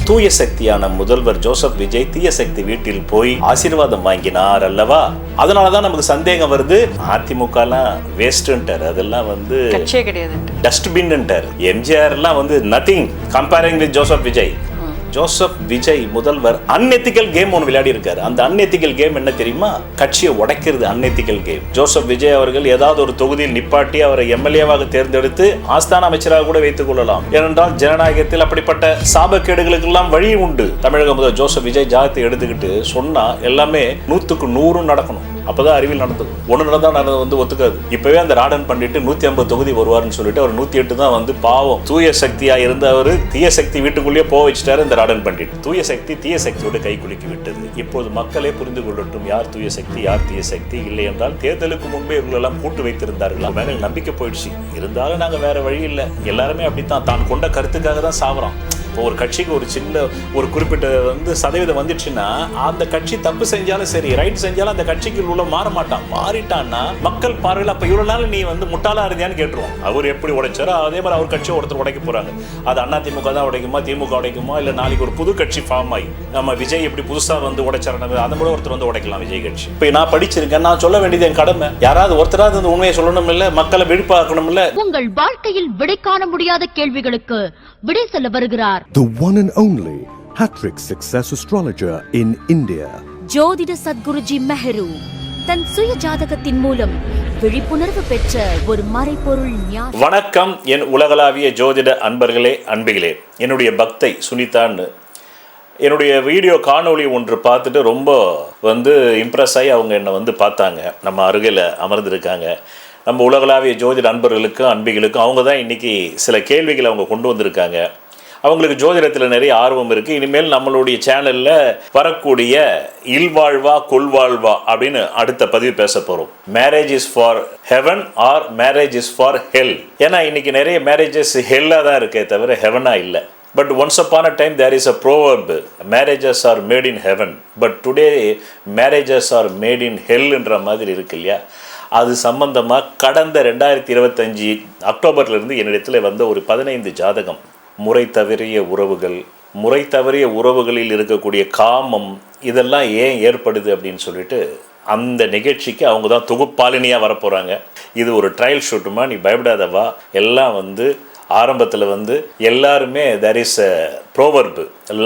தூய சக்தியான முதல்வர் ஜோசப் விஜய் தீய சக்தி வீட்டில் போய் ஆசீர்வாதம் வாங்கினார் அல்லவா? அதனாலதான் நமக்கு சந்தேகம் வருது, அதிமுக எல்லாம் வேஸ்ட்ன்றார், அதெல்லாம் வந்து டஸ்ட்பின். எம்ஜிஆர் எல்லாம் வந்து nothing comparing with Joseph Vijay. Joseph Vijay முதல்வர் அன்எத்திக்கல் கேம் ஒன்று விளையாடி இருக்காரு. அந்த அன்எத்திக்கல் கேம் என்ன தெரியுமா? கட்சியை உடைக்கிறது அன்எத்திக்கல் கேம். ஜோசப் விஜய் அவர்கள் ஏதாவது ஒரு தொகுதியில் நிப்பாட்டி அவரை எம்எல்ஏவாக தேர்ந்தெடுத்து ஆஸ்தான அமைச்சராக கூட வைத்துக் கொள்ளலாம். ஏனென்றால் ஜனநாயகத்தில் அப்படிப்பட்ட சாபக்கேடுகளுக்கு எல்லாம் வழி உண்டு. தமிழக முதல் ஜோசப் விஜய் ஜாதகத்தை எடுத்துக்கிட்டு சொன்னா எல்லாமே 100க்கு 100 நடக்கணும். அப்பதான் அறிவியல் நடந்தது. ஒண்ணு நடந்தா வந்து ஒத்துக்காது. இப்பவே அந்த ராடன் பண்ணிட்டு 150 தொகுதி வருவார்னு சொல்லிட்டு அவர் 108 தான் வந்து பாவம் தூய சக்தியா இருந்த அவரு தீய சக்தி வீட்டுக்குள்ளேயே போக வச்சுட்டாரு. இந்த ராடன் பண்ணிட்டு தூய சக்தி தீய சக்தியோட கை குலுக்கி விட்டது. இப்போது மக்களே புரிந்து கொள்ளட்டும், யார் தூய சக்தி யார் தீய சக்தி. இல்லை என்றால் தேர்தலுக்கு முன்பே இவங்களெல்லாம் கூட்டு வைத்திருந்தார்கள். மேல நம்பிக்கை போயிடுச்சு. இருந்தாலும் நாங்க வேற வழி இல்லை. எல்லாருமே அப்படித்தான் தான் கொண்ட கருத்துக்காக தான் சாவறோம். இப்போ ஒரு கட்சிக்கு ஒரு சின்ன ஒரு குறிப்பிட்ட சதவீதம் வந்துடுச்சுன்னா அந்த கட்சி தப்பு செஞ்சாலும் சரி ரைட் செஞ்சாலும் அந்த கட்சிக்கு உள்ள மாற மாட்டான். மாறிட்டான்னா மக்கள் பார்வையில் அப்ப இவ்வளவு நாள் நீ வந்து முட்டாளா இருந்தியான்னு கேட்டுருவோம். அவர் எப்படி உடைச்சாரோ அதே மாதிரி அவர் கட்சியை ஒருத்தர் உடைக்க போறாங்க. அது அதிமுக தான் உடைக்குமா, திமுக உடைக்குமா, இல்ல நாளைக்கு ஒரு புது கட்சி ஃபார்ம் ஆகி நம்ம விஜய் எப்படி புதுசா வந்து உடைச்சாரு அதை கூட ஒருத்தர் வந்து உடைக்கலாம் விஜய் கட்சி. இப்ப நான் படிச்சிருக்கேன், நான் சொல்ல வேண்டியது என் கடமை. யாராவது ஒருத்தராவது அந்த உண்மையை சொல்லணும் இல்ல, மக்களை விழிப்பாக்கணும் இல்ல. உங்கள் வாழ்க்கையில் விடை காண முடியாத கேள்விகளுக்கு விடை சொல்ல வருகிறார் the one and only hat-trick success astrologer in India, ஜோதிட சத்குருஜி மெஹரு. தன் சுய ஜாதகத்தின் மூலம் விழிப்புணர்வு பெற்ற ஒரு மறைபொருள் ஞானி. வணக்கம் என் உலகளாவிய ஜோதிட அன்பர்களே அன்பிகளே. என்னுடைய பக்தை சுனிதான்னு என்னுடைய வீடியோ காணொளி ஒன்று பார்த்துட்டு ரொம்ப வந்து இம்ப்ரெஸ் ஆகி அவங்க என்னை வந்து பார்த்தாங்க. நம்ம அருகில் அமர்ந்திருக்காங்க. நம்ம உலகளாவிய ஜோதிட அன்பர்களுக்கும் அன்பிகளுக்கும் அவங்க தான் இன்றைக்கி சில கேள்விகளை அவங்க கொண்டு வந்திருக்காங்க. அவங்களுக்கு ஜோதிடத்தில் நிறைய ஆர்வம் இருக்குது. இனிமேல் நம்மளுடைய சேனலில் வரக்கூடிய இல்வாழ்வா கொள்வாழ்வா அப்படின்னு அடுத்த பதிவு பேச போகிறோம். Marriage is for heaven or marriage is for hell. ஏன்னா இன்றைக்கி நிறைய மேரேஜஸ் ஹெல்லாக தான் இருக்கே தவிர ஹெவனாக இல்லை. But once upon a time there is a proverb, marriages are made in heaven, but today marriages are made in hell என்ற மாதிரி இருக்கு இல்லையா? அது சம்பந்தமாக கடந்த 2025 அக்டோபர்லேருந்து என்னிடத்தில் வந்த ஒரு 15 ஜாதகம். முறை தவறிய உறவுகள், முறை தவறிய உறவுகளில் இருக்கக்கூடிய காமம், இதெல்லாம் ஏன் ஏற்படுது அப்படின்னு சொல்லிட்டு அந்த நிகழ்ச்சிக்கு அவங்க தான் தொகுப்பாளினியாக வரப்போகிறாங்க. இது ஒரு ட்ரையல் ஷூட்டுமா, நீ பயப்படாதவா. எல்லாம் வந்து ஆரம்பத்தில் வந்து எல்லாருமே there is a proverb,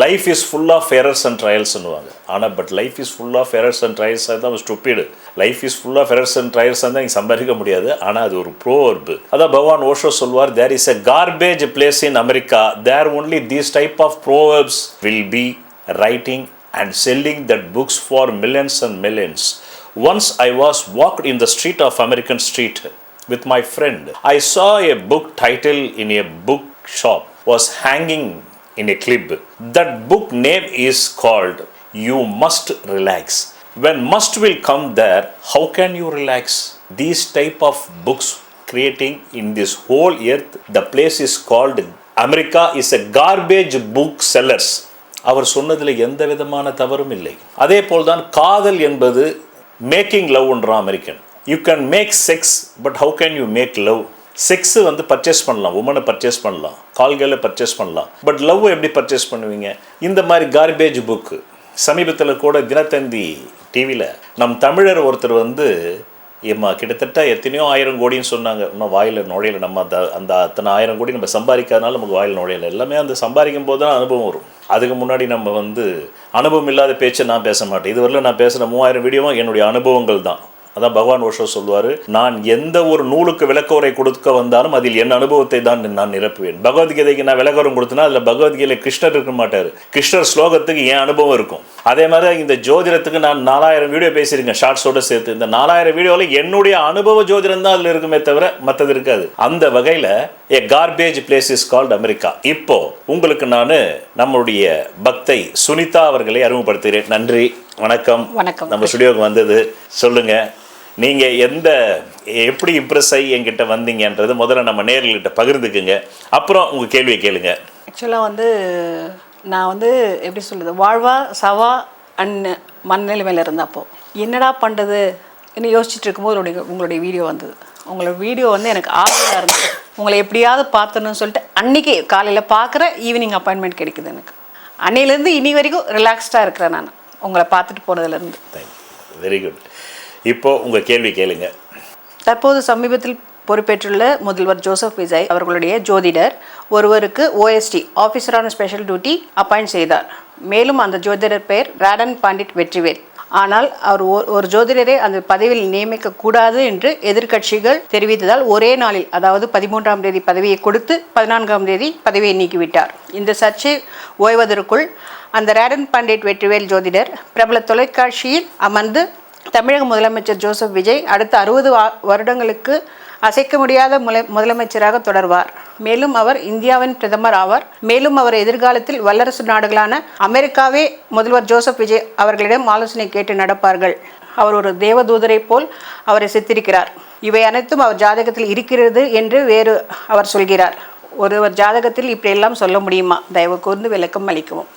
life is full of errors and trials ன்னுவாங்க. ஆனால் but life is full of errors and trials தான் stupid. Life is full of errors and trials தான் நீங்கள் சம்பாதிக்க முடியாது. ஆனால் அது ஒரு ப்ரோவர்பு. அதான் பகவான் ஓஷோ சொல்வார், there is a garbage place in America, there only these type of proverbs will be writing and selling that books for millions and millions. Once I was walked in the street of American street with my friend. I saw a book title in a book shop was hanging in a clip. That book name is called You Must Relax. When must will come there, how can you relax? These type of books creating in this whole earth, the place is called America is a garbage book sellers. அவர் சொன்னதில் எந்த விதமான தவறும் இல்லை. அதே போல்தான் காதல் என்பது making லவ்ன்றான் American. You can make sex, but how can you make love? Sex வந்து பர்ச்சேஸ் பண்ணலாம், உமனை பர்ச்சேஸ் பண்ணலாம், கால்களை பர்ச்சேஸ் பண்ணலாம். பட் லவ் எப்படி பர்ச்சேஸ் பண்ணுவீங்க? இந்த மாதிரி கார்பேஜ் புக்கு. சமீபத்தில் கூட தினத்தந்தி டிவியில் நம் தமிழர் ஒருத்தர் வந்து கிட்டத்தட்ட எத்தனையோ 1000 கோடின்னு சொன்னாங்க. இன்னும் வாயில் நுழையில. நம்ம அந்த அத்தனை 1000 கோடி நம்ம சம்பாதிக்காதனால நமக்கு வாயில் நுழையில. எல்லாமே அந்த சம்பாதிக்கும் போது தான் அனுபவம் வரும். அதுக்கு முன்னாடி நம்ம வந்து அனுபவம் இல்லாத பேச்சை நான் பேச மாட்டேன். இதுவரையில் நான் பேசுகிற 3000 வீடியோவும் என்னுடைய அனுபவங்கள் தான். அதான் பகவான் ஓஷோ சொல்வார், நான் எந்த ஒரு நூலுக்கு விளக்கவுரை கொடுக்க வந்தாலும் அதில் என் அனுபவத்தை தான் நான் நிரப்புவேன். பகவத்கீதைக்கு நான் விளக்கவுரம் கொடுத்தனா அதில் பகவத்கீதையில் கிருஷ்ணர் இருக்க மாட்டார். கிருஷ்ணர் ஸ்லோகத்துக்கு என் அனுபவம் இருக்கும். அதே மாதிரி இந்த ஜோதிடத்துக்கு நான் 4000 வீடியோ பேசியிருக்கேன் ஷார்ட்ஸோடு சேர்த்து. இந்த 4000 வீடியோவில் என்னுடைய அனுபவ ஜோதிடம் தான் அதில் இருக்குமே தவிர மற்றது இருக்காது. அந்த வகையில் a garbage place is called America. இப்போ உங்களுக்கு நான் நம்மளுடைய பக்தை சுனிதா அவர்களை அறிமுகப்படுத்துகிறேன். நன்றி, வணக்கம். வணக்கம். நம்ம ஸ்டுடியோவுக்கு வந்தது சொல்லுங்க. நீங்கள் எப்படி இம்ப்ரெஸ் ஆகி என்கிட்ட வந்தீங்கன்றது முதல்ல நம்ம நேயர்கள்கிட்ட பகிர்ந்துக்குங்க. அப்புறம் உங்கள் கேள்வியை கேளுங்க. ஆக்சுவலாக வந்து நான் வந்து எப்படி சொல்கிறது, வாழ்வா சவா மனநிலைமையில் இருந்தப்போ என்னடா பண்ணுறது என்ன யோசிச்சுட்டு இருக்கும்போது உங்களுடைய வீடியோ வந்தது. உங்களோட வீடியோ வந்து எனக்கு ஆர்வமாக இருந்தது. உங்களை எப்படியாவது பார்த்தணும்னு சொல்லிட்டு அன்றைக்கி காலையில் பார்க்குற ஈவினிங் அப்பாயின்மெண்ட் கிடைக்குது எனக்கு. அன்னையிலேருந்து இனி வரைக்கும் ரிலாக்ஸ்டாக இருக்கிறேன் நான் உங்களை பார்த்துட்டு போனதுலேருந்து. Thank you, very good. இப்போது உங்கள் கேள்வி கேளுங்க. தற்போது சமீபத்தில் பொறுப்பேற்றுள்ள முதல்வர் ஜோசப் விஜய் அவர்களுடைய ஜோதிடர் ஒருவருக்கு OST officer on special duty appoint செய்தார். மேலும் அந்த ஜோதிடர் பெயர் ராடன் பண்டிட் வெற்றிவேல். ஆனால் அவர் ஒரு ஜோதிடரை அந்த பதவியில் நியமிக்கக்கூடாது என்று எதிர்க்கட்சிகள் தெரிவித்ததால் ஒரே நாளில், அதாவது 13ஆம் தேதி பதவியை கொடுத்து 14ஆம் தேதி பதவியை நீக்கிவிட்டார். இந்த சர்ச்சை ஓய்வதற்குள் அந்த ராடன் பண்டிட் வெற்றிவேல் ஜோதிடர் பிரபல தொலைக்காட்சியில் அமர்ந்து தமிழக முதலமைச்சர் ஜோசப் விஜய் அடுத்த 60 வருடங்களுக்கு அசைக்க முடியாத முதலமைச்சராக தொடர்வார். மேலும் அவர் இந்தியாவின் பிரதமர் ஆவார். மேலும் அவர் எதிர்காலத்தில் வல்லரசு நாடுகளான அமெரிக்காவே முதல்வர் ஜோசப் விஜய் அவர்களிடம் ஆலோசனை கேட்டு நடப்பார்கள். அவர் ஒரு தேவதூதரை போல் அவரை சித்தரிக்கிறார். இவை அனைத்தும் அவர் ஜாதகத்தில் இருக்கிறது என்று வேறு அவர் சொல்கிறார். ஒருவர் ஜாதகத்தில் இப்படியெல்லாம் சொல்ல முடியுமா? தயவு கூர்ந்து விளக்கம் அளிக்கவும்.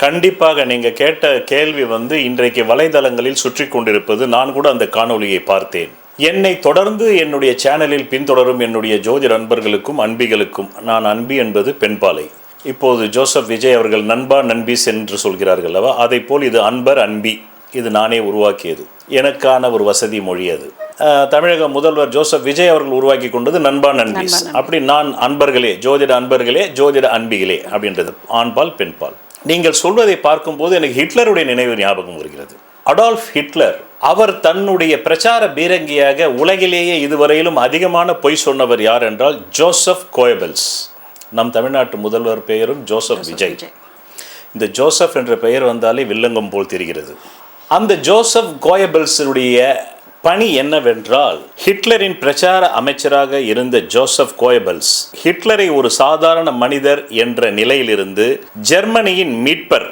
கண்டிப்பாக. நீங்கள் கேட்ட கேள்வி இன்றைக்கு வலைதளங்களில் சுற்றி கொண்டிருப்பது. நான் கூட அந்த காணொளியை பார்த்தேன். என்னை தொடர்ந்து என்னுடைய சேனலில் பின்தொடரும் என்னுடைய ஜோதிட நண்பர்களுக்கும் அன்பிகளுக்கும், நான் அன்பி என்பது பெண்பாலை. இப்போது ஜோசப் விஜய் அவர்கள் நண்பா நண்பீஸ் என்று சொல்கிறார்கள் அல்லவா, அதை போல் இது அன்பர் அன்பி. இது நானே உருவாக்கியது, எனக்கான ஒரு வசதி மொழி அது. தமிழக முதல்வர் ஜோசப் விஜய் அவர்கள் உருவாக்கி கொண்டது நண்பா நண்பீஸ். அப்படி நான் அன்பர்களே, ஜோதிட அன்பர்களே, ஜோதிட அன்பிகளே அப்படின்றது ஆண்பால் பெண்பால். நீங்கள் சொல்வதை பார்க்கும்போது எனக்கு ஹிட்லருடைய நினைவு ஞாபகம் வருகிறது. அடால்ஃப் ஹிட்லர் அவர் தன்னுடைய பிரச்சார பீரங்கியாக உலகிலேயே இதுவரையிலும் அதிகமான பொய் சொன்னவர் யார் என்றால் ஜோசப் கோயபல்ஸ். நம் தமிழ்நாட்டு முதல்வர் பெயரும் ஜோசப் விஜய். இந்த ஜோசப் என்ற பெயர் வந்தாலே வில்லங்கம் போல் தெரிகிறது. அந்த ஜோசப் கோயபல்ஸுடைய பணி என்னவென்றால், ஹிட்லரின் பிரச்சார அமைச்சராக இருந்த ஜோசப் கோயபல்ஸ் ஹிட்லரை ஒரு சாதாரண மனிதர் என்ற நிலையிலிருந்து ஜெர்மனியின் மீட்பர்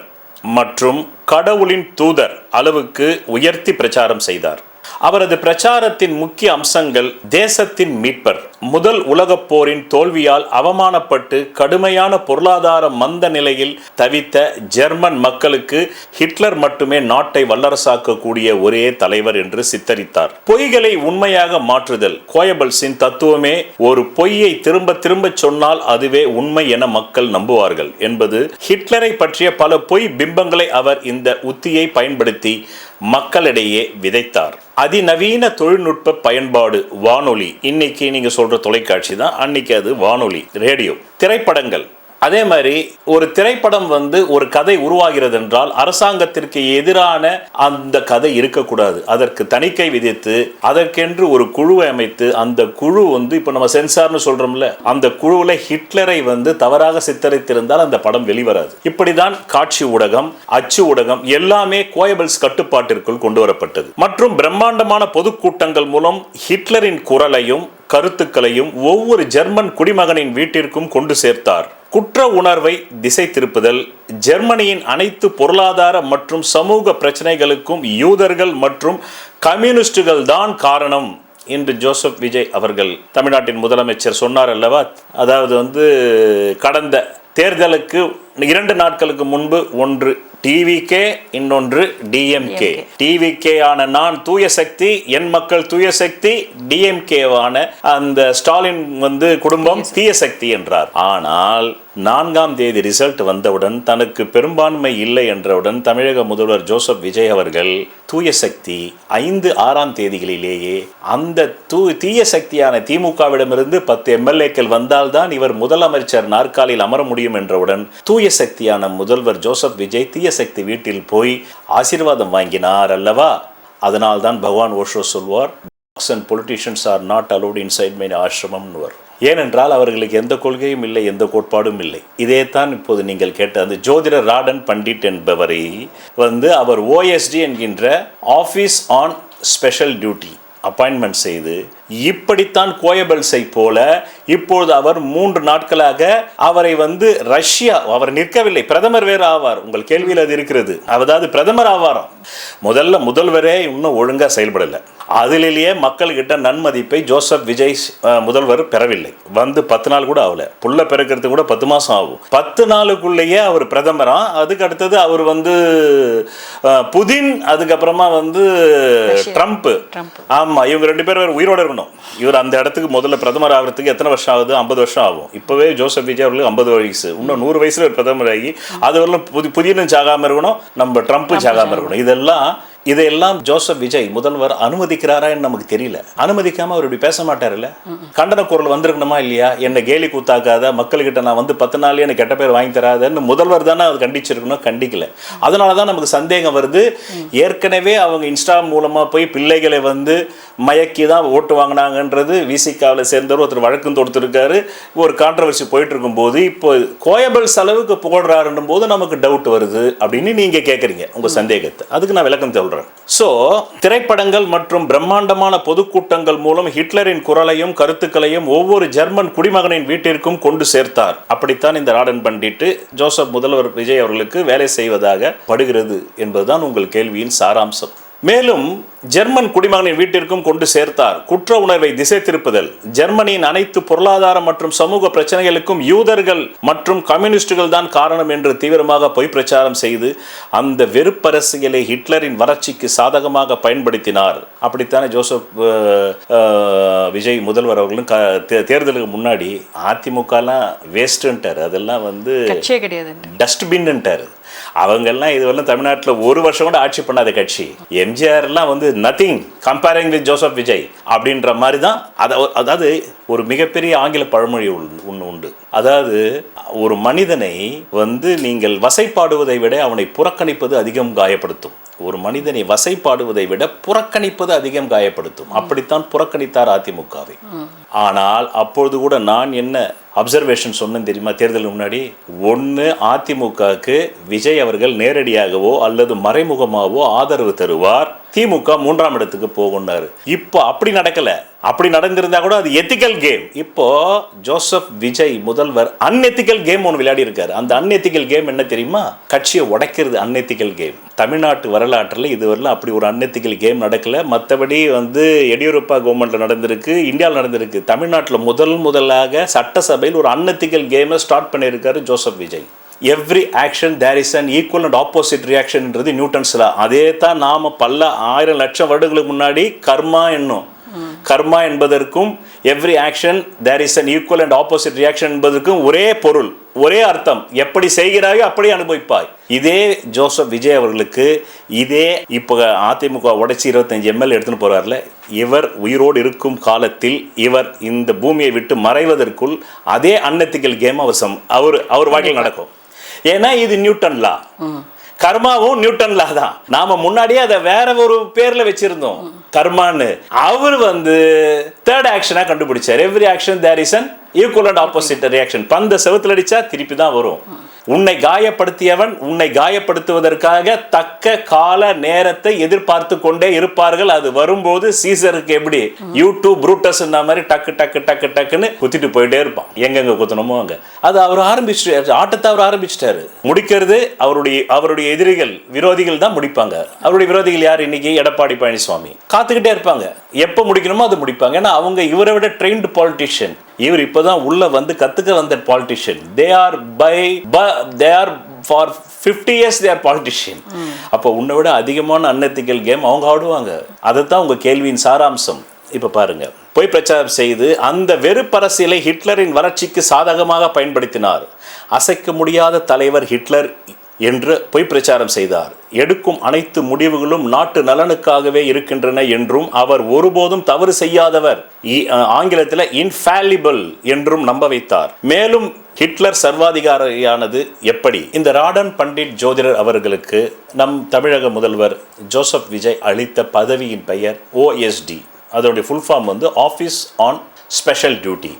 மற்றும் கடவுளின் தூதர் அளவுக்கு உயர்த்தி பிரச்சாரம் செய்தார். அவரது பிரச்சாரத்தின் முக்கிய அம்சங்கள் தேசத்தின் மீட்பர், முதல் உலகப் போரின் தோல்வியால் அவமானப்பட்டு கடுமையான பொருளாதார மந்த நிலையில் தவித்த ஜெர்மன் மக்களுக்கு ஹிட்லர் மட்டுமே நாட்டை வல்லரசாக்கக்கூடிய ஒரே தலைவர் என்று சித்தரித்தார். பொய்களை உண்மையாக மாற்றுதல் கோயபல்ஸின் தத்துவமே. ஒரு பொய்யை திரும்ப திரும்ப சொன்னால் அதுவே உண்மை என மக்கள் நம்புவார்கள் என்பது. ஹிட்லரை பற்றிய பல பொய் பிம்பங்களை அவர் இந்த உத்தியை பயன்படுத்தி மக்களிடையே விதைத்தார். அதிநவீன தொழில்நுட்ப பயன்பாடு, வானொலி, இன்னைக்கு நீங்க சொல்ற தொலைக்காட்சி தான், அன்னைக்கு அது வானொலி, ரேடியோ, திரைப்படங்கள். அதே மாதிரி ஒரு திரைப்படம் ஒரு கதை உருவாகிறது என்றால் அரசாங்கத்திற்கு எதிரான அந்த கதை இருக்கக்கூடாது. அதற்கு தணிக்கை விதித்து அதற்கென்று ஒரு குழுவை அமைத்து அந்த குழு இப்போ நம்ம சென்சார்னு சொல்றோம்ல, அந்த குழுவில் ஹிட்லரை தவறாக சித்தரித்திருந்தால் அந்த படம் வெளிவராது. இப்படிதான் காட்சி ஊடகம், அச்சு ஊடகம் எல்லாமே கோயபல்ஸ் கட்டுப்பாட்டிற்குள் கொண்டு வரப்பட்டது. மற்றும் பிரம்மாண்டமான பொதுக்கூட்டங்கள் மூலம் ஹிட்லரின் குரலையும் கருத்துக்களையும் ஒவ்வொரு ஜெர்மன் குடிமகனின் வீட்டிற்கும் கொண்டு சேர்த்தார். குற்ற உணர்வை திசை திருப்புதல், ஜெர்மனியின் அனைத்து பொருளாதார மற்றும் சமூக பிரச்சனைகளுக்கும் யூதர்கள் மற்றும் கம்யூனிஸ்டுகள் தான் காரணம் என்று ஜோசப் விஜய் அவர்கள் தமிழ்நாட்டின் முதலமைச்சர் சொன்னார் அல்லவா. அதாவது கடந்த தேர்தலுக்கு 2 நாட்களுக்கு முன்பு ஒன்று டிவிகே, இன்னொன்று டிஎம்கே. டிவிகே ஆன நான் தூய சக்தி, என் மக்கள் தூய சக்தி, டிஎம்கேவான அந்த ஸ்டாலின் குடும்பம் தீய சக்தி என்றார். ஆனால் 4ஆம் தேதி ரிசல்ட் வந்தவுடன், தனக்கு பெரும்பான்மை இல்லை என்றவுடன், தமிழக முதல்வர் ஜோசப் விஜய் அவர்கள் தூய சக்தி 5-6ஆம் தேதிகளிலேயே அந்த தீய சக்தியான திமுகவிடமிருந்து 10 எம்எல்ஏக்கள் வந்தால்தான் இவர் முதலமைச்சர் நாற்காலியில் அமர முடியும் என்றவுடன் தூய சக்தியான முதல்வர் ஜோசப் விஜய் தீய சக்தி வீட்டில் போய் ஆசீர்வாதம் வாங்கினார் அல்லவா. அதனால்தான் பகவான் ஓஷோ சொல்வார், politicians are not allowed inside my ashramam. ஏனென்றால் அவர்களுக்கு எந்த கொள்கையும் இல்லை, எந்த கோட்பாடும் இல்லை. இதேதான் இப்போது நீங்கள் கேட்ட அந்த ஜோதிடர் ராடன் பண்டிட் என்பவரை அவர் ஓஎஸ்டி என்கின்ற office on special duty appointment செய்து, இப்படித்தான் கோயபல்ஸை போல இப்பொழுது அவர் 3 நாட்களாக அவரை ரஷ்யா, அவர் நிற்கவில்லை, பிரதமர் வேறு ஆவார். உங்கள் கேள்வியில் அது இருக்கிறது. அதாவது பிரதமர் ஆவாராம். முதல்வரே இன்னும் ஒழுங்கா செயல்படலை. அதிலேயே மக்கள்கிட்ட நன்மதிப்பை ஜோசப் விஜய் முதல்வர் பெறவில்லை. 10 நாள் கூட ஆகல. புள்ள பிறக்கிறது கூட 10 மாசம் ஆகும். 10 நாளுக்குள்ளேயே அவர் பிரதமரா. அதுக்கு அடுத்தது அவர் புதின், அதுக்கப்புறமா ட்ரம்ப். ஆமா, இவங்க 2 பேர் உயிரோட இருக்கணும். பண்ணணும். இவர் அந்த இடத்துக்கு முதல்ல பிரதமர் ஆகிறதுக்கு எத்தனை வருஷம் ஆகுது? 50 வருஷம் ஆகும். இப்போவே ஜோசப் விஜய் அவர்களுக்கு 50 வயசு. இன்னும் 100 வயசுல ஒரு பிரதமர் ஆகி அது வரலாம் புதிய சாகாமல் இருக்கணும், நம்ம ட்ரம்ப் சாகாமல் இருக்கணும். இதையெல்லாம் ஜோசப் விஜய் முதல்வர் அனுமதிக்கிறாரான்னு நமக்கு தெரியல. அனுமதிக்காம அவர் இப்படி பேச மாட்டாருல்ல. கண்டன குரல் வந்திருக்கணுமா இல்லையா? என்னை கேலி கூத்தாக்காத, மக்கள்கிட்ட நான் வந்து 10 நாள்லயே எனக்கு கெட்ட பேர் வாங்கி தராதுன்னு முதல்வர் தானே அது கண்டிச்சிருக்கணும், கண்டிக்கல. அதனாலதான் நமக்கு சந்தேகம் வருது. ஏற்கனவே அவங்க இன்ஸ்டா மூலமா போய் பிள்ளைகளை வந்து மயக்கி தான் ஓட்டு வாங்கினாங்கன்றது விசிகாவில் சேர்ந்தவர் ஒருத்தர் வழக்கம் தொடுத்திருக்காரு. ஒரு கான்ட்ரவர்சி போயிட்டு இருக்கும் போது இப்போ கோயபல்ஸ் அளவுக்கு புகழ்றாருன்னும் போது நமக்கு டவுட் வருது அப்படின்னு நீங்க கேட்குறீங்க உங்க சந்தேகத்தை. அதுக்கு நான் விளக்கம் சொல்றேன். சோ திரைப்படங்கள் மற்றும் பிரம்மாண்டமான பொதுக்கூட்டங்கள் மூலம் ஹிட்லரின் குரலையும் கருத்துக்களையும் ஒவ்வொரு ஜெர்மன் குடிமகனின் வீட்டிற்கும் கொண்டு சேர்த்தார். அப்படித்தான் இந்த ராடன் பண்டிட் ஜோசப் முதல்வர் விஜய் அவர்களுக்கு வேலை செய்வதாக படுகிறது என்பதுதான் உங்கள் கேள்வியின் சாராம்சம். மேலும் ஜெர்மன் குடிமகனின் வீட்டிற்கும் கொண்டு சேர்த்தார். குற்ற உணர்வை திசை திருப்புதல். ஜெர்மனியின் அனைத்து பொருளாதார மற்றும் சமூக பிரச்சனைகளுக்கும் யூதர்கள் மற்றும் கம்யூனிஸ்டுகள் தான் காரணம் என்று தீவிரமாக பொய் பிரச்சாரம் செய்து அந்த வெறுப்பரசியலை ஹிட்லரின் வளர்ச்சிக்கு சாதகமாக பயன்படுத்தினார். அப்படித்தானே ஜோசப் விஜய் முதல்வர் அவர்களும் தேர்தலுக்கு முன்னாடி அதிமுகலாம் வேஸ்ட்ன்ட்டார், அதெல்லாம் வந்து டஸ்ட்பின்ன்ட்டார். அவங்கெல்லாம் இதுவரையும் தமிழ்நாட்டில் ஒரு வருஷம் கூட ஆட்சி பண்ணாத கட்சி. எம்ஜிஆர்லாம் வந்து nothing comparing with Joseph Vijay அப்படின்ற மாதிரி தான். அதாவது ஒரு மிகப்பெரிய ஆங்கில பழமொழி ஒன்று உண்டு. அதாவது ஒரு மனிதனை வந்து நீங்கள் வசைப்பாடுவதை விட அவனை புறக்கணிப்பது அதிகம் காயப்படுத்தும். ஒரு மனிதனை வசைப்பாடுவதை விட புறக்கணிப்பது அதிகம் காயப்படுத்தும். அப்படித்தான் புறக்கணித்தார் அதிமுகவை. ஆனால் அப்பொழுது கூட நான் என்ன அப்சர்வேஷன் சொன்னேன் தெரியுமா? தேர்தலுக்கு முன்னாடி ஒன்று அதிமுகவுக்கு விஜய் அவர்கள் நேரடியாகவோ அல்லது மறைமுகமாகவோ ஆதரவு தருவார், திமுக 3ஆம் இடத்துக்கு போகும்னாரு. இப்போ அப்படி நடக்கல. அப்படி நடந்திருந்தா கூட அது எத்திக்கல் கேம். இப்போ ஜோசப் விஜய் முதல்வர் அன்எத்திக்கல் கேம் ஒன்று விளையாடி இருக்காரு. அந்த அன்எத்திக்கல் கேம் என்ன தெரியுமா? கட்சியை உடைக்கிறது அன்எத்திக்கல் கேம். தமிழ்நாட்டு வரலாற்றில் இதுவரையிலும் அப்படி ஒரு அன்எத்திக்கல் கேம் நடக்கல. மற்றபடி வந்து எடியூரப்பா கவர்மெண்ட்ல நடந்திருக்கு, இந்தியாவில் நடந்திருக்கு. தமிழ்நாட்டில் முதலாக சட்டசபையில் ஒரு அன்எத்திக்கல் கேமை ஸ்டார்ட் பண்ணியிருக்காரு Joseph Vijay. Every action there is an equal and opposite ரியாக்ஷன்ன்றது நியூட்டன்ஸ் லா. அதே தான் நாம் பல 1000 லட்சம் வருடங்களுக்கு முன்னாடி கர்மா என்னும். கர்மா என்பதற்கும் every action there is an equal and opposite reaction என்பதற்கும் ஒரே பொருள், ஒரே அர்த்தம். எப்படி செய்கிறாயோ அப்படி அனுபவிப்பாய். இதே ஜோசப் விஜய் அவர்களுக்கு இதே இப்போ அதிமுக உடைச்சி 25 ML எடுத்துன்னு போறாருல, இவர் உயிரோடு இருக்கும் காலத்தில் இவர் இந்த பூமியை விட்டு மறைவதற்குள் அதே அன்எத்திக்கல் கேம் அவர் வாழ்க்கையில் நடக்கும். ஏன்னா இது நியூட்டன் லா. கர்மாவும் நியூட்டன் லா தான். நாம முன்னாடியே அதை வேற ஒரு பேர்ல வச்சிருந்தோம் கர்மான்னு. அவர் வந்து தேர்ட் ஆக்ஷனா கண்டுபிடிச்சார். Every action there is an equal and opposite reaction. பந்த செவுத்துல அடிச்சா திருப்பி தான் வரும். உன்னை காயப்படுத்தியவன் உன்னை காயப்படுத்துவதற்காக தக்க கால நேரத்தை எதிர்பார்த்து கொண்டே இருப்பார்கள். அது வரும்போது சீசருக்கு எப்படி யூடியூப் ப்ரூட்டஸ் மாதிரி டக்கு டக்கு டக்கு டக்குன்னு குத்திட்டு போயிட்டே இருப்பான். எங்கெங்க குத்தணுமோ அங்க. அது அவர் ஆரம்பிச்சிட்டாரு. ஆட்டத்தை அவர் ஆரம்பிச்சிட்டாரு. முடிக்கிறது அவருடைய எதிரிகள் விரோதிகள் தான் முடிப்பாங்க. அவருடைய விரோதிகள் யார்? இன்னைக்கு எடப்பாடி பழனிசாமி. காத்துக்கிட்டே இருப்பாங்க, எப்ப முடிக்கணுமோ அது முடிப்பாங்க. ஏன்னா அவங்க இவரை விட ட்ரெயின்டு பாலிட்டிஷியன். இவர் இப்பதான் உள்ள வந்து கத்துக்க வந்த politician. they are for 50 years they are politician. அப்போ உன்னை விட அதிகமான அன்எத்திக்கல் கேம் அவங்க ஆடுவாங்க. அதுதான் உங்க கேள்வியின் சாராம்சம். இப்ப பாருங்க, பொய் பிரச்சாரம் செய்து அந்த வெறுப்பரசியலை ஹிட்லரின் வளர்ச்சிக்கு சாதகமாக பயன்படுத்தினார். அசைக்க முடியாத தலைவர் ஹிட்லர் என்று பொய் பிரச்சாரம் செய்தார். எடுக்கும் அனைத்து முடிவுகளும் நாட்டு நலனுக்காகவே இருக்கின்றன என்றும் அவர் ஒருபோதும் தவறு செய்யாதவர், ஆங்கிலத்தில் இன்ஃபாலிபிள் என்றும் நம்ப வைத்தார். மேலும் ஹிட்லர் சர்வாதிகாரியானது எப்படி? இந்த ராடன் பண்டிட் ஜோதிடர் அவர்களுக்கு நம் தமிழக முதல்வர் ஜோசப் விஜய் அளித்த பதவியின் பெயர் OSD. அதோடைய ஃபுல் ஃபார்ம் வந்து ஆஃபீஸ் ஆன் ஸ்பெஷல் டியூட்டி.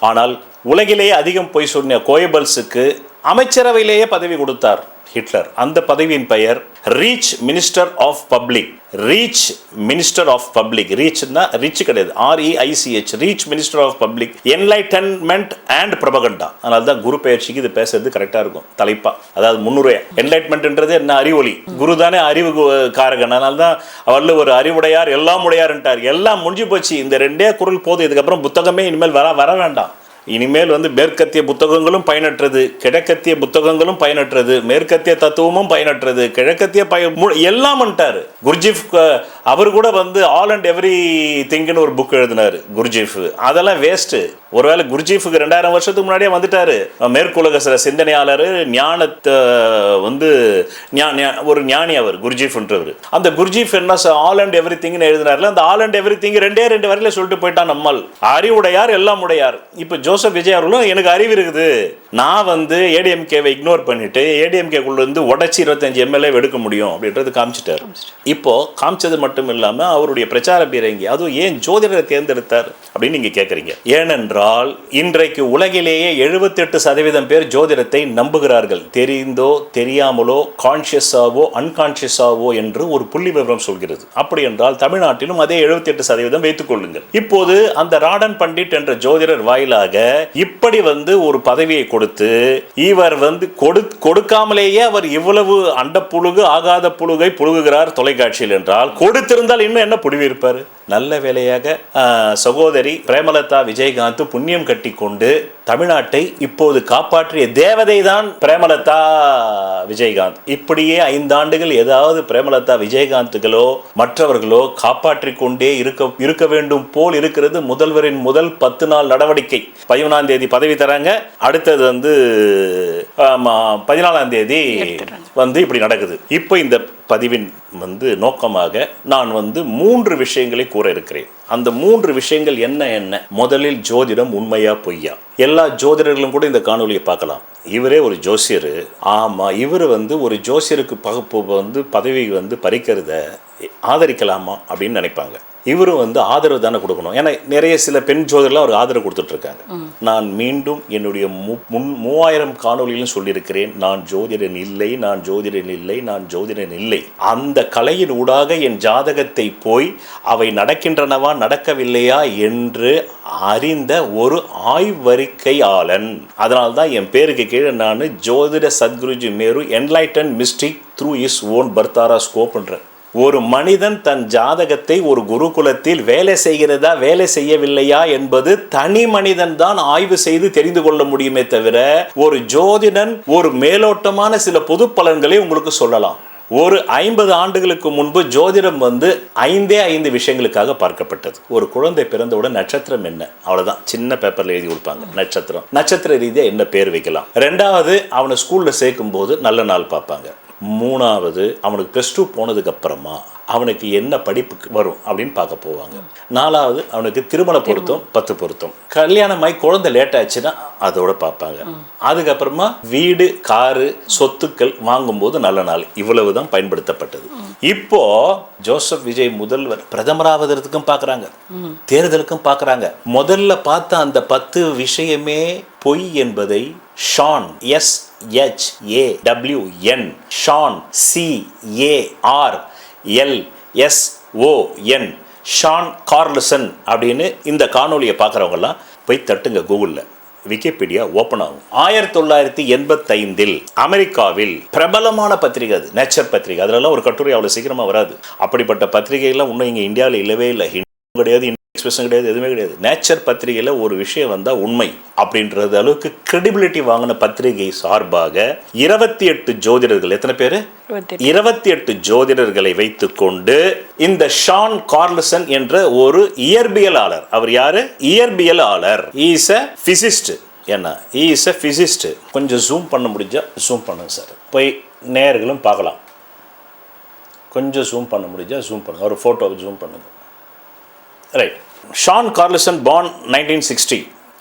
ஆனால் உலகிலேயே அதிகம் பொய் சொன்ன கோயபல்ஸுக்கு அமைச்சரவையிலேயே பதவி கொடுத்தார் ஹிட்லர். அந்த பதவியின் பெயர் Reich minister of public. Reich minister of public. ரீச்னா ரிச் கிடையாது, REICH. Reich minister of public enlightenment and propaganda. அதனால தான் குரு பயிற்சிக்கு இது பேசுறது கரெக்டாக இருக்கும் தலைப்பா. அதாவது முன்னுரையா. என்லைட்மெண்ட்ன்றது என்ன? அறிவொளி. குரு தானே அறிவு காரகன். அதனால தான் அவர்ல ஒரு அறிவுடையார் எல்லாம் உடையார்ன்ட்டார். எல்லாம் முடிஞ்சு போச்சு. இந்த 2 குரல் போதும். இதுக்கப்புறம் புத்தகமே இனிமேல் வர வேண்டாம். இனிமேல் வந்து மேற்கத்திய புத்தகங்களும் பயனற்றது, கிழக்கத்திய புத்தகங்களும் பயனற்றது, மேற்கத்திய தத்துவமும் பயனற்றது, கிழக்கத்திய எல்லாம் பண்ணிட்டாரு குர்ஜீஃப். அவர் கூட வந்து ஆல் அண்ட் எவ்ரி திங்னு ஒரு புக் எழுதினார் குர்ஜீஃப். அதெல்லாம் வேஸ்ட்டு. ஒருவேளை குர்ஜீஃபுக்கு 2000 வருஷத்துக்கு முன்னாடியே வந்துட்டாரு. மேற்குலக சில சிந்தனையாளர், ஞானத்தை வந்து ஒரு ஞானி அவர் குர்ஜீஃப்ன்றவர். அந்த குர்ஜீஃப் என்ன ஆல் அண்ட் எவ்ரி திங்னு எழுதினார்ல, அந்த ஆல் அண்ட் எவ்ரி திங் 2 வரையில சொல்லிட்டு போயிட்டான். நம்மால் அறிவுடையார் எல்லாம் உடையார். இப்போ ஜோசப் விஜய் அவர்களும் எனக்கு அறிவு இருக்குது, நான் வந்து ஏடிஎம்கேவை இக்னோர் பண்ணிட்டு ஏடிஎம்கேக்குள்ள இருந்து உடச்சி 25 எம்எல்ஏ எடுக்க முடியும் அப்படின்றது காமிச்சிட்டார். இப்போ காமிச்சது மட்டும் இல்லாம அவருடைய பிரச்சார பீரங்கி, அதுவும் ஏன் ஜோதிடரை தேர்ந்தெடுத்தார் அப்படின்னு நீங்க கேட்குறீங்க. ஏனென்றால் இன்றைக்கு உலகிலேயே 78% பேர் ஜோதிடத்தை நம்புகிறார்கள். தெரிந்தோ தெரியாமலோ, கான்சியஸாவோ அன்கான்சியஸாவோ என்று ஒரு புள்ளி விவரம் சொல்கிறது. அப்படி என்றால் தமிழ்நாட்டிலும் அதே 78% வைத்துக் கொள்ளுங்கள். இப்போது அந்த ராடன் பண்டிட் என்ற ஜோதிடர் வாயிலாக இப்படி வந்து ஒரு பதவியை கொடுத்து இவர் வந்து கொடுக்காமலேயே அவர் இவ்வளவு அண்ட புழுகு ஆகாத புழுகை புழுகுகிறார் தொலைக்காட்சியில் என்றால், கொடுத்திருந்தால் இன்னும் என்ன புடிவிருப்பார். நல்ல வேலையாக சகோதரி பிரேமலதா விஜயகாந்த் புண்ணியம் கட்டி கொண்டு தமிழ்நாட்டை இப்போது காப்பாற்றிய தேவதை தான் பிரேமலதா விஜயகாந்த். இப்படியே 5 ஆண்டுகள் ஏதாவது பிரேமலதா விஜயகாந்துகளோ மற்றவர்களோ காப்பாற்றிக் கொண்டே இருக்க வேண்டும் போல் இருக்கிறது. முதல்வரின் முதல் 10 நாள் நடவடிக்கை. 11ஆம் தேதி பதவி தராங்க, அடுத்தது வந்து 14ஆம் தேதி வந்து இப்படி நடக்குது. இப்போ இந்த பதிவின் வந்து நோக்கமாக நான் வந்து 3 விஷயங்களை கூற இருக்கிறேன். அந்த 3 விஷயங்கள் என்ன? முதலில் ஜோதிடம் உண்மையா பொய்யா? எல்லா ஜோதிடர்களும் கூட இந்த காணொலியை பார்க்கலாம். இவரே ஒரு ஜோசியர். ஆமா, இவர் வந்து ஒரு ஜோசியருக்கு வந்து பதவி வந்து பறிக்கிறத ஆதரிக்கலாமா அப்படின்னு நினைப்பாங்க. இவரும் வந்து ஆதரவு தானே கொடுக்கணும். ஏன்னா நிறைய சில பெண் ஜோதிடர்லாம் அவருக்கு ஆதரவு கொடுத்துட்டு இருக்காங்க. நான் மீண்டும் என்னுடைய 3000 காணொலியிலும் சொல்லியிருக்கிறேன், நான் ஜோதிடன் இல்லை, நான் ஜோதிடன் இல்லை, நான் ஜோதிடன் இல்லை. அந்த கலையின் ஊடாக என் ஜாதகத்தை போய் அவை நடக்கின்றனவா நடக்கவில்லையா என்று அறிந்த ஒரு ஆய்வறிக்கையாளன். அதனால்தான் என் பேருக்கு கீழே நான் ஜோதிட Sadguruji Meru enlighten mystic through his own பர்தாரா ஸ்கோப்ன்ற. ஒரு மனிதன் தன் ஜாதகத்தை ஒரு குருகுலத்தில் வேலை செய்கிறதா வேலை செய்யவில்லையா என்பது தனி மனிதன் தான் ஆய்வு செய்து தெரிந்து கொள்ள முடியுமே தவிர ஒரு ஜோதிடன் ஒரு மேலோட்டமான சில பொது பலன்களை உங்களுக்கு சொல்லலாம். ஒரு 50 ஆண்டுகளுக்கு முன்பு ஜோதிடம் வந்து 5 விஷயங்களுக்காக பார்க்கப்பட்டது. ஒரு குழந்தை பிறந்தவுடன் நட்சத்திரம் என்ன, அவ்வளவுதான். சின்ன பேப்பர்ல எழுதி கொடுப்பாங்க நட்சத்திரம். நட்சத்திர ரீதியா என்ன பேர் வைக்கலாம். 2வது அவனை ஸ்கூல்ல சேர்க்கும் போது நல்ல நாள் பார்ப்பாங்க. 3வது அவனுக்கு +2 போனதுக்கு அப்புறமா அவனுக்கு என்ன படிப்புக்கு வரும் அப்படின்னு பார்க்க போவாங்க. 4வது அவனுக்கு திருமண பொருத்தம் 10 பொருத்தம். கல்யாணமாய் குழந்தை லேட் ஆச்சுன்னா அதோட பார்ப்பாங்க. அதுக்கப்புறமா வீடு காரு சொத்துக்கள் வாங்கும்போது நல்ல நாள். இவ்வளவுதான் பயன்படுத்தப்பட்டது. இப்போ ஜோசப் விஜய் முதல்வர் பிரதமராவதற்கும் பார்க்குறாங்க, தேர்தலுக்கும் பார்க்குறாங்க. முதல்ல பார்த்த அந்த 10 விஷயமே பொய் என்பதை Shawn SHAWN Shawn CARLSON Shawn Carlson அப்படின்னு இந்த காணொலியை பார்க்குறவங்கலாம் போய் தட்டுங்க கூகுளில். விக்கிபீடியா ஓப்பன் ஆகும். 1985 அமெரிக்காவில் பிரபலமான பத்திரிகை அது நேச்சர் பத்திரிகை. அதெல்லாம் ஒரு கட்டுரை அவ்வளோ சீக்கிரமாக வராது. அப்படிப்பட்ட பத்திரிகைகள்லாம் இன்னும் இங்கே இந்தியாவில் இல்லவே இல்லை. கிடையாது, எக்ஸ்பிரஷன் கிடையாது, எதுவுமே கிடையாது. நேச்சர் பத்திரிகையில் ஒரு விஷயம் வந்தால் உண்மை அப்படின்றது அளவுக்கு கிரெடிபிலிட்டி வாங்கின பத்திரிகை சார்பாக 28 ஜோதிடர்கள், எத்தனை பேர்? 28 ஜோதிடர்களை வைத்துக்கொண்டு இந்த ஷான் கார்ல்சன் என்ற ஒரு இயற்பியலாளர். அவர் யாரு? இயற்பியலாளர். Is a physicist. என்ன, இஸ் எ பிசிஸ்ட். கொஞ்சம் ஜூம் பண்ண முடிஞ்சா ஜூம் பண்ணுங்க சார், போய் நேயர்களும் பார்க்கலாம். கொஞ்சம் ஜூம் பண்ண முடிஞ்சா ஜூம் பண்ணுங்க, ஒரு ஃபோட்டோவை ஜூம் பண்ணுங்க. Right. Sean Carlson, born 1960,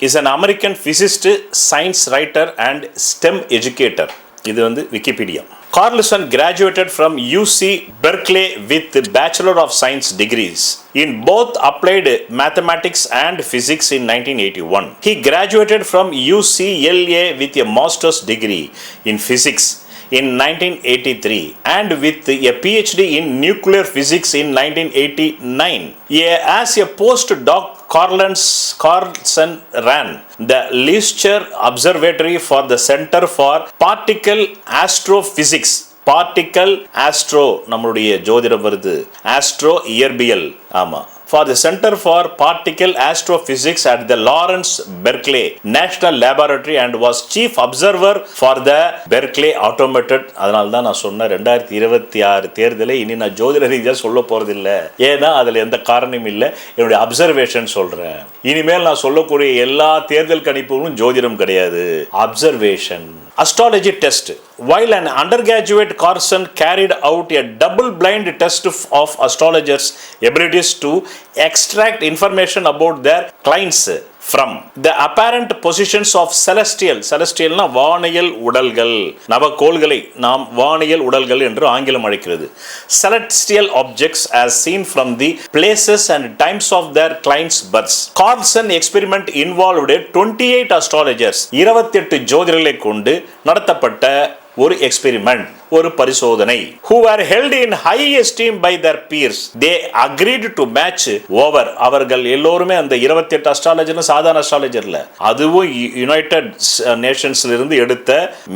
is an American physicist, science writer and STEM educator. இது வந்து Wikipedia. Carlson graduated from UC Berkeley with Bachelor of Science degrees in both applied mathematics and physics in 1981. He graduated from UCLA with a master's degree in physics in 1983 and with a PhD in nuclear physics in 1989. As a postdoc, Carlson ran the Leicester Observatory for the Center for Particle Astrophysics. Particle astro, நம்மளுடைய ஜோதிடம் வருது, astro இயற்பியல். ஆமாம், for the Center for Particle Astrophysics at the Lawrence Berkeley National Laboratory and was chief observer for the Berkeley Automated. அதனால தான் நான் சொன்ன 2026 தேர்தலை இனி நான் ஜோதிட ரீதியாக சொல்ல போறதில்லை, ஏன்னா அதில் எந்த காரணமும் இல்லை, என்னுடைய அப்சர்வேஷன் சொல்றேன். இனிமேல் நான் சொல்லக்கூடிய எல்லா தேர்தல் கணிப்புகளும் ஜோதிடம் கிடையாது, observation. Astrology test. While an undergraduate Carson carried out a double-blind test of astrologers' abilities to extract information about their clients from the apparent positions of celestialனா வானியல் உடல்கள், நவகோள்களை நாம் வானியல் உடல்கள் என்று ஆங்கிலம் அழைக்கிறது. Celestial objects as seen from the places and times of their clients' births. Carson experiment involved 28 astrologers, 28 ஜோதிடர்களை கொண்டு நடத்தப்பட்ட ஒரு எக்ஸ்பெரிமெண்ட், ஒரு பரிசோதனை. who were held in high esteem by their peers. they agreed to match over. அவர்கள் எல்லோருமே அந்த 28 அஸ்ட்ராலஜர்னு சாதாரண அஸ்ட்ராலஜர்ல, அதுவும் யுனைடெட் நேஷன்ஸ்ல இருந்து எடுத்த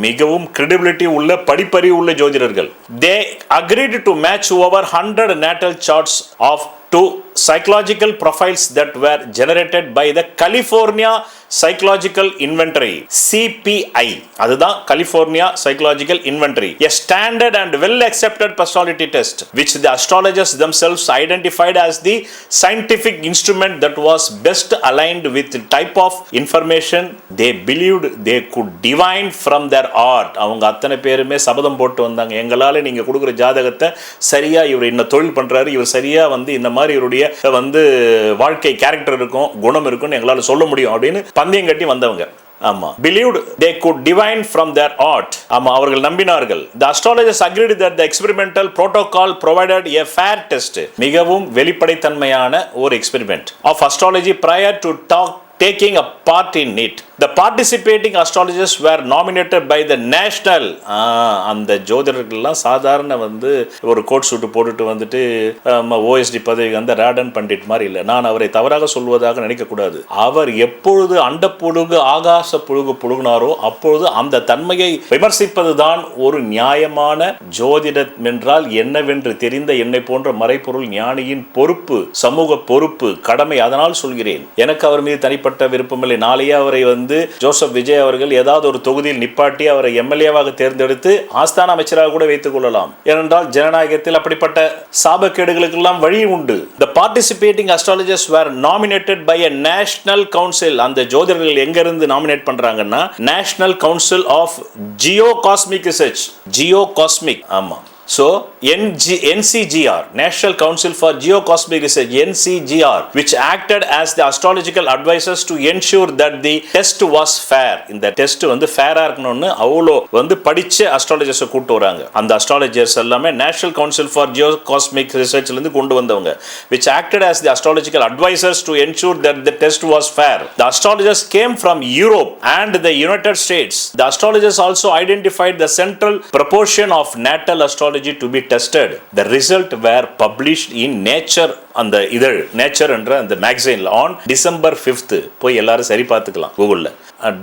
மிகவும் கிரெடிபிலிட்டி உள்ள படிப்பறிவு உள்ள ஜோதிடர்கள். they agreed to match over 100 natal charts of two psychological profiles that were generated by the California Psychological Inventory, CPI. அதுதான் California Psychological Inventory, a standard and well accepted personality test which the astrologers themselves identified as the scientific instrument that was best aligned with the type of information they believed they could divine from their art. அவங்க அத்தனை பேருமே சபதம் போட்டு வந்தாங்க, எங்களால நீங்க கொடுக்குற ஜாதகத்தை சரியா இவர் என்ன தொழில் பண்றாரு, இவர் சரியா வந்து இந்த மாதிரி இவருடைய வந்து வாழ்க்கை கேரக்டர் இருக்கும், குணம் இருக்கும்னு எங்களால சொல்ல முடியும் அப்படின்னு பந்தயம் கட்டி வந்தவங்க. ஆமா, believed they could divine from their art. ஆமா, அவர்கள் நம்பினார்கள். The astrologers agreed that the experimental protocol provided a fair test. மிகவும் வெளிப்படைத்தன்மையான ஒரு experiment of astrology prior to taking a part in it. The participating astrologers were nominated by the national. அந்த ஜோதிடர்கள்லாம் சாதாரண வந்து ஒரு code சூட்டு போட்டுட்டு வந்துட்டு ஓஎஸ்டி பதவிக்கு அந்த ராடன் பண்டிட் மாதிரி இல்லை. நான் அவரை தவறாக சொல்வதாக நினைக்கக்கூடாது. அவர் எப்பொழுது அண்ட புழுகு ஆகாச புழுகு புழுகினாரோ அப்பொழுது அந்த தன்மையை விமர்சிப்பது தான் ஒரு நியாயமான ஜோதிடம் என்றால் என்னவென்று தெரிந்த என்னை போன்ற மறைப்பொருள் ஞானியின் பொறுப்பு, சமூக பொறுப்பு, கடமை. அதனால் சொல்கிறேன், எனக்கு அவர் மீது தனிப்பட்ட விருப்பமில்லை. நாளையே அவரை வந்து ஜோசப் விஜய் அவர்கள் ஏதாவது ஒரு தொகுதியில் நிப்பாட்டி அவரை எம்எல்ஏவாக தேர்ந்தெடுத்து ஆஸ்தான அமைச்சராக கூட வைத்துக் கொள்ளலாம். ஏனென்றால் ஜனநாயகத்தில் அப்படிப்பட்ட சாபக்கேடுகளுக்கெல்லாம் வழி உண்டு. The participating astrologers were nominated by a national council. அந்த ஜோதிடர்கள் எங்க இருந்து நாமினேட் பண்றாங்கன்னா National Council of Geocosmic Research. Geocosmic, ஆமா. So NCGR, National Council for Geocosmic Research, NCGR, which acted as the astrological advisors to ensure that the test was fair. இந்த test வந்து ஃபேரா இருக்கணும்னு அவ்வளோ வந்து படிச்ச அஸ்ட்ராலஜர்ஸை கூட்டு வராங்க. அந்த அஸ்ட்ராலஜர்ஸ் எல்லாமே National Council for Geocosmic Researchல இருந்து கொண்டு வந்தவங்க, which acted as the astrological advisors to ensure that the test was fair. The astrologers came from Europe and the United States. The astrologers also identified the central proportion of natal astrology to be tested. The result were published in Nature, அந்த இதழ் nature என்ற அந்த மேகசின்ல on December 5th. போய் எல்லாரும் சரி பார்த்துக்கலாம் கூகுள்ல.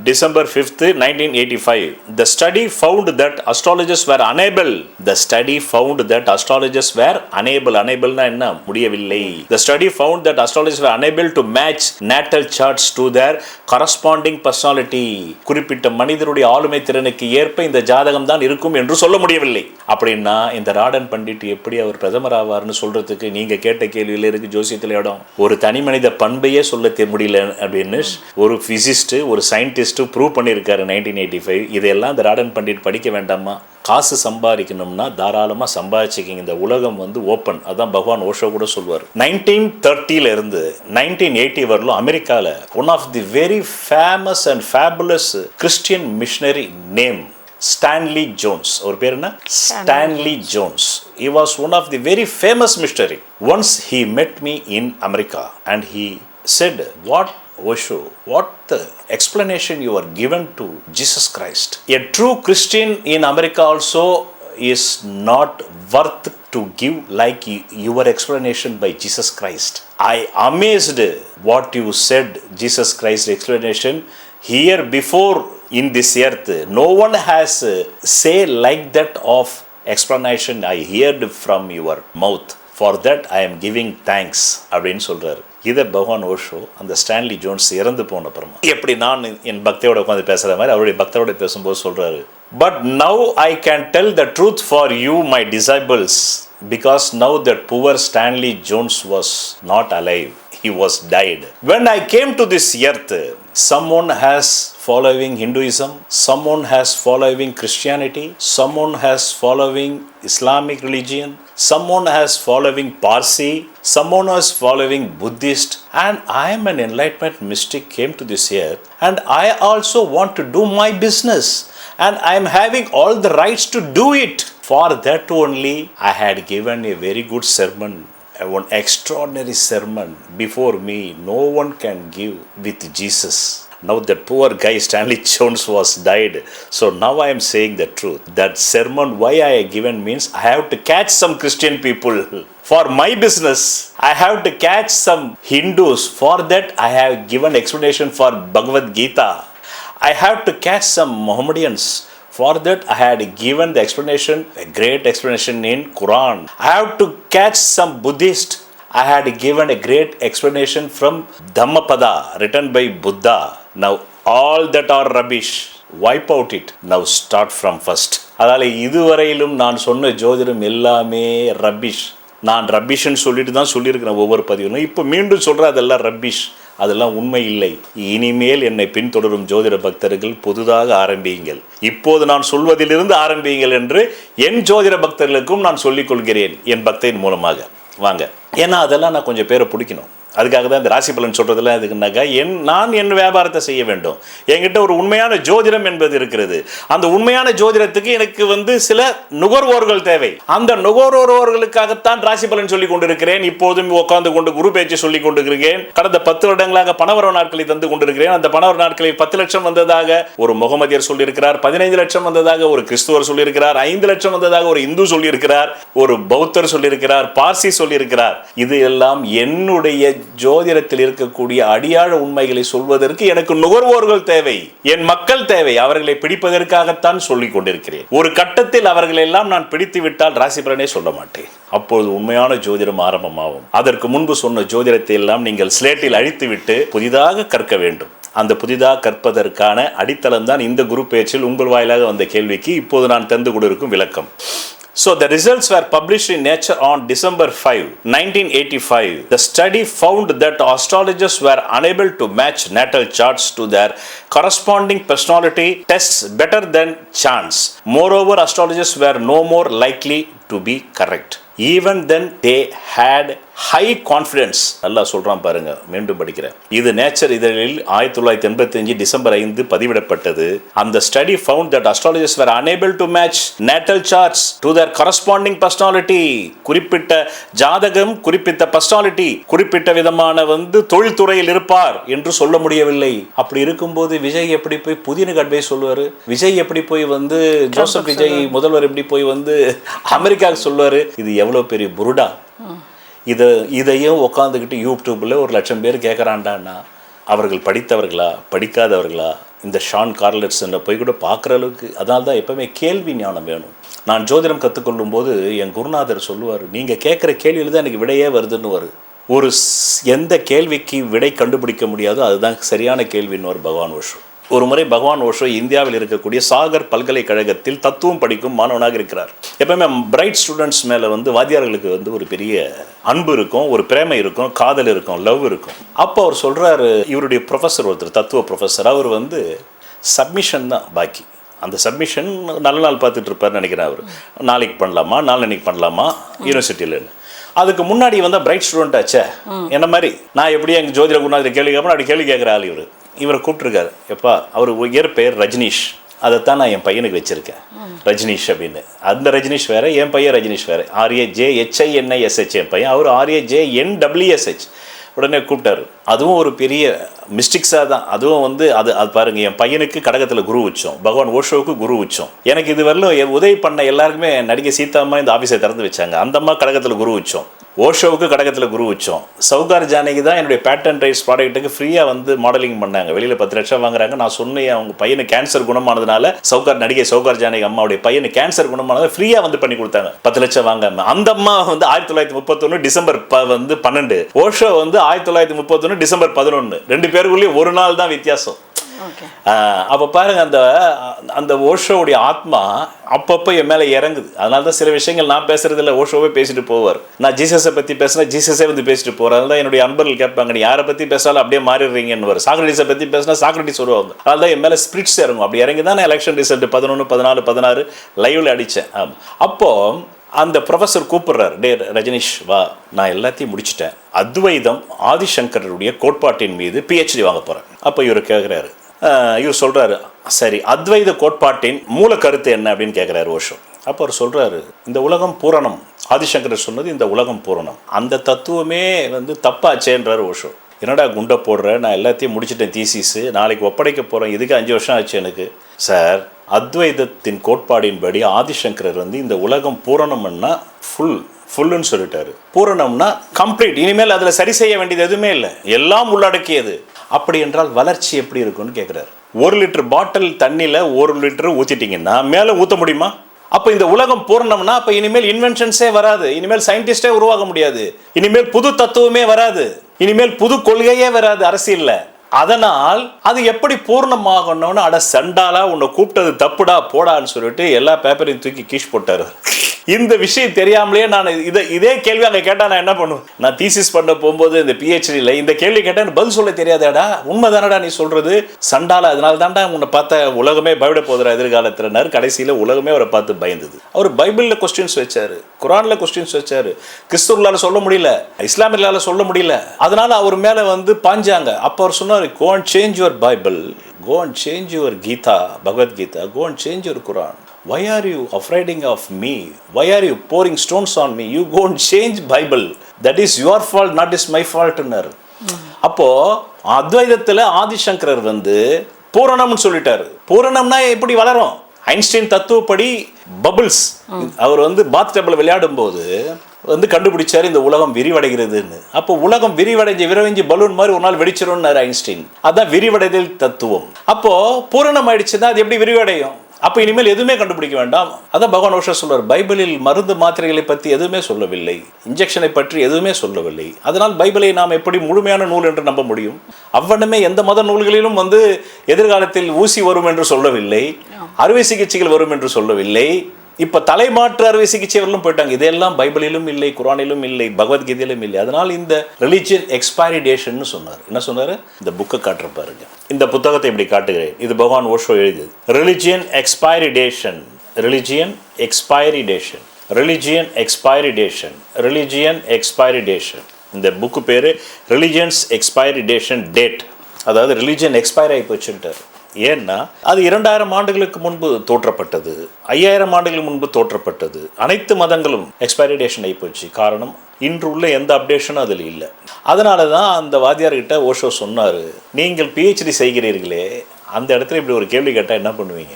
December 5th, 1985. The study found that astrologers were unable. The study found that astrologers were unable. Unable-னா என்ன? முடியவில்லை. The study found that astrologers were unable to match natal charts to their corresponding personality. குறிப்பிட்ட மனிதருடைய ஆளுமை திறனுக்கு ஏற்ப இந்த ஜாதகம் தான் இருக்கும் என்று சொல்ல முடியவில்லை. அப்படின்னா இந்த ராடன் பண்டிட் எப்படி அவர் பிரதமர் ஆவார்னு சொல்றதுக்கு நீங்க கேட்ட கேள்வியில இருக்கு ஜோசியத்தில் இடம். ஒரு தனி மனித பண்பையே சொல்ல முடியல அப்படின்னு ஒரு பிசிஸ்ட், ஒரு சயின்டிஸ்ட் ப்ரூவ் பண்ணியிருக்காரு 1985. இதெல்லாம் இந்த ராடன் பண்டிட் படிக்க வேண்டாமா? காசு சம்பாதிக்கணும்னா தாராளமாக சம்பாதிச்சிக்கிங்க, இந்த உலகம் வந்து ஓப்பன். அதான் பகவான் ஓஷோ கூட சொல்வார். 1930 இருந்து 1980 வரலும் அமெரிக்காவில் one of the very famous and fabulous Christian missionary name Stanley Jones. அவர் பேர் என்ன? Stanley Jones. He was one of the very famous missionary. Once he met me in America and he said, what Osho, what the explanation you are given to Jesus Christ. A true Christian in America also is not worth to give like your explanation by Jesus Christ. I amazed what you said, Jesus Christ explanation. Here before in this earth, no one has say like that of explanation I heard from your mouth. For that I am giving thanks அப்படின்னு சொல்கிறாரு. இதை பகவான் ஓஷோ அந்த Stanley Jones இறந்து போன அப்புறமா எப்படி நான் என் பக்தியோட உட்காந்து பேசுகிற மாதிரி அவருடைய பக்தரோட பேசும்போது சொல்கிறாரு, but now I can tell the truth for you my disciples because now that poor Stanley Jones was not alive, he was died. When I came to this earth, someone has following Hinduism, someone has following Christianity, someone has following Islamic religion, someone has following Parsi, someone has following Buddhist, and I am an enlightenment mystic came to this earth, and I also want to do my business, and I am having all the rights to do it. For that only I had given a very good sermon, one extraordinary sermon before me. No one can give with Jesus. Now that poor guy Stanley Jones was died. So now I am saying the truth. That sermon why I have given means I have to catch some Christian people for my business. I have to catch some Hindus. For that I have given explanation for Bhagavad Gita. I have to catch some Mohammedans. For that I had given the explanation, a great explanation in Quran. I have to catch some Buddhist. I had given a great explanation from Dhammapada written by Buddha. Now all that are rubbish. Wipe out it. Now start from first. அதால இதுவரையிலும் நான் சொன்ன ஜோதிடம் எல்லாமே rubbish. நான் ரப்பிஷ்ன்னு சொல்லிட்டு தான் சொல்லியிருக்கிறேன் ஒவ்வொரு பதிவிலும். இப்போ மீண்டும் சொல்கிறேன் அதெல்லாம் ரப்பிஷ், அதெல்லாம் உண்மை இல்லை. இனிமேல் என்னை பின்தொடரும் ஜோதிட பக்தர்கள் புதிதாக ஆரம்பியுங்கள், இப்போது நான் சொல்வதிலிருந்து ஆரம்பியுங்கள் என்று என் ஜோதிட பக்தர்களுக்கும் நான் சொல்லிக் கொள்கிறேன் என் பக்தியின் மூலமாக. வாங்க, ஏன்னா அதெல்லாம் நான் கொஞ்சம் பேரை பிடிக்கணும். அதுக்காக தான் இந்த ராசி பலன் சொல்கிறதுலாம் எதுக்குன்னாக்கா நான் என் வியாபாரத்தை செய்ய வேண்டும். என்கிட்ட ஒரு உண்மையான ஜோதிடம் என்பது இருக்கிறது. அந்த உண்மையான ஜோதிடத்துக்கு எனக்கு சில நுகர்வோர்கள் தேவை. அந்த நுகர்வோர்களுக்காகத்தான் ராசி பலன் சொல்லிக் கொண்டிருக்கிறேன். இப்போதும் உட்கார்ந்து கொண்டு குரு பேச்சு சொல்லிக் கொண்டிருக்கிறேன். கடந்த 10 வருடங்களாக பணவரவு நாட்களை தந்து கொண்டிருக்கிறேன். அந்த பணவரவு நாட்களில் 10 லட்சம் வந்ததாக ஒரு முகமதியர் சொல்லியிருக்கிறார், 15 லட்சம் வந்ததாக ஒரு கிறிஸ்துவர் சொல்லியிருக்கிறார், 5 லட்சம் வந்ததாக ஒரு இந்து சொல்லியிருக்கிறார், ஒரு பௌத்தர் சொல்லியிருக்கிறார், பார்சி சொல்லியிருக்கிறார். இது எல்லாம் என்னுடைய ஜோதிடத்தில் இருக்கக்கூடிய அடியாழ உண்மைகளை சொல்வதற்கு எனக்கு நுகர்வோர்கள் தேவை, என் மக்கள் தேவை. அவர்களை பிடிப்பதற்காகத்தான் சொல்லிக் கொண்டிருக்கிறேன். ஒரு கட்டத்தில் அவர்கள் எல்லாம் நான் பிடித்து விட்டால் ராசி பலனே சொல்ல மாட்டேன். அப்பொழுது உண்மையான ஜோதிடம் ஆரம்பமாகும். அதற்கு முன்பு சொன்ன ஜோதிடத்தை எல்லாம் நீங்கள் ஸ்லேட்டில் அழித்துவிட்டு புதிதாக கற்க வேண்டும். அந்த புதிதாக கற்பதற்கான அடித்தளம் தான் இந்த குரு பேச்சில் உங்கள் வாயிலாக வந்த கேள்விக்கு இப்போது நான் தந்து கொண்டிருக்கும் விளக்கம். So the results were published in Nature on December 5, 1985. The study found that astrologers were unable to match natal charts to their corresponding personality tests better than chance. Moreover, astrologers were no more likely to be correct. Even then they had high confidence. நல்லா சொல்றான் பாருங்க, மீண்டும் படிக்கிறேன். இது nature இதழில் 1985 December 5 பதிவிடப்பட்டது. அந்த study found that astrologers were unable to match natal charts to their corresponding personality. குறிப்பிட்ட ஜாதகம், குறிப்பிட்ட பர்சனாலிட்டி, குறிப்பிட்ட விதமான தொழில்துறையில் இருப்பார் என்று சொல்ல முடியவில்லை. அப்படி இருக்கும்போது விஜய் எப்படி போய் புதினுக்கு அட்வைஸ் சொல்லுவாரு? விஜய் எப்படி போய் ஜோசப் விஜய் முதல்வர் எப்படி போய் அமெரிக்காவுக்கு சொல்லுவாரு? இது எவ்வளவு பெரிய புருடா. இதையும் உட்காந்துக்கிட்டு யூடியூப்பில் 1 லட்சம் பேர் கேட்குறான்டான்னா அவர்கள் படித்தவர்களா படிக்காதவர்களா? இந்த ஷான் கார்லெட்ஸனை போய் கூட பார்க்குற அளவுக்கு. அதனால தான் எப்போவுமே கேள்வி ஞானம் வேணும். நான் ஜோதிடம் கற்றுக்கொள்ளும் போது என் குருநாதர் சொல்லுவார், நீங்கள் கேட்குற கேள்வியில் தான் எனக்கு விடையே வருதுன்னு வரும். எந்த கேள்விக்கு விடை கண்டுபிடிக்க முடியாதோ அதுதான் சரியான கேள்வின்னு ஒரு பகவான் ஓஷோ. ஒரு முறை பகவான் ஓஷோ இந்தியாவில் இருக்கக்கூடிய சாகர் பல்கலைக்கழகத்தில் தத்துவம் படிக்கும் மாணவனாக இருக்கிறார். எப்பவுமே பிரைட் ஸ்டூடெண்ட்ஸ் மேலே வாத்தியார்களுக்கு ஒரு பெரிய அன்பு இருக்கும், ஒரு பிரேமை இருக்கும், காதல் இருக்கும், லவ் இருக்கும். அப்போ அவர் சொல்கிறாரு, இவருடைய ப்ரொஃபஸர் ஒருத்தர், தத்துவ ப்ரொஃபஸர், அவர் சப்மிஷன் தான் பாக்கி. அந்த சப்மிஷன் நல்ல நாள் பார்த்துட்டு இருப்பார்னு நினைக்கிறேன். அவர் நாளைக்கு பண்ணலாமா, நாளன்னைக்கு பண்ணலாமா யூனிவர்சிட்டியில். அதுக்கு முன்னாடி பிரைட் ஸ்டூடெண்ட் ஆச்சே என்ன மாதிரி. நான் எப்படியும் எங்கள் ஜோதிட குருநாதர் கேள்வி கேட்பேன், அப்படி கேள்வி கேட்குற ஆள் இவரை கூப்பிட்டுருக்காரு. எப்பா, அவர் உயர் பெயர் ரஜினீஷ், அதைத்தான் நான் என் பையனுக்கு வச்சுருக்கேன் ரஜினீஷ் அப்படின்னு. அந்த ரஜினீஷ் வேறு, என் பையன் ரஜினீஷ் வேறு. RAJHINISH என் பையன், அவர் RAJNWSH. உடனே கூப்பிட்டாரு. அதுவும் ஒரு பெரிய மிஸ்டிக்ஸாக தான். அதுவும் அது பாருங்கள், என் பையனுக்கு கடகத்தில் குரு உச்சம், பகவான் ஓஷோவுக்கு குரு உச்சம். எனக்கு இது வரலும் உதவி பண்ண எல்லாருக்குமே நடிகை சீதாம்மா இந்த ஆஃபீஸை திறந்து வச்சாங்க. அந்த அம்மா கடகத்தில் குரு உச்சம். ஓஷோவுக்கு கடகத்தில் குரு உச்சம். சவுகார் ஜானகி தான் என்னுடைய பேட்டன் ரைஸ் ப்ராடக்ட்டுக்கு ஃப்ரீயாக வந்து மாடலிங் பண்ணாங்க. வெளியில் 10 லட்சம் வாங்குறாங்க. நான் சொன்னேன் அவங்க பையனு கேன்சர் குணமானதுனால, நடிகை சவுகார் ஜானகி அம்மாவுடைய பையனு கேன்சர் குணமானது ஃப்ரீயாக வந்து பண்ணி கொடுத்தாங்க 10 லட்சம் வாங்காம. அந்த அம்மா வந்து 1931 டிசம்பர் 12, ஓஷோ வந்து 1931 டிசம்பர் 11, 2 பேருக்குள்ளேயும் ஒரு நாள் தான் வித்தியாசம். அப்போ பாருங்க, அந்த ஓஷோவுடைய ஆத்மா அப்பப்போ என் மேலே இறங்குது. அதனால தான் சில விஷயங்கள் நான் பேசுறது இல்லை, ஓஷோவே பேசிட்டு போவார். நான் ஜீசஸை பற்றி பேசினா ஜீசஸே வந்து பேசிட்டு போகிறார். அதனால தான் என்னுடைய அன்பர்கள் கேட்பாங்க, நீ யாரை பற்றி பேசாலும் அப்படியே மாறிடுறீங்கன்னு வரும். சாக்ரட்டிஸை பற்றி பேசினா சாக்ரட்டிஸ் வருவாங்க. அதனால தான் என் மேலே ஸ்பிரிட்ஸ் இறங்கும். அப்படி இறங்கி தான் நான் எலெக்ஷன் ரிசல்ட் 11, 14, 16 லைவ்ல அடித்தேன். அப்போ அந்த ப்ரொஃபஸர் கூப்பிடுறாரு, டே ரஜினிஷ் வா, நான் எல்லாத்தையும் முடிச்சிட்டேன், அத்வைதம் ஆதிசங்கருடைய கோட்பாட்டின் மீது PhD வாங்க போகிறேன். அப்போ இவர் கேட்குறாரு, இவர் சொல்கிறாரு, சரி அத்வைத கோட்பாட்டின் மூல கருத்து என்ன அப்படின்னு கேட்குறாரு ஓஷோ. அப்போ அவர் சொல்கிறாரு, இந்த உலகம் பூரணம். ஆதிசங்கர் சொன்னது இந்த உலகம் பூரணம். அந்த தத்துவமே வந்து தப்பாச்சேன்றார் ஓஷோ. என்னடா குண்டை போடுற, நான் எல்லாத்தையும் முடிச்சிட்டேன் தீசிஸு, நாளைக்கு ஒப்படைக்க போகிறேன், இதுக்கு 5 வருஷம் ஆச்சு எனக்கு. சார், அத்வைதத்தின் கோட்பாடின்படி ஆதிசங்கரர் வந்து இந்த உலகம் பூரணம்னா ஃபுல்லுன்னு சொல்லிட்டாரு. பூரணம்னா கம்ப்ளீட், இனிமேல் அதில் சரி செய்ய வேண்டியது எதுவுமே இல்லை, எல்லாம் உள்ளடக்கியது. அப்படி என்றால் வளர்ச்சி எப்படி இருக்குன்னு கேட்குறாரு. 1 லிட்டர் பாட்டில் தண்ணியில் 1 லிட்டர் ஊற்றிட்டிங்கன்னா மேலே ஊற்ற முடியுமா? அப்போ இந்த உலகம் பூரணம்னா அப்போ இனிமேல் இன்வென்ஷன்ஸே வராது, இனிமேல் சயின்டிஸ்டே உருவாக முடியாது, இனிமேல் புது தத்துவமே வராது, இனிமேல் புது கொள்கையே வராது அரசியல்ல. அதனால் அது எப்படி பூர்ணமாகணும்னு, அட சண்டாலா உன்னை கூப்பிட்டது தப்புடா போடான்னு சொல்லிட்டு எல்லா பேப்பரையும் தூக்கி கீழ் போட்டாரு. இந்த விஷயம் தெரியாமலேயே நான் இதே கேள்வி அங்கே கேட்டால் நான் என்ன பண்ணுவேன்? நான் தீசிஸ் பண்ண போகும்போது இந்த PhDயில் இந்த கேள்வி கேட்டால் பதில் சொல்ல தெரியாதாடா, உண்மை தானடா நீ சொல்கிறது சண்டாலா, அதனால தான்டா உன்னை பார்த்த உலகமே பயப்பட போதுற எதிர்காலத்தினார். கடைசியில் உலகமே அவரை பார்த்து பயந்தது. அவர் பைபிளில் கொஸ்டின்ஸ் வச்சாரு, குரானில் கொஸ்டின்ஸ் வச்சாரு, கிறிஸ்துவர்களால் சொல்ல முடியல, இஸ்லாமியர்களால் சொல்ல முடியல. அதனால அவர் மேலே வந்து பாஞ்சாங்க. அப்போ அவர் சொன்னார், go and change your Bible, go and change your Gita, Bhagavad Gita, go and change your Quran. Why are you afraid of me? Why are you pouring stones on me? You go and change Bible. That is your fault, not is my fault. அப்போ அத்வைதத்தில் ஆதிசங்கரர் வந்து பூரணம்னு சொல்லிட்டாரு. பூரணம்னா எப்படி வளரும்? Einstein தத்துவப்படி bubbles, அவர் வந்து பாத் டப்பில் விளையாடும் போது வந்து கண்டுபிடிச்சாரு இந்த உலகம் விரிவடைகிறதுன்னு. அப்போ உலகம் விரிவடைஞ்சு பலூன் மாதிரி ஒரு நாள் வெடிச்சிரும்னாரு ஐன்ஸ்டைன். அதான் விரிவடைதல் தத்துவம். அப்போ பூரணம் ஆயிடுச்சுன்னா அது எப்படி விரிவடையும்? அப்போ இனிமேல் எதுவுமே கண்டுபிடிக்க வேண்டாம். அதான் பகவான் ஓஷோ சொல்றார், பைபிளில் மருந்து மாத்திரைகளை பற்றி எதுவுமே சொல்லவில்லை, இன்ஜெக்ஷனை பற்றி எதுவுமே சொல்லவில்லை. அதனால் பைபிளை நாம் எப்படி முழுமையான நூல் என்று நம்ப முடியும்? அவ்வளவுமே எந்த மத நூல்களிலும் வந்து எதிர்காலத்தில் ஊசி வரும் என்று சொல்லவில்லை, அறுவை சிகிச்சைகள் வரும் என்று சொல்லவில்லை. இப்போ தலைமாற்று அறுவை சிகிச்சைகளும் போயிட்டாங்க. இதெல்லாம் பைபிளிலும் இல்லை, குரானிலும் இல்லை, பகவத்கீதையிலும் இல்லை. அதனால் இந்த ரிலிஜியன் எக்ஸ்பைரி டேஷன் சொன்னார். என்ன சொன்னார்? இந்த புக்கை காட்டுற பாருங்க, இந்த புத்தகத்தை இப்படி காட்டுகிறேன், இது பகவான் ஓஷோ எழுதியது. Religion expiry station, religion expiry station, religion expiry station, religion expiry station. இந்த புக்கு பேர் ரிலிஜியன்ஸ் எக்ஸ்பைரி டேஷன் டேட். அதாவது ரிலிஜியன் எக்ஸ்பைர் ஆகி போச்சுட்டார். ஏன்னா அது 2000 ஆண்டுகளுக்கு முன்பு தோற்றப்பட்டது, 5000 ஆண்டுகளுக்கு முன்பு தோற்றப்பட்டது. அனைத்து மதங்களும் எக்ஸ்பைரி டேஷன் ஆகி போச்சு. காரணம், இன்று உள்ள எந்த அப்டேஷனும் அதில் இல்லை. அதனால தான் அந்த வாத்தியார்கிட்ட ஓஷோ சொன்னார், நீங்கள் PhD செய்கிறீர்களே, அந்த இடத்துல இப்படி ஒரு கேள்வி கேட்டால் என்ன பண்ணுவீங்க?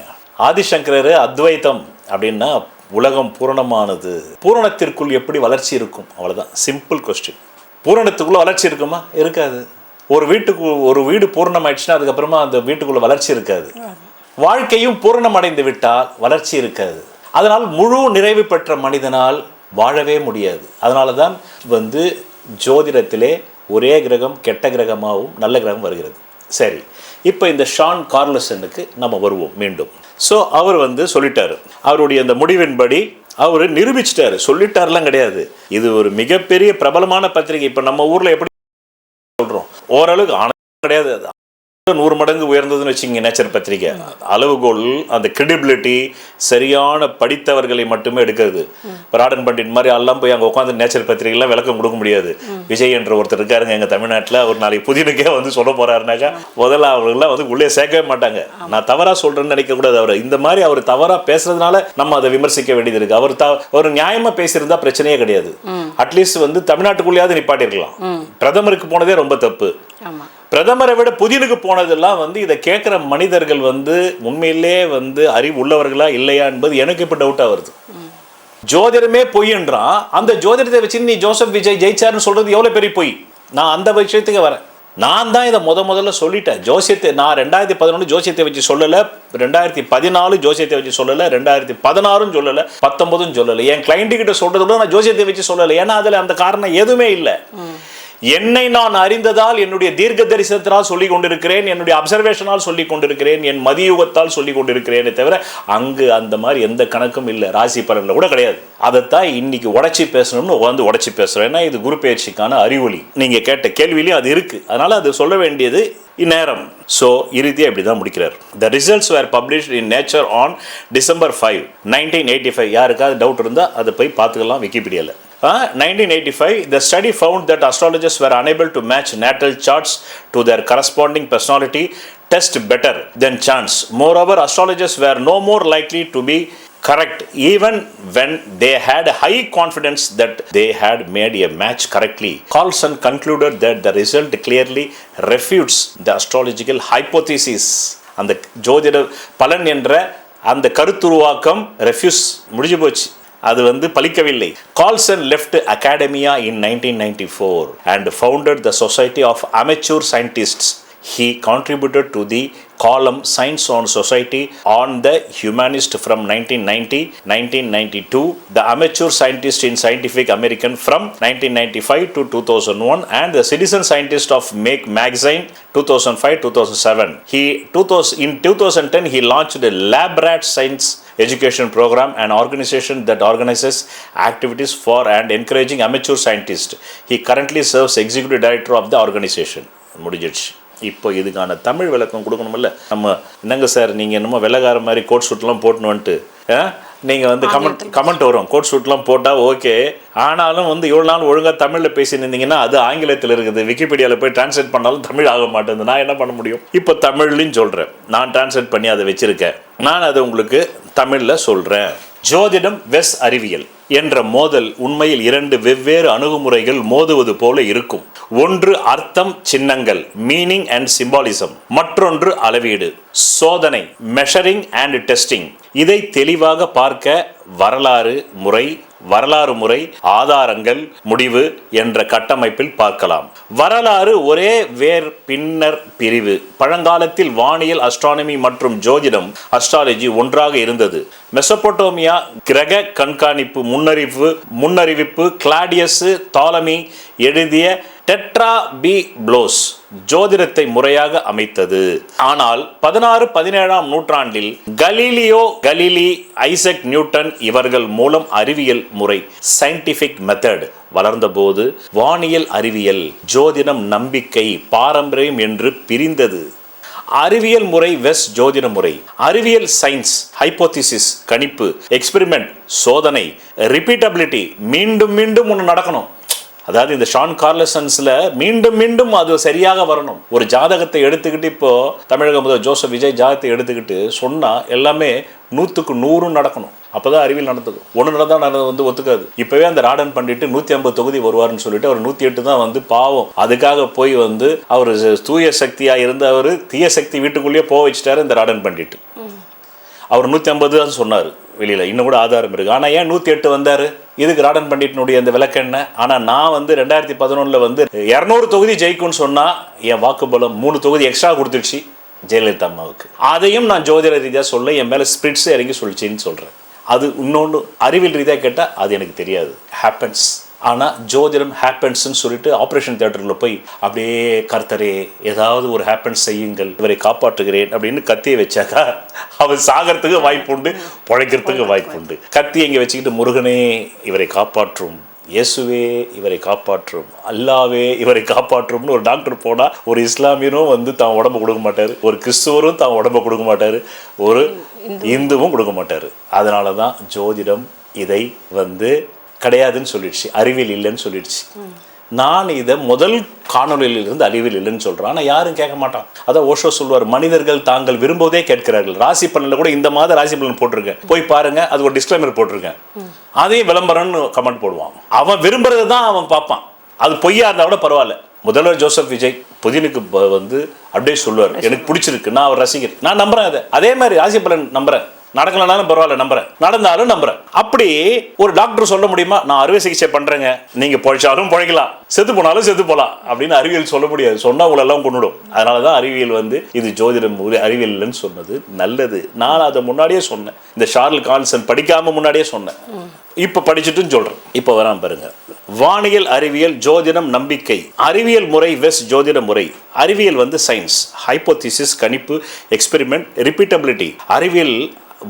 ஆதிசங்கரர் அத்வைத்தம் அப்படின்னா உலகம் பூரணமானது, பூரணத்திற்குள் எப்படி வளர்ச்சி இருக்கும்? அவ்வளோதான், சிம்பிள் கொஸ்டின். பூரணத்துக்குள்ளே வளர்ச்சி இருக்குமா? இருக்காது. ஒரு வீடு பூரணமாயிடுச்சுன்னா அதுக்கப்புறமா அந்த வீட்டுக்குள்ள வளர்ச்சி இருக்காது. வாழ்க்கையும் பூரணம் அடைந்து விட்டால் வளர்ச்சி இருக்காது. அதனால் முழு நிறைவு பெற்ற மனிதனால் வாழவே முடியாது. அதனால தான் வந்து ஜோதிடத்திலே ஒரே கிரகம் கெட்ட கிரகமாகவும் நல்ல கிரகம் வருகிறது. சரி, இப்போ இந்த ஷான் கார்லசனுக்கு நம்ம வருவோம் மீண்டும். ஸோ அவர் வந்து சொல்லிட்டாரு, அவருடைய அந்த முடிவின்படி அவர் நிரூபிச்சிட்டாரு. சொல்லிட்டாருலாம் கிடையாது, இது ஒரு மிகப்பெரிய பிரபலமான பத்திரிகை. இப்போ நம்ம ஊரில் எப்படி சொல்கிறோம், ஓரளவுக்கு ஆனால் கிடையாது, 100 மடங்கு உயர்ந்ததுன்னு வச்சுங்க நேச்சர் பத்திரிகை. அளவுகோல், அந்த கிரெடிபிலிட்டி சரியான படித்தவர்களை மட்டுமே எடுக்கிறது. ராடன் பண்டிட் மாதிரி எல்லாம் போய் அங்கே உட்காந்து நேச்சர் பத்திரிகைலாம் விளக்கம் கொடுக்க முடியாது. விஜய் என்ற ஒருத்தர் இருக்காருங்க எங்கள் தமிழ்நாட்டில், அவர் நாளைக்கு புதினுக்கே வந்து சொல்ல போறாருனாக்கா முதல்ல அவர்கள்லாம் வந்து உள்ளே சேர்க்கவே மாட்டாங்க. நான் தவறாக சொல்கிறேன்னு நினைக்கக்கூடாது. அவர் இந்த மாதிரி அவர் தவறாக பேசுறதுனால நம்ம அதை விமர்சிக்க வேண்டியது இருக்கு. அவர் நியாயமாக பேசியிருந்தா பிரச்சனையே கிடையாது. அட்லீஸ்ட் வந்து தமிழ்நாட்டுக்குள்ளேயாவது நிப்பாட்டிருக்கலாம். பிரதமருக்கு போனதே ரொம்ப தப்பு. பிரதமரை விட புதினுக்கு போனதெல்லாம் வந்து இதை கேட்குற மனிதர்கள் வந்து உண்மையிலே வந்து அறிவு உள்ளவர்களா இல்லையா என்பது எனக்கு இப்போ டவுட்டாக வருது. ஜோதிடமே பொய்ன்றான். அந்த ஜோதிடத்தை வச்சு நீ ஜோசப் விஜய் ஜெயிச்சாருன்னு சொல்றது எவ்வளவு பெரிய பொய். நான் அந்த விஷயத்துக்கு வரேன். நான் தான் இதை முதல்ல சொல்லிட்டேன். ஜோசியத்தை நான் 2011 ஜோசியத்தை வச்சு சொல்லலை, 2014 ஜோசியத்தை வச்சு சொல்லலை, 2016 சொல்லலை, 19 சொல்லலை. என் கிளைண்ட் கிட்ட சொல்றது கூட நான் ஜோசியத்தை வச்சு சொல்லலை. ஏன்னா அதில் அந்த காரணம் எதுவுமே இல்லை. என்னை நான் அறிந்ததால், என்னுடைய தீர்க்க தரிசனத்தால் சொல்லிக் கொண்டிருக்கிறேன், என்னுடைய அப்சர்வேஷனால் சொல்லிக் கொண்டிருக்கிறேன், என் மதியுகத்தால் சொல்லிக் கொண்டிருக்கிறேனே தவிர அங்கு அந்த மாதிரி எந்த கணக்கும் இல்லை. ராசி பலன்ல கூட கிடையாது. அதைத்தான் இன்னைக்கு உடைச்சி பேசணும்னு உடைச்சி பேசுறேன். ஏன்னா இது குரு பயிற்சிக்கான அறிவொளி. நீங்க கேட்ட கேள்வியிலையும் அது இருக்கு. அதனால அது சொல்ல வேண்டியது இந்நேரம். ஸோ இறுதியாக இப்படி தான் முடிக்கிறார். The results were published in Nature on December 5, 1985. யாருக்காவது டவுட் இருந்தால் அதை போய் பார்த்துக்கலாம் விக்கிபீடியாவில். 1985, the study found that astrologers were unable to match natal charts to their corresponding personality test better than chance. Moreover, astrologers were no more likely to be correct even when they had high confidence that they had made a match correctly. Carlson concluded that the result clearly refutes the astrological hypothesis. அந்த ஜோதிட பலன் என்ற அந்த கருத்துருவாக்கம் refuse முடிஞ்சு போச்சு. அது பலிக்கவில்லை. கால்சன் left academia in 1994 and founded the Society of Amateur Scientists. He contributed to the column Science on Society on the Humanist from 1990-1992, the Amateur Scientist in Scientific American from 1995 to 2001, and the Citizen Scientist of Make Magazine 2005-2007. In 2010, he launched the LabRat Science Education Program, an organization that organizes activities for and encouraging amateur scientists. He currently serves Executive Director of the organization. முடிஞ்சிடுச்சு. இப்போ இதுக்கான தமிழ் விளக்கம் கொடுக்கணுமில்ல. நம்ம என்னங்க sir நீங்கள் என்னமோ வெள்ளக்கார மாதிரி கோட் சூட்லாம் போட்டணுன்ட்டு நீங்கள் கமெண்ட் வரும். கோட் சூட்லாம் போட்டால் ஓகே, ஆனாலும் இவ்வளோ நாள் ஒழுங்காக தமிழில் பேசியிருந்தீங்கன்னா அது ஆங்கிலத்தில் இருக்குது. விக்கிபீடியாவில் போய் டிரான்ஸ்லேட் பண்ணாலும் தமிழ் ஆக மாட்டேங்குது. நான் என்ன பண்ண முடியும்? இப்போ தமிழ்லையும் சொல்கிறேன். நான் டிரான்ஸ்லேட் பண்ணி அதை வச்சுருக்கேன். நான் அதை உங்களுக்கு தமிழில் சொல்கிறேன். ஜோதிடம் வெஸ் அறிவியல் என்ற மோதல் உண்மையில் 2 வெவ்வேறு அணுகுமுறைகள் மோதுவது போல இருக்கும். ஒன்று அர்த்தம் சின்னங்கள், மீனிங் அண்ட் சிம்பாலிசம். மற்றொன்று அளவீடு, சோதனை, மெஷரிங் அண்ட் டெஸ்டிங். இதை தெளிவாக பார்க்க வரலாறு முறை ஆதாரங்கள் முடிவு என்ற கட்டமைப்பில் பார்க்கலாம். வரலாறு ஒரே வேர் பின்னர் பிரிவு. பழங்காலத்தில் வானியல், அஸ்ட்ரானமி மற்றும் ஜோதிடம் அஸ்ட்ராலஜி ஒன்றாக இருந்தது. மெசபோட்டோமியா கிரக கண்காணிப்பு முன்னறிவிப்பு கிளாடியஸ் தாலமி எழுதிய டெட்ரா பி ப்ளோஸ் ஜோதிடத்தை முறையாக அமைத்தது. ஆனால் 16-17ஆம் நூற்றாண்டில் கலீலி, ஐசக் நியூட்டன் இவர்கள் மூலம் அறிவியல் முறை சயின்டிபிக் மெத்தட் வளர்ந்தபோது வானியல் அறிவியல், ஜோதிடம், நம்பிக்கை, பாரம்பரியம் என்று பிரிந்தது. அறிவியல் முறை வெஸ் ஜோதிட முறை. அறிவியல் சயின்ஸ், ஹைப்போதிசிஸ் கணிப்பு, எக்ஸ்பெரிமெண்ட் சோதனை, ரிப்பீட்டபிலிட்டி மீண்டும் ஒன்று நடக்கணும். அதாவது இந்த ஷான் கார்லசன்ஸ்ல மீண்டும் அது சரியாக வரணும். ஒரு ஜாதகத்தை எடுத்துக்கிட்டு இப்போ தமிழக முதல் ஜோசப் விஜய் ஜாதகத்தை எடுத்துக்கிட்டு சொன்னா எல்லாமே 100க்கு 100 நடக்கணும். அப்பதான் அறிவியல் நடந்துக்கும். ஒன்று நடந்தா ஒத்துக்காது. இப்பவே அந்த ராடன் பண்ணிட்டு 150 தொகுதி வருவார்னு சொல்லிட்டு அவர் 108 தான் பாவம். அதுக்காக போய் அவர் தூய சக்தியா இருந்த அவர் தீய சக்தி வீட்டுக்குள்ளேயே போக வச்சுட்டாரு இந்த ராடன் பண்ணிட்டு. அவர் 150 தான் சொன்னார் வெளியில், இன்னும் கூட ஆதாரம் இருக்குது. ஆனால் ஏன் 108 வந்தார்? இதுக்கு ராடன் பண்டிட்னுடைய அந்த விளக்கு என்ன? ஆனால் நான் 2011 200 தொகுதி ஜெயிக்கும்னு சொன்னால் என் வாக்குபலம் 3 தொகுதி எக்ஸ்ட்ரா கொடுத்துடுச்சு ஜெயலலிதா அம்மாவுக்கு. அதையும் நான் ஜோதிட ரீதியாக சொல்ல என் மேலே ஸ்பிரிட்ஸ் இறங்கி சொல்லிச்சின்னு சொல்கிறேன். அது இன்னொன்று அறிவியல் ரீதியாக கேட்டால் அது எனக்கு தெரியாது, ஹேப்பன்ஸ். ஆனால் ஜோதிடம் ஹேப்பன்ஸ்ன்னு சொல்லிட்டு ஆப்ரேஷன் தியேட்டரில் போய் அப்படியே கர்த்தரே ஏதாவது ஒரு ஹேப்பன்ஸ் செய்யுங்கள், இவரை காப்பாற்றுகிறேன் அப்படின்னு கத்தியை வச்சாக்கா அவர் சாகிறதுக்கு வாய்ப்புண்டு, பிழைக்கிறதுக்கு வாய்ப்புண்டு. கத்தியை இங்கே வச்சுக்கிட்டு முருகனே இவரை காப்பாற்றும், இயேசுவே இவரை காப்பாற்றும், அல்லாவே இவரை காப்பாற்றும்னு ஒரு டாக்டர் போனால் ஒரு இஸ்லாமியனும் தான் உடம்பு கொடுக்க மாட்டார், ஒரு கிறிஸ்துவரும் தான் உடம்பை கொடுக்க மாட்டார், ஒரு இந்துவும் கொடுக்க மாட்டார். அதனால தான் ஜோதிடம் இதை கிடையாதுன்னு சொல்லிடுச்சு, அறிவியல் இல்லைன்னு சொல்லிடுச்சு. நான் இதை முதல் காணொலியிலிருந்து அறிவியல் இல்லைன்னு சொல்கிறேன். ஆனால் யாரும் கேட்க மாட்டான். அதான் ஓஷோ சொல்லுவார், மனிதர்கள் தாங்கள் விரும்புவதே கேட்கிறார்கள். ராசி பலனில் கூட இந்த மாதம் ராசி பலன் போட்டிருக்கேன், போய் பாருங்க, அது ஒரு டிஸ்க்ளைமர் போட்டிருக்கேன். அதையும் விளம்பரம்னு கமெண்ட் போடுவான். அவன் விரும்புறது தான் அவன் பார்ப்பான். அது பொய்யா இருந்தால் கூட பரவாயில்ல. முதல்வர் ஜோசப் விஜய் புதினுக்கு அப்படியே சொல்லுவார், எனக்கு பிடிச்சிருக்கு, நான் அவர் ரசிகர், நான் நம்புறேன். அதே மாதிரி ராசி பலன் நம்புறேன். நடக்கலனாலும் பரவாயில்ல நம்புறேன், நடந்தாலும் நம்புறேன். அப்படி ஒரு டாக்டர் சொல்ல முடியுமா நான் அறுவை சிகிச்சை பண்றேங்க, நீங்க பொழைச்சாலும் பொழைக்கலாம், செத்து போனாலும் செத்து போலாம் அப்படின்னு அறிவியல் சொல்ல முடியாது. சொன்னா உங்களெல்லாம் கொண்டுடும். அதனாலதான் அறிவியல் இது ஜோதிடம் அறிவியல் இல்லைன்னு சொன்னது நல்லது. நான் அதை முன்னாடியே சொன்னேன், இந்த ஷார்ல் கான்சன் படிக்காம முன்னாடியே சொன்னேன். இப்ப படிச்சுட்டும் சொல்றேன். இப்ப வரான் பாருங்க. வானியல், அறிவியல், ஜோதிடம், நம்பிக்கை. அறிவியல் முறை வெஸ் ஜோதிட முறை. அறிவியல் சயின்ஸ், ஹைப்போதிசிஸ், கணிப்பு, எக்ஸ்பெரிமெண்ட், ரிப்பீட்டபிலிட்டி. அறிவியல்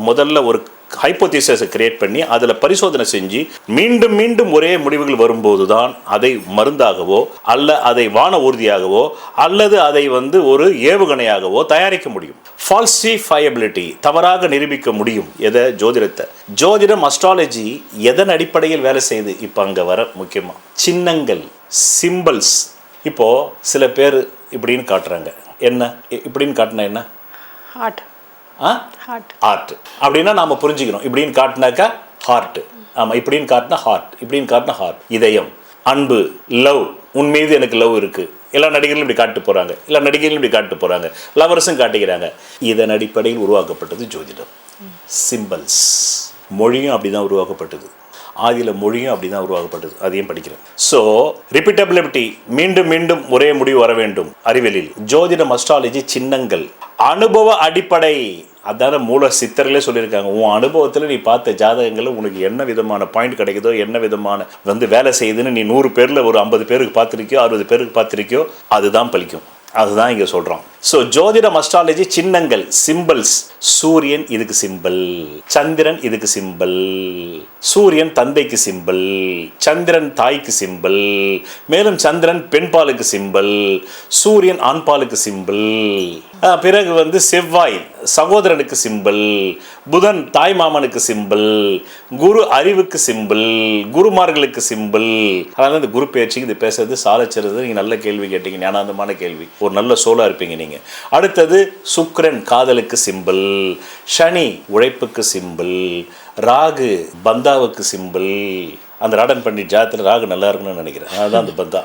முதல்ல ஒரு ஹைப்போதிசிஸை கிரியேட் பண்ணி அதில் பரிசோதனை செஞ்சு மீண்டும் மீண்டும் ஒரே முடிவுகள் வரும்போது தான் அதை மருந்தாகவோ அல்ல அதை வான ஊர்தியாகவோ அல்லது அதை ஒரு ஏவுகணையாகவோ தயாரிக்க முடியும். ஃபால்சிஃபையபிலிட்டி, தவறாக நிரூபிக்க முடியும். எதை? ஜோதிடத்தை. ஜோதிடம், அஸ்ட்ராலஜி எதன் அடிப்படையில் வேலை செய்யுது? இப்போ அங்கே வர முக்கியமாக சின்னங்கள், சிம்பிள்ஸ். இப்போ சில பேர் இப்படின்னு காட்டுறாங்க, என்ன இப்படின்னு காட்டினா என்ன? ஹார்ட். ஹார்ட் அப்படின்னா நாம புரிஞ்சுக்கணும். இப்படின்னு காட்டினாக்கா ஹார்ட். ஆமா, இப்படின்னு காட்டினா ஹார்ட், இப்படின்னு காட்டினா ஹார்ட். இதயம், அன்பு, லவ். உன் மீது எனக்கு லவ் இருக்கு. எல்லா நடிகர்களும் இப்படி காட்டு போறாங்க, எல்லா நடிகர்களும் இப்படி காட்டு போறாங்க, லவர்ஸும் காட்டிக்கிறாங்க. இதன் அடிப்படையில் உருவாக்கப்பட்டது ஜோதிடம். சிம்பிள்ஸ். மொழியும் அப்படிதான் உருவாக்கப்பட்டது. ஆதியில் மொழியும் அப்படி தான் உருவாக்கப்பட்டது. அதையும் படிக்கிறேன். ஸோ ரிப்பீட்டபிலிட்டி, மீண்டும் மீண்டும் ஒரே முடிவு வர வேண்டும் அறிவியலில். ஜோதிடம், அஸ்ட்ராலஜி சின்னங்கள், அனுபவ அடிப்படை. அதான மூல சித்தர்களே சொல்லியிருக்காங்க. உன் அனுபவத்தில் நீ பார்த்த ஜாதகங்களில் உனக்கு என்ன விதமான பாயிண்ட் கிடைக்குதோ, என்ன விதமான வேலை செய்யுதுன்னு நீ 100 பேரில் ஒரு 50 பேருக்கு பார்த்துருக்கியோ, 60 பேருக்கு பார்த்துருக்கியோ, அதுதான் பலிக்கும். அதுதான் இங்கே சொல்கிறோம். ஸோ ஜோதிடம், அஸ்ட்ராலஜி சின்னங்கள், சிம்பிள்ஸ். சூரியன் இதுக்கு சிம்பிள், சந்திரன் இதுக்கு சிம்பிள். சூரியன் தந்தைக்கு சிம்பிள், சந்திரன் தாய்க்கு சிம்பிள், மேலும் சந்திரன் பெண்பாலுக்கு சிம்பிள், சூரியன் ஆண்பாலுக்கு சிம்பிள். பிறகு செவ்வாய் சகோதரனுக்கு சிம்பிள், புதன் தாய் மாமனுக்கு சிம்பிள், குரு அறிவுக்கு சிம்பிள், குருமார்களுக்கு சிம்பிள். அதனால இந்த குரு பேச்சுக்கு இது பேசுறது சாலச்சிறது. நீங்கள் நல்ல கேள்வி கேட்டீங்க, ஞானாந்தமான கேள்வி. ஒரு நல்ல சோலா இருப்பீங்க நீங்க. அடுத்தது சுக்கிரன் காதலுக்கு சிம்பிள், சனி உழைப்புக்கு சிம்பிள், ராகு பந்தாவுக்கு சிம்பிள். அந்த ராடன் பண்டிட் ஜாதத்தில் ராகு நல்லா இருக்குன்னு நினைக்கிறேன். அதுதான் அந்த பந்தா.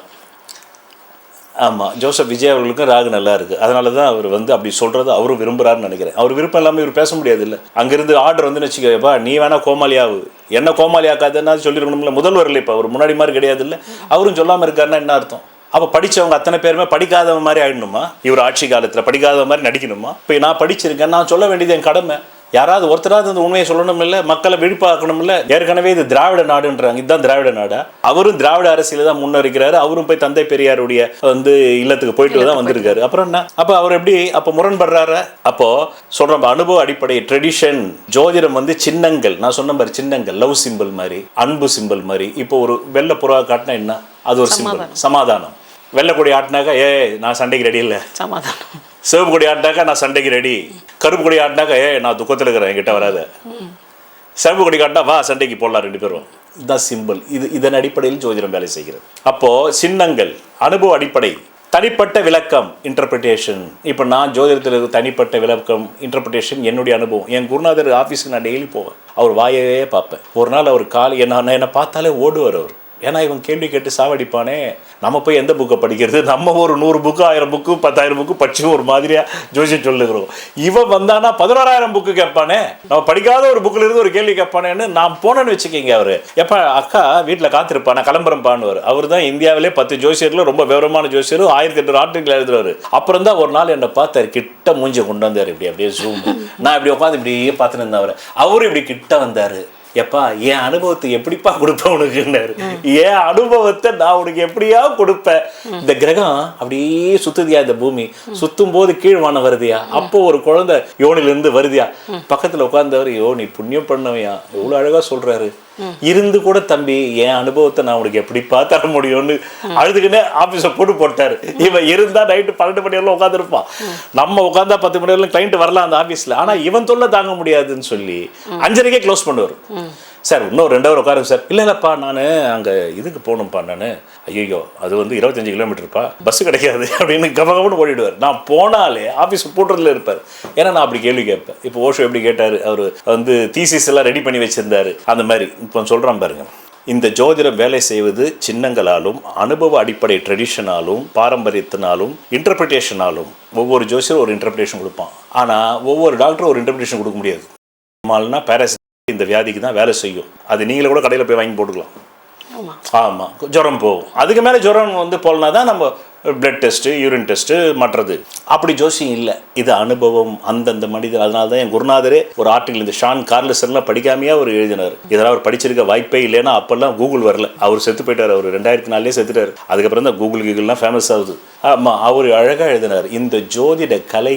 ஆமாம், ஜோசப் விஜய் அவர்களுக்கும் ராகு நல்லா இருக்குது. அதனால தான் அவர் அப்படி சொல்கிறது அவரும் விரும்புகிறாருன்னு நினைக்கிறேன். அவர் விருப்பம் இல்லாமல் இவர் பேச முடியாது இல்லை. அங்கேருந்து ஆர்டர் வச்சுக்கப்பா, நீ வேணா கோமாளியாவு, என்ன கோமாளியாக்காதுன்னா சொல்லிருக்கணும்ல. முதல்வர் இல்லை, இப்போ அவர் முன்னாடி மாதிரி கிடையாது இல்லை. அவரும் சொல்லாமல் இருக்காருன்னா என்ன அர்த்தம்? அப்போ படித்தவங்க அத்தனை பேருமே படிக்காதவ மாதிரி ஆயிடணுமா? இவர் ஆட்சி காலத்தில் படிக்காத மாதிரி நடிக்கணுமா? இப்போ நான் படிச்சிருக்கேன், நான் சொல்ல வேண்டியது என் கடமை. யாராவது ஒருத்தராவது இந்த உண்மையை சொல்லணும் இல்லை, மக்களை விழிப்பாக்கணும் இல்லை. ஏற்கனவே இது திராவிட நாடுன்றாங்க, இதுதான் திராவிட நாடா? அவரும் திராவிட அரசியல தான் முன்னறிக்கிறாரு. அவரும் போய் தந்தை பெரியாருடைய இல்லத்துக்கு போயிட்டு தான் வந்திருக்காரு. அப்புறம் என்ன? அப்போ அவர் எப்படி அப்போ முரண்படுறாரு? அப்போ சொல்றோம் அனுபவ அடிப்படை, ட்ரெடிஷன். ஜோதிடம் சின்னங்கள். நான் சொன்ன மாதிரி சின்னங்கள், லவ் சிம்பிள் மாதிரி, அன்பு சிம்பிள் மாதிரி. இப்போ ஒரு வெள்ளை புறா காட்டினா என்ன? அது ஒரு சிம்பிள், சமாதானம். வெள்ளை கொடி ஆட்டினாக்கா நான் சண்டைக்கு ரெடி இல்லை, சமாதானம். சிவப்பு கொடி ஆட்டினாக்கா நான் சண்டைக்கு ரெடி. கருப்பு கொடி ஆட்டினாக்கா நான் துக்கத்தில் இருக்கிறேன், என்கிட்ட வராத. சிவப்பு கொடி காட்டினா வா சண்டைக்கு போடலாம் 2 பேரும். இதுதான் சிம்பிள். இதன் அடிப்படையில் ஜோதிடம் வேலை செய்கிறது. அப்போ சின்னங்கள், அனுபவ அடிப்படை, தனிப்பட்ட விளக்கம், இன்டர்பிரிட்டேஷன். இப்போ நான் ஜோதிடத்தில் தனிப்பட்ட விளக்கம், இன்டர்பிரிட்டேஷன் என்னுடைய அனுபவம். என் குருநாதர் ஆஃபீஸுக்கு நான் டெய்லி போவேன். அவர் வாயவே பார்ப்பேன். ஒரு நாள் அவர் என்னை பார்த்தாலே ஓடுவார் அவர். ஏன்னா இவன் கேள்வி கேட்டு சாவடிப்பானே. நம்ம போய் எந்த புக்கை படிக்கிறது? நம்ம ஒரு 100 புக்கு, 1000 புக்கு, 10,000 புக்கு படிச்சு ஒரு மாதிரியா ஜோசியம் சொல்லுகிறோம். இவன் வந்தானா 11,000 புக்கு கேட்பானே. நம்ம படிக்காத ஒரு புக்கில் இருந்து ஒரு கேள்வி கேட்பானேன்னு நான் போனேன்னு வச்சுக்கிங்க. அவரு எப்ப அக்கா வீட்டில் காத்திருப்பா, நான் கிளம்புறப்பான்னு. அவர் தான் இந்தியாவிலே 10 ஜோசியர்ல ரொம்ப விவரமான ஜோசியர். 1008 ஆர்டிகல் எழுதுறாரு. அப்புறம் தான் ஒரு நாள் என்னை பார்த்தாரு, கிட்ட மூஞ்சி கொண்டு வந்தார். இப்படி அப்படியே ஜூம். நான் இப்படி உட்காந்து இப்படியே பார்த்துன்னு இருந்தேன். அவரு இப்படி கிட்ட வந்தாரு. எப்பா என் அனுபவத்தை எப்படிப்பா கொடுப்பேன் உனக்குன்னாரு. என் அனுபவத்தை நான் உனக்கு எப்படியா கொடுப்பேன்? இந்த கிரகம் அப்படியே சுத்துதியா, இந்த பூமி சுத்தும் போது கீழ்வான வருதியா, அப்போ ஒரு குழந்தை யோனிலிருந்து வருதியா. பக்கத்துல உட்கார்ந்தவர், நீ புண்ணியம் பண்ணவையா, எவ்வளவு அழகா சொல்றாரு. இருந்து கூட தம்பி என் அனுபவத்தை நான் உனக்கு எப்படிப்பா தர முடியும்னு அழுதுக்குன்னே ஆபீஸை போட்டாரு. இவன் இருந்தா நைட்டு 12 மணி வரலாம் உட்காந்துருப்பான். நம்ம உட்காந்தா 10 மணி வரலாம் கிளைண்ட் வரலாம் அந்த ஆபீஸ்ல. ஆனா இவன் தொல்லை தாங்க முடியாதுன்னு சொல்லி 5:30 க்ளோஸ் பண்ணுவார். சார் இன்னும் 2 ஹவர் உட்காருங்க சார். இல்லைப்பா நான் அங்கே இதுக்கு போகணும்ப்பா. நான் ஐயோ அது 25 கிலோமீட்டருப்பா, பஸ்ஸு கிடைக்காது அப்படின்னு கபகபன்னு ஓடிடுவார். நான் போனாலே ஆஃபீஸ் போட்டுறதுல இருப்பார். ஏன்னா நான் அப்படி கேள்வி கேட்பேன். இப்போ ஓஷோ எப்படி கேட்டார், அவர் தீசிஸ் எல்லாம் ரெடி பண்ணி வச்சிருந்தாரு. அந்த மாதிரி இப்போ சொல்கிறான் பாருங்க. இந்த ஜோதிடம் வேலை செய்வது சின்னங்களாலும், அனுபவ அடிப்படை ட்ரெடிஷனாலும், பாரம்பரியத்தினாலும், இன்டர்பிரிட்டேஷனாலும். ஒவ்வொரு ஜோசியரும் ஒரு இன்டர்பிரிட்டேஷன் கொடுப்பான். ஆனால் ஒவ்வொரு டாக்டரும் ஒரு இன்டர்பிரிட்டேஷன் கொடுக்க முடியாது. மால்னா பேராசிட்டமால் இந்த வியாதிக்கு தான் வேலை செய்யும். அது நீங்களே கூட கடையில் போய் வாங்கி போட்டுக்கலாம். ஆமாம், ஜுரம் போகும். அதுக்கு மேலே ஜுரம் வந்து போலனா தான் நம்ம பிளட் டெஸ்ட்டு, யூரின் டெஸ்ட்டு மற்றது. அப்படி ஜோசியம் இல்லை, இது அனுபவம். அந்தந்த மனிதர். அதனால தான் என் குருநாதரே ஒரு ஆர்டிகல் இந்த ஷான் கார்லசன்லாம் படிக்காமையே அவர் எழுதினார். இதெல்லாம் அவர் படிச்சிருக்க வாய்ப்பே இல்லைன்னா அப்போல்லாம் கூகுள் வரல. அவர் செத்து போயிட்டார். அவர் 2004 செத்துட்டார். அதுக்கப்புறம் தான் கூகுள்லாம் ஃபேமஸ் ஆகுது. ஆமாம், அவர் அழகாக எழுதினார். இந்த ஜோதிட கலை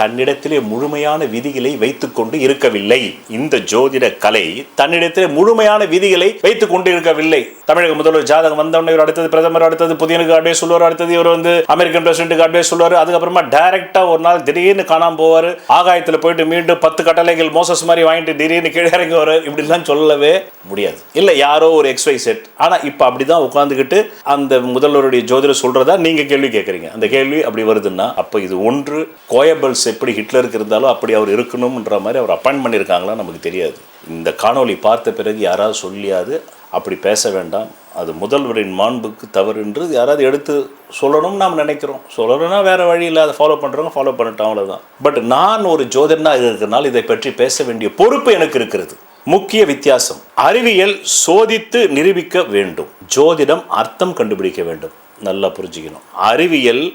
தன்னிடத்திலே முழுமையான விதிகளை வைத்துக்கொண்டு இருக்கவில்லை. இந்த ஜோதிட கலை தன்னிடத்திலே முழுமையான விதிகளை வைத்துக் கொண்டு இருக்கவில்லை. தமிழக முதல்வர் ஜாதகம் வந்தவொடனே இவர் அடுத்தது பிரதமர், அடுத்தது புதியனுக்கு அட்வைஸ் சொல்லுவார், அடுத்தது இவர் வந்து அமெரிக்கன் பிரசிடென்ட்டுக்கு அட்வைஸ் சொல்லுவார். அதுக்கப்புறமா டைரக்டா ஒரு நாள் திடீர்னு காணாம போவார். ஆகாயத்தில் போயிட்டு மீண்டும் 10 கட்டளைகள் மோசஸ் மாதிரி வாங்கிட்டு திடீர்னு கீழே இறங்கி வர. இப்படிலாம் சொல்லவே முடியாது. இல்லை, யாரோ ஒரு XY செட். ஆனால் இப்போ அப்படிதான் உட்காந்துக்கிட்டு அந்த முதல்வருடைய ஜோதிடர் சொல்றதா நீங்க கேள்வி கேட்குறீங்க. அந்த கேள்வி அப்படி வருதுன்னா அப்போ இது ஒன்று கோயபல்ஸ் எப்படி ஹிட்லருக்கு இருந்தாலும் அப்படி அவர் இருக்கணும்ன்ற மாதிரி அவர் அப்பாயின்ட் பண்ணியிருக்காங்களா நமக்கு தெரியாது. இந்த காணொலி பார்த்த பிறகு யாராவது சொல்லியாது அப்படி பேச வேண்டாம், அது முதல்வரின் மாண்புக்கு தவறு என்று யாராவது எடுத்து சொல்லணும்னு நாம் நினைக்கிறோம். சொல்லணும்னா வேறு வழி இல்லை, அதை ஃபாலோ பண்ணுறவங்க ஃபாலோ பண்ணிட்டோம், அவ்வளோதான். பட் நான் ஒரு ஜோதிடனாக இருக்கிறனால இதை பற்றி பேச வேண்டிய பொறுப்பு எனக்கு இருக்கிறது. முக்கிய வித்தியாசம், அறிவியல் சோதித்து நிரூபிக்க வேண்டும், ஜோதிடம் அர்த்தம் கண்டுபிடிக்க வேண்டும். நல்லா புரிஞ்சுக்கணும். அறிவியல்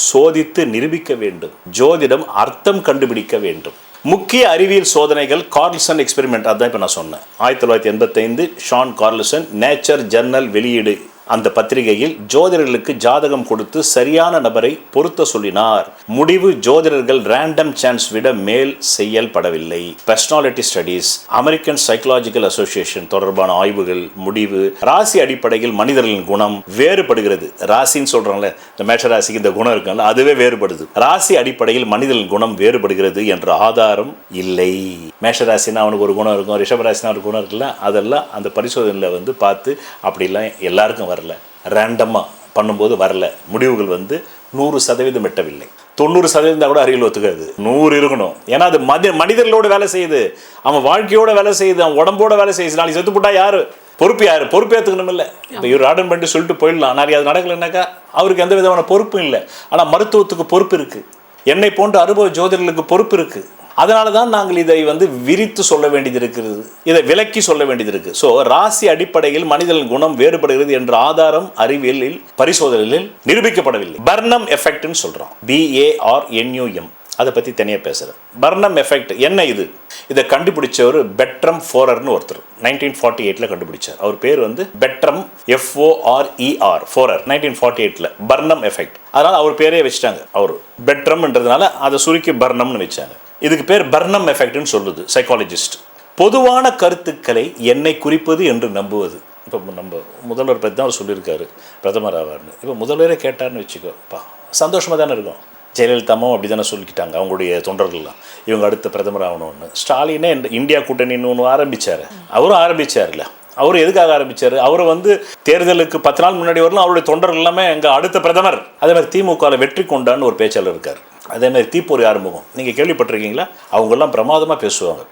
சோதித்து நிரூபிக்க வேண்டும், ஜோதிடம் அர்த்தம் கண்டுபிடிக்க வேண்டும். முக்கிய அறிவியல் சோதனைகள் கார்ல்சன் எக்ஸ்பெரிமெண்ட். அதான் இப்போ நான் சொன்னேன். 1985 ஷான் கார்ல்சன் நேச்சர் ஜர்னல் வெளியீடு. அந்த பத்திரிகையில் ஜோதிடர்களுக்கு ஜாதகம் கொடுத்து சரியான நபரை பொருத்த சொல்லினார். முடிவு, ஜோதிடர்கள் ரேண்டம் சான்ஸ் விட மேல் செயல்படவில்லை. Personality studies, American psychological association தொடர்பான ஆய்வுகள் முடிவு, ராசி அடிப்படையில் மனிதர்களின் குணம் வேறுபடுகிறது. ராசின்னு சொல்றாங்கல்ல, இந்த மேஷ ராசிக்கு இந்த குணம் இருக்குல்ல, அதுவே வேறுபடுது. ராசி அடிப்படையில் மனிதர்களின் குணம் வேறுபடுகிறது என்ற ஆதாரம் இல்லை. மேஷ ராசினா அவனுக்கு ஒரு குணம் இருக்கும், ரிஷப ராசினா ஒரு குணம் இருக்குல்ல, அதெல்லாம் அந்த பரிசோதனையில் வந்து பார்த்து அப்படிலாம் எல்லாருக்கும் வரல, ரேண்டமாக பண்ணும்போது வரல. முடிவுகள் வந்து 100% எட்டவில்லை. 90% கூட அறிவியல் ஒத்துக்காது. 100 இருக்கணும். ஏன்னா அது மனிதர்களோட வேலை செய்யுது, அவன் வாழ்க்கையோட வேலை செய்யுது, அவன் உடம்போட வேலை செய்யுது. நாளைக்கு செத்து போட்டா யாரு பொறுப்பு? யாரு பொறுப்பேற்றுக்கணும்? இல்லை, இப்போ இவர் ஆர்டர் பண்ணிட்டு சொல்லிட்டு போயிடலாம். நிறைய அது நடக்கலைன்னாக்கா அவருக்கு எந்த விதமான பொறுப்பும் இல்லை. ஆனால் மருத்துவத்துக்கு பொறுப்பு இருக்கு, என்னை போன்ற அனுபவ ஜோதிடர்களுக்கு பொறுப்பு இருக்கு. அதனால தான் நாங்கள் இதை வந்து விரித்து சொல்ல வேண்டியது இருக்கிறது, இதை விலக்கி சொல்ல வேண்டியது இருக்கு. ஸோ ராசி அடிப்படையில் மனிதனின் குணம் வேறுபடுகிறது என்ற ஆதாரம் அறிவியலில் பரிசோதனையில் நிரூபிக்கப்படவில்லை. பர்னம் எஃபெக்ட்னு சொல்றோம், BARNUM. அதை பற்றி தனியாக பேசுகிறேன். பர்னம் எஃபெக்ட் என்ன? இதை கண்டுபிடிச்சவர் பெட்ரம் ஃபோரர்னு ஒருத்தர் 1948 கண்டுபிடிச்சார். அவர் பேர் வந்து பெட்ரம் FORER ஃபோரர். 1948 பர்னம் எஃபெக்ட். அதனால அவர் பேரே வச்சுட்டாங்க. அவர் பெட்ரம்ன்றதுனால அதை சுருக்கி பர்னம்னு வச்சாங்க. இதுக்கு பேர் பர்னம் எஃபெக்ட்னு சொல்லுது சைக்காலஜிஸ்ட். பொதுவான கருத்துக்களை என்னை குறிப்பது என்று நம்புவது. இப்போ நம்ம முதல்வர் பற்றி தான் அவர் சொல்லியிருக்காரு, பிரதமர் ஆவார்னு. இப்போ முதல்வரே கேட்டார்னு வச்சுக்கோப்பா, சந்தோஷமாக தானே இருக்கும். ஜெயலலிதாவும் அப்படி தானே சொல்லிக்கிட்டாங்க அவங்களுடைய தொண்டர்கள்லாம், இவங்க அடுத்த பிரதமர் ஆகணும்னு. ஸ்டாலினே இந்தியா கூட்டணின்னு ஒன்று ஆரம்பித்தார். அவரும் ஆரம்பித்தார்ல. அவர் எதுக்காக ஆரம்பித்தார்? அவர் வந்து தேர்தலுக்கு 10 நாள் முன்னாடி வரலாம் அவருடைய தொண்டர்கள் எல்லாமே எங்கள் அடுத்த பிரதமர். அதே மாதிரி திமுகவில் வெற்றி கொண்டான்னு ஒரு பேச்சாளர் இருக்கார். அதே மாதிரி தீப்பொறி ஆறுமுகம், நீங்கள் கேள்விப்பட்டிருக்கீங்களா? அவங்கெல்லாம் பிரமாதமாக பேசுவாங்க.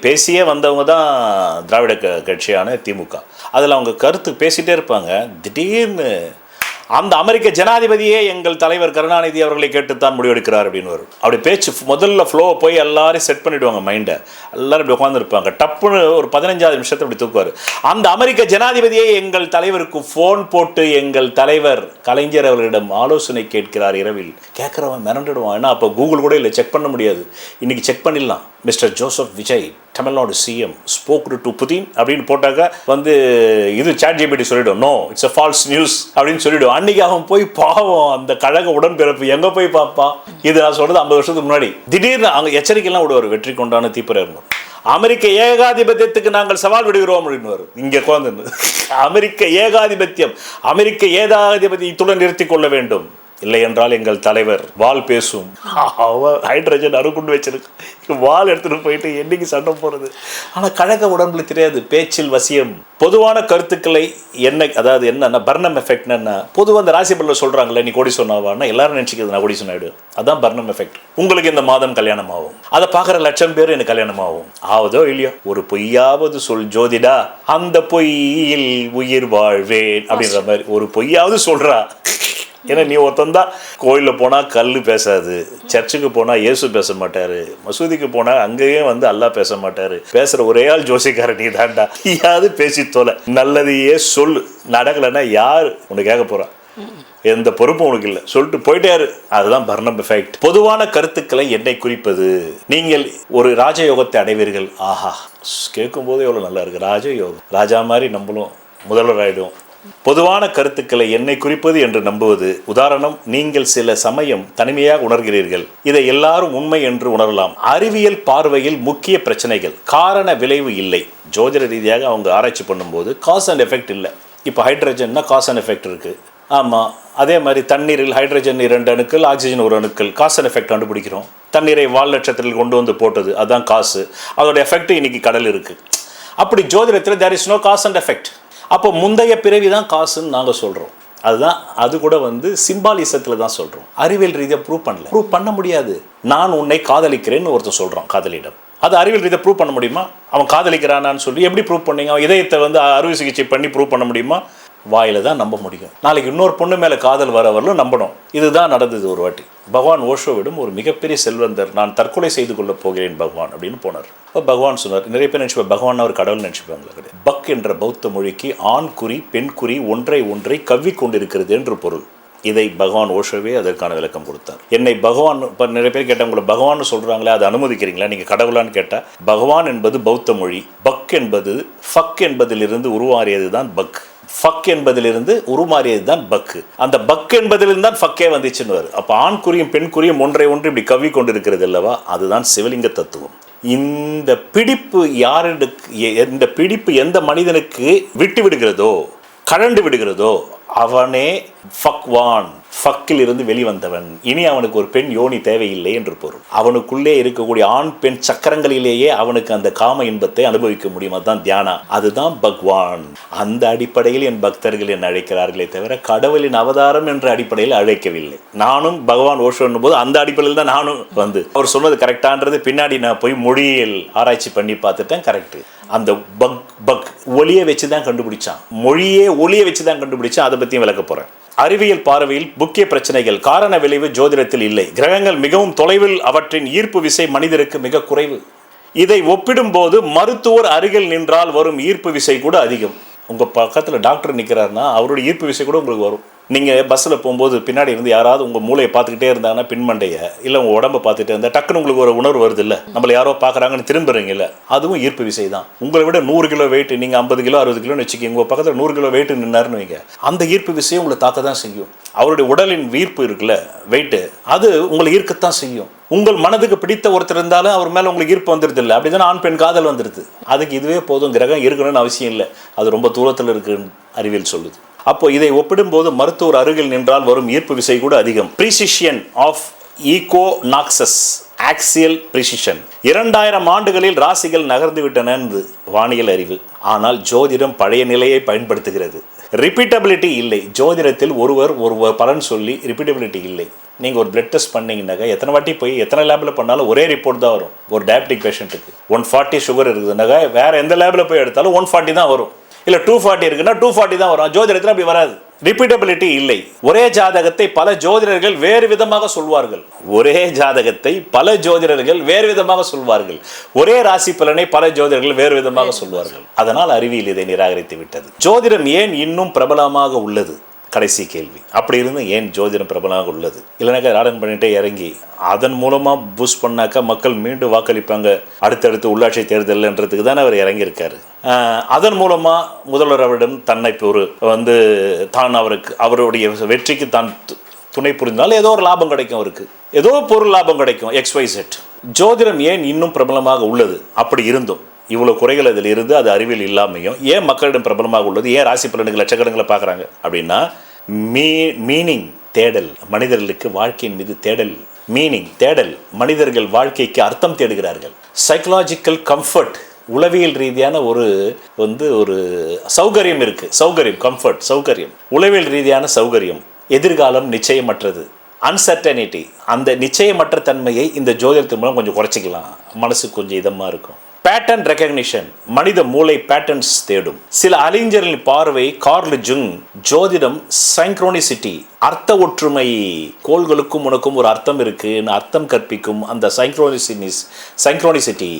பேசியே வந்தவங்க தான் திராவிட கட்சியான திமுக. அதில் அவங்க கருத்து பேசிகிட்டே இருப்பாங்க. திடீர்னு அந்த அமெரிக்க ஜனாதிபதியே எங்கள் தலைவர் கருணாநிதி அவர்களை கேட்டுத்தான் முடிவெடுக்கிறார் அப்படின்னு வரும். அப்படி பேச்சு முதல்ல ஃப்ளோ போய் எல்லாரையும் செட் பண்ணிவிடுவாங்க மைண்டை. எல்லாரும் இப்படி உட்காந்துருப்பாங்க. டப்புன்னு ஒரு 15 நிமிஷத்தை அப்படி தூக்குவார். அந்த அமெரிக்க ஜனாதிபதியே எங்கள் தலைவருக்கு ஃபோன் போட்டு எங்கள் தலைவர் கலைஞர் அவர்களிடம் ஆலோசனை கேட்கிறார் இரவில். கேட்குறவன் மிரண்டுடுவான். ஏன்னா அப்போ கூகுள் கூட இல்லை, செக் பண்ண முடியாது. இன்றைக்கி செக் பண்ணிடலாம். Mister Joseph Vijay Tamil Nadu CM spoke to Putin அப்படின்னு போட்டாக்க வந்து இது ChatGPT சொல்லிவிடும், no it's a false news அப்படின்னு சொல்லிவிடும். அன்றைக்கி அவன் போய் பாவம் அந்த கழக உடன்பிறப்பு எங்கே போய் பார்ப்பான்? இது நான் சொல்கிறது 50 வருஷத்துக்கு முன்னாடி. திடீர்னு அவங்க எச்சரிக்கைலாம் விடுவார். வெற்றி கொண்டான தீப்பொறி இருக்கும். அமெரிக்க ஏகாதிபத்தியத்துக்கு நாங்கள் சவால் விடுகிறோம் அப்படின்னு வரும். இங்கே உட்காந்து அமெரிக்க ஏகாதிபத்தியம், அமெரிக்க ஏகாதிபத்தியத்துடன் நிறுத்தி கொள்ள வேண்டும், இல்லை என்றால் எங்கள் தலைவர் வால் பேசும். ஹைட்ரஜன் அணுகுண்டு வச்சிருக்கு, வால் எடுத்துகிட்டு போயிட்டு என்னைக்கு சண்டை போகிறது. ஆனால் கழக உடம்புல தெரியாது, பேச்சில் வசியம். பொதுவான கருத்துக்களை என்ன, அதாவது என்னன்னா பர்னம் எஃபெக்ட் என்ன, பொதுவாக அந்த ராசி பலனில் சொல்கிறாங்களே நீ கோடி சொன்னாவான்னா எல்லாரும் நினச்சிக்கிறது நான் கோடி சொன்னாயிடு. அதுதான் பர்னம் எஃபெக்ட். உங்களுக்கு இந்த மாதம் கல்யாணம் ஆகும், அதை பார்க்குற லட்சம் பேர் எனக்கு கல்யாணம் ஆகும். ஆகுதோ இல்லையோ, ஒரு பொய்யாவது சொல் ஜோதிடா, அந்த பொய்யில் உயிர் வாழ்வேன் அப்படின்ற மாதிரி ஒரு பொய்யாவது சொல்கிறா. ஏன்னா நீ ஒருத்தன் தான் கோயிலில் போனால் கல் பேசாது, சர்ச்சுக்கு போனால் இயேசு பேச மாட்டார், மசூதிக்கு போனால் அங்கேயும் வந்து அல்லாஹ் பேச மாட்டார், பேசுகிற ஒரே ஆள் ஜோசிக்காரன் நீ தான்டா, யாவது பேசி தோலை, நல்லதையே சொல்லு, நடக்கலைன்னா யார் உனக்கு கேட்க போகிறான், எந்த பொறுப்பும் உனக்கு இல்லை, சொல்லிட்டு போயிட்டாரு. அதுதான் பர்னம் எஃபெக்ட். பொதுவான கருத்துக்களை என்னை குறிப்பது. நீங்கள் ஒரு ராஜயோகத்தை அடைவீர்கள். ஆஹா, கேட்கும் போது எவ்வளோ நல்லா இருக்கு, ராஜயோகம், ராஜா மாதிரி நம்மளும் முதல்வர் ஆகிடும். பொதுவான கருத்துக்களை என்னை குறிப்பது என்று நம்புவது. உதாரணம், நீங்கள் சில சமயம் தனிமையாக உணர்கிறீர்கள், இதை எல்லாரும் உண்மை என்று உணரலாம். அறிவியல் பார்வையில் முக்கிய பிரச்சனைகள், காரண விளைவு இல்லை. ஜோதிட ரீதியாக அவங்க ஆராய்ச்சி பண்ணும்போது காஸ் அண்ட் எஃபெக்ட் இல்லை. இப்போ ஹைட்ரஜன்னா காஸ் அண்ட் எஃபெக்ட் இருக்குது. ஆமாம், அதே மாதிரி தண்ணீரில் ஹைட்ரஜன் 2 அணுக்கள், ஆக்சிஜன் 1 அணுக்கள், காஸ் அண்ட் எஃபெக்ட் கண்டுபிடிக்கிறோம். தண்ணீரை வால் நட்சத்திரத்தில் கொண்டு வந்து போட்டது, அதுதான் காசு, அதோட எஃபெக்ட் இன்னைக்கு கடல் இருக்குது. அப்படி ஜோதிடத்தில் there is no cause and effect. அப்போ முந்தைய பிறவி தான் காசுன்னு நாங்கள் சொல்கிறோம். அதுதான், அது கூட வந்து சிம்பாலிசத்தில் தான் சொல்கிறோம். அறிவியல் ரீதியாக ப்ரூவ் பண்ண முடியாது. நான் உன்னை காதலிக்கிறேன்னு ஒருத்தர் சொல்கிறான் காதலியிடம், அது அறிவியல் ரீதியாக ப்ரூவ் பண்ண முடியுமா? அவன் காதலிக்கிறானான்னு சொல்லி எப்படி ப்ரூவ் பண்ணீங்க? அவன் இதயத்தை வந்து அறுவை சிகிச்சை பண்ணி ப்ரூவ் பண்ண முடியுமா? வாயில தான் நம்ப முடியும். நாளைக்கு இன்னொரு பொண்ணு மேலே காதல் வரவர்களும் நம்பணும். இதுதான் நடந்தது ஒரு வாட்டி. பகவான் ஓஷோவிடம் ஒரு மிகப்பெரிய செல்வந்தர், நான் தற்கொலை செய்து கொள்ள போகிறேன் பகவான் அப்படின்னு போனார். இப்போ பகவான் சொன்னார், நிறைய பேர் நினச்சிப்பா பகவான் அவர் கடவுள் நினச்சிப்பாங்களா? கிடையாது. பக் என்ற பௌத்த மொழிக்கு ஆண் குறி பெண் குறி ஒன்றை கவ்வி கொண்டிருக்கிறது என்று பொருள். இதை பகவான் ஓஷோவே அதற்கான விளக்கம் கொடுத்தார். என்னை பகவான், இப்போ நிறைய பேர் கேட்டால் உங்களை பகவான் சொல்கிறாங்களே, அதை அனுமதிக்கிறீங்களா, நீங்கள் கடவுளான்னு கேட்டால், பகவான் என்பது பௌத்த மொழி. பக் என்பது ஃபக் என்பதிலிருந்து உருவாறியது தான் பக். ஃபக் என்பதிலிருந்து உருமாறியது தான் பக்கு. அந்த பக் என்பதிலிருந்து தான் ஃபக்கே வந்துச்சுன்னு வரும். அப்போ ஆண் குறியும் பெண் குறியும் ஒன்றை இப்படி கவ்வி கொண்டிருக்கிறது அல்லவா, அதுதான் சிவலிங்க தத்துவம். இந்த பிடிப்பு இந்த பிடிப்பு எந்த மனிதனுக்கு விட்டு விடுகிறதோ, கழண்டு விடுகிறதோ, அவனே ஃபக்வான், ஃபக்கில் இருந்து வெளிவந்தவன். இனி அவனுக்கு ஒரு பெண் யோனி தேவையில்லை என்று பொருள். அவனுக்குள்ளே இருக்கக்கூடிய ஆண் பெண் சக்கரங்களிலேயே அவனுக்கு அந்த காம இன்பத்தை அனுபவிக்க முடியும். அதுதான் தியானா, அதுதான் பகவான். அந்த அடிப்படையில் என் பக்தர்கள் என்னை அழைக்கிறார்களே தவிர கடவுளின் அவதாரம் என்ற அடிப்படையில் அழைக்கவில்லை. நானும் பகவான் ஓஷோன்னும் போது அந்த அடிப்படையில் தான் நானும் வந்து அவர் சொன்னது கரெக்டான்றது பின்னாடி நான் போய் மொழியியல் ஆராய்ச்சி பண்ணி பார்த்துட்டேன். கரெக்டு. அந்த பக் ஒளியை வச்சு தான் கண்டுபிடிச்சான், மொழியே ஒளியை வச்சு தான் கண்டுபிடிச்சான். அதை பற்றியும் விளக்க போகிறேன். அறிவியல் பார்வையில் முக்கிய பிரச்சனைகள், காரண விளைவு ஜோதிடத்தில் இல்லை. கிரகங்கள் மிகவும் தொலைவில், அவற்றின் ஈர்ப்பு விசை மனிதருக்கு மிக குறைவு. இதை ஒப்பிடும்போது மருத்துவர் அருகில் நின்றால் வரும் ஈர்ப்பு விசை கூட அதிகம். உங்கள் பக்கத்தில் டாக்டர் நிற்கிறாருன்னா அவருடைய ஈர்ப்பு விசை கூட உங்களுக்கு வரும். நீங்கள் பஸ்ஸில் போகும்போது பின்னாடி இருந்து யாராவது உங்கள் மூளையை பார்த்துக்கிட்டே இருந்தாங்கன்னா, பின்மண்டையை இல்லை உங்கள் உடம்பை பார்த்துட்டே இருந்தால் டக்குன்னு உங்களுக்கு ஒரு உணர்வு வருது இல்லை, நம்மளை யாரோ பார்க்குறாங்கன்னு திரும்புறீங்கல்ல, அதுவும் ஈர்ப்பு விசை தான். உங்களை விட 100 கிலோ வெயிட், நீங்கள் 50 கிலோ 60 கிலோன்னு வச்சுக்கோங்க, உங்கள் பக்கத்தில் 100 கிலோ வெயிட் நின்னாருன்னு வைங்க, அந்த ஈர்ப்பு விசையை உங்களை தாக்க தான் செய்யும். அவருடைய உடலின் ஈர்ப்பு இருக்குல்ல, வெயிட்டு, அது உங்களை ஈர்க்கத்தான் செய்யும். உங்கள் மனதுக்கு பிடித்த ஒருத்தர் இருந்தாலும் அவர் மேலே உங்களுக்கு ஈர்ப்பு வந்துடுது இல்லை, அப்படி தானே ஆண் பெண் காதல் வந்துடுது. அதுக்கு இதுவே போதும், கிரகம் இருக்கணும்னு அவசியம் இல்லை, அது ரொம்ப தூரத்தில் இருக்குன்னு அறிவியல் சொல்லுது. அப்போ இதை ஒப்பிடும்போது மருத்துவர் அருகில் நின்றால் வரும் ஈர்ப்பு விசை கூட அதிகம். Precession of equinoxes, axial precession. 2000 ஆண்டுகளில் ராசிகள் நகர்ந்து விட்டன என்று வானியல் அறிவு. ஆனால் ஜோதிடம் பழைய நிலையை பயன்படுத்துகிறது. ரிப்பீட்டபிலிட்டி இல்லை. ஜோதிடத்தில் ஒருவர் பலன் சொல்லி ரிப்பீட்டபிலிட்டி இல்லை. நீங்கள் ஒரு பிளட் டெஸ்ட் பண்ணீங்கன்னாக்கா எத்தனை வாட்டி போய் எத்தனை லேபில் பண்ணாலும் ஒரே ரிப்போர்ட் தான் வரும். ஒரு டயபெட்டிக் பேஷண்ட்டுக்கு 140 சுகர் இருக்குதுன்னாக்கா வேறு எந்த லேபில் போய் எடுத்தாலும் 140 தான் வரும். இல்லை 240 இருக்குன்னா 240 தான் வரும். ஜோதிடத்தில் அப்படி வராது. ரிப்பீட்டபிலிட்டி இல்லை. ஒரே ஜாதகத்தை பல ஜோதிடர்கள் வேறு விதமாக சொல்வார்கள். ஒரே ராசி பலனை பல ஜோதிடர்கள் வேறு விதமாக சொல்வார்கள். அதனால் அறிவியல் இதை நிராகரித்து விட்டது. ஜோதிடம் ஏன் இன்னும் பிரபலமாக உள்ளது? கடைசி கேள்வி. அப்படி இருந்து ஏன் ஜோதிடம் பிரபலமாக உள்ளது? இல்லைனாக்கா ராடன் பண்ணிட்டே இறங்கி அதன் மூலமாக பூஸ்ட் பண்ணாக்கா மக்கள் மீண்டும் வாக்களிப்பாங்க அடுத்தடுத்து உள்ளாட்சி தேர்தல்ன்றதுக்கு தானே அவர் இறங்கியிருக்காரு. அதன் மூலமாக முதல்வர் அவரிடம் தன்னை அவருடைய வெற்றிக்கு தான் துணை புரிந்தால் ஏதோ ஒரு லாபம் கிடைக்கும், அவருக்கு ஏதோ பொருள் லாபம் கிடைக்கும், XYZ. ஜோதிடம் ஏன் இன்னும் பிரபலமாக உள்ளது? அப்படி இருந்தும் இவ்வளோ குறைகள் அதில் இருந்து அது அறிவியல் இல்லாமையும் ஏன் மக்களிடம் பிரபலமாக உள்ளது? ஏன் ராசி பலனுக்கு லட்சக்கணக்கில் பார்க்குறாங்க அப்படின்னா, மீனிங் தேடல், மனிதர்களுக்கு வாழ்க்கையின் மீது தேடல், மீனிங் தேடல், மனிதர்கள் வாழ்க்கைக்கு அர்த்தம் தேடுகிறார்கள். சைக்கலாஜிக்கல் கம்ஃபர்ட், உளவியல் ரீதியான ஒரு சௌகரியம் இருக்குது. கம்ஃபர்ட், சௌகரியம், உளவியல் ரீதியான சௌகரியம். எதிர்காலம் நிச்சயமற்றது, அன்சர்டனிட்டி. அந்த நிச்சயமற்ற தன்மையை இந்த ஜோதிடத்தின் மூலம் கொஞ்சம் குறைச்சிக்கலாம், மனசுக்கு கொஞ்சம் இதமாக இருக்கும். பேட்டர்ன் ரெகக்னிஷன், மனித மூளை பேட்டர்ன்ஸ் தேடும். சில அறிஞர்களின் பார்வை கார்ல் ஜுங் ஜோதிடம் சைங்க்ரோனிசிட்டி, அர்த்த ஒற்றுமை, கோள்களுக்கும் உனக்கும் ஒரு அர்த்தம் இருக்குன்னு அர்த்தம் கற்பிக்கும் அந்த சைங்க்ரோனிசிட்டி.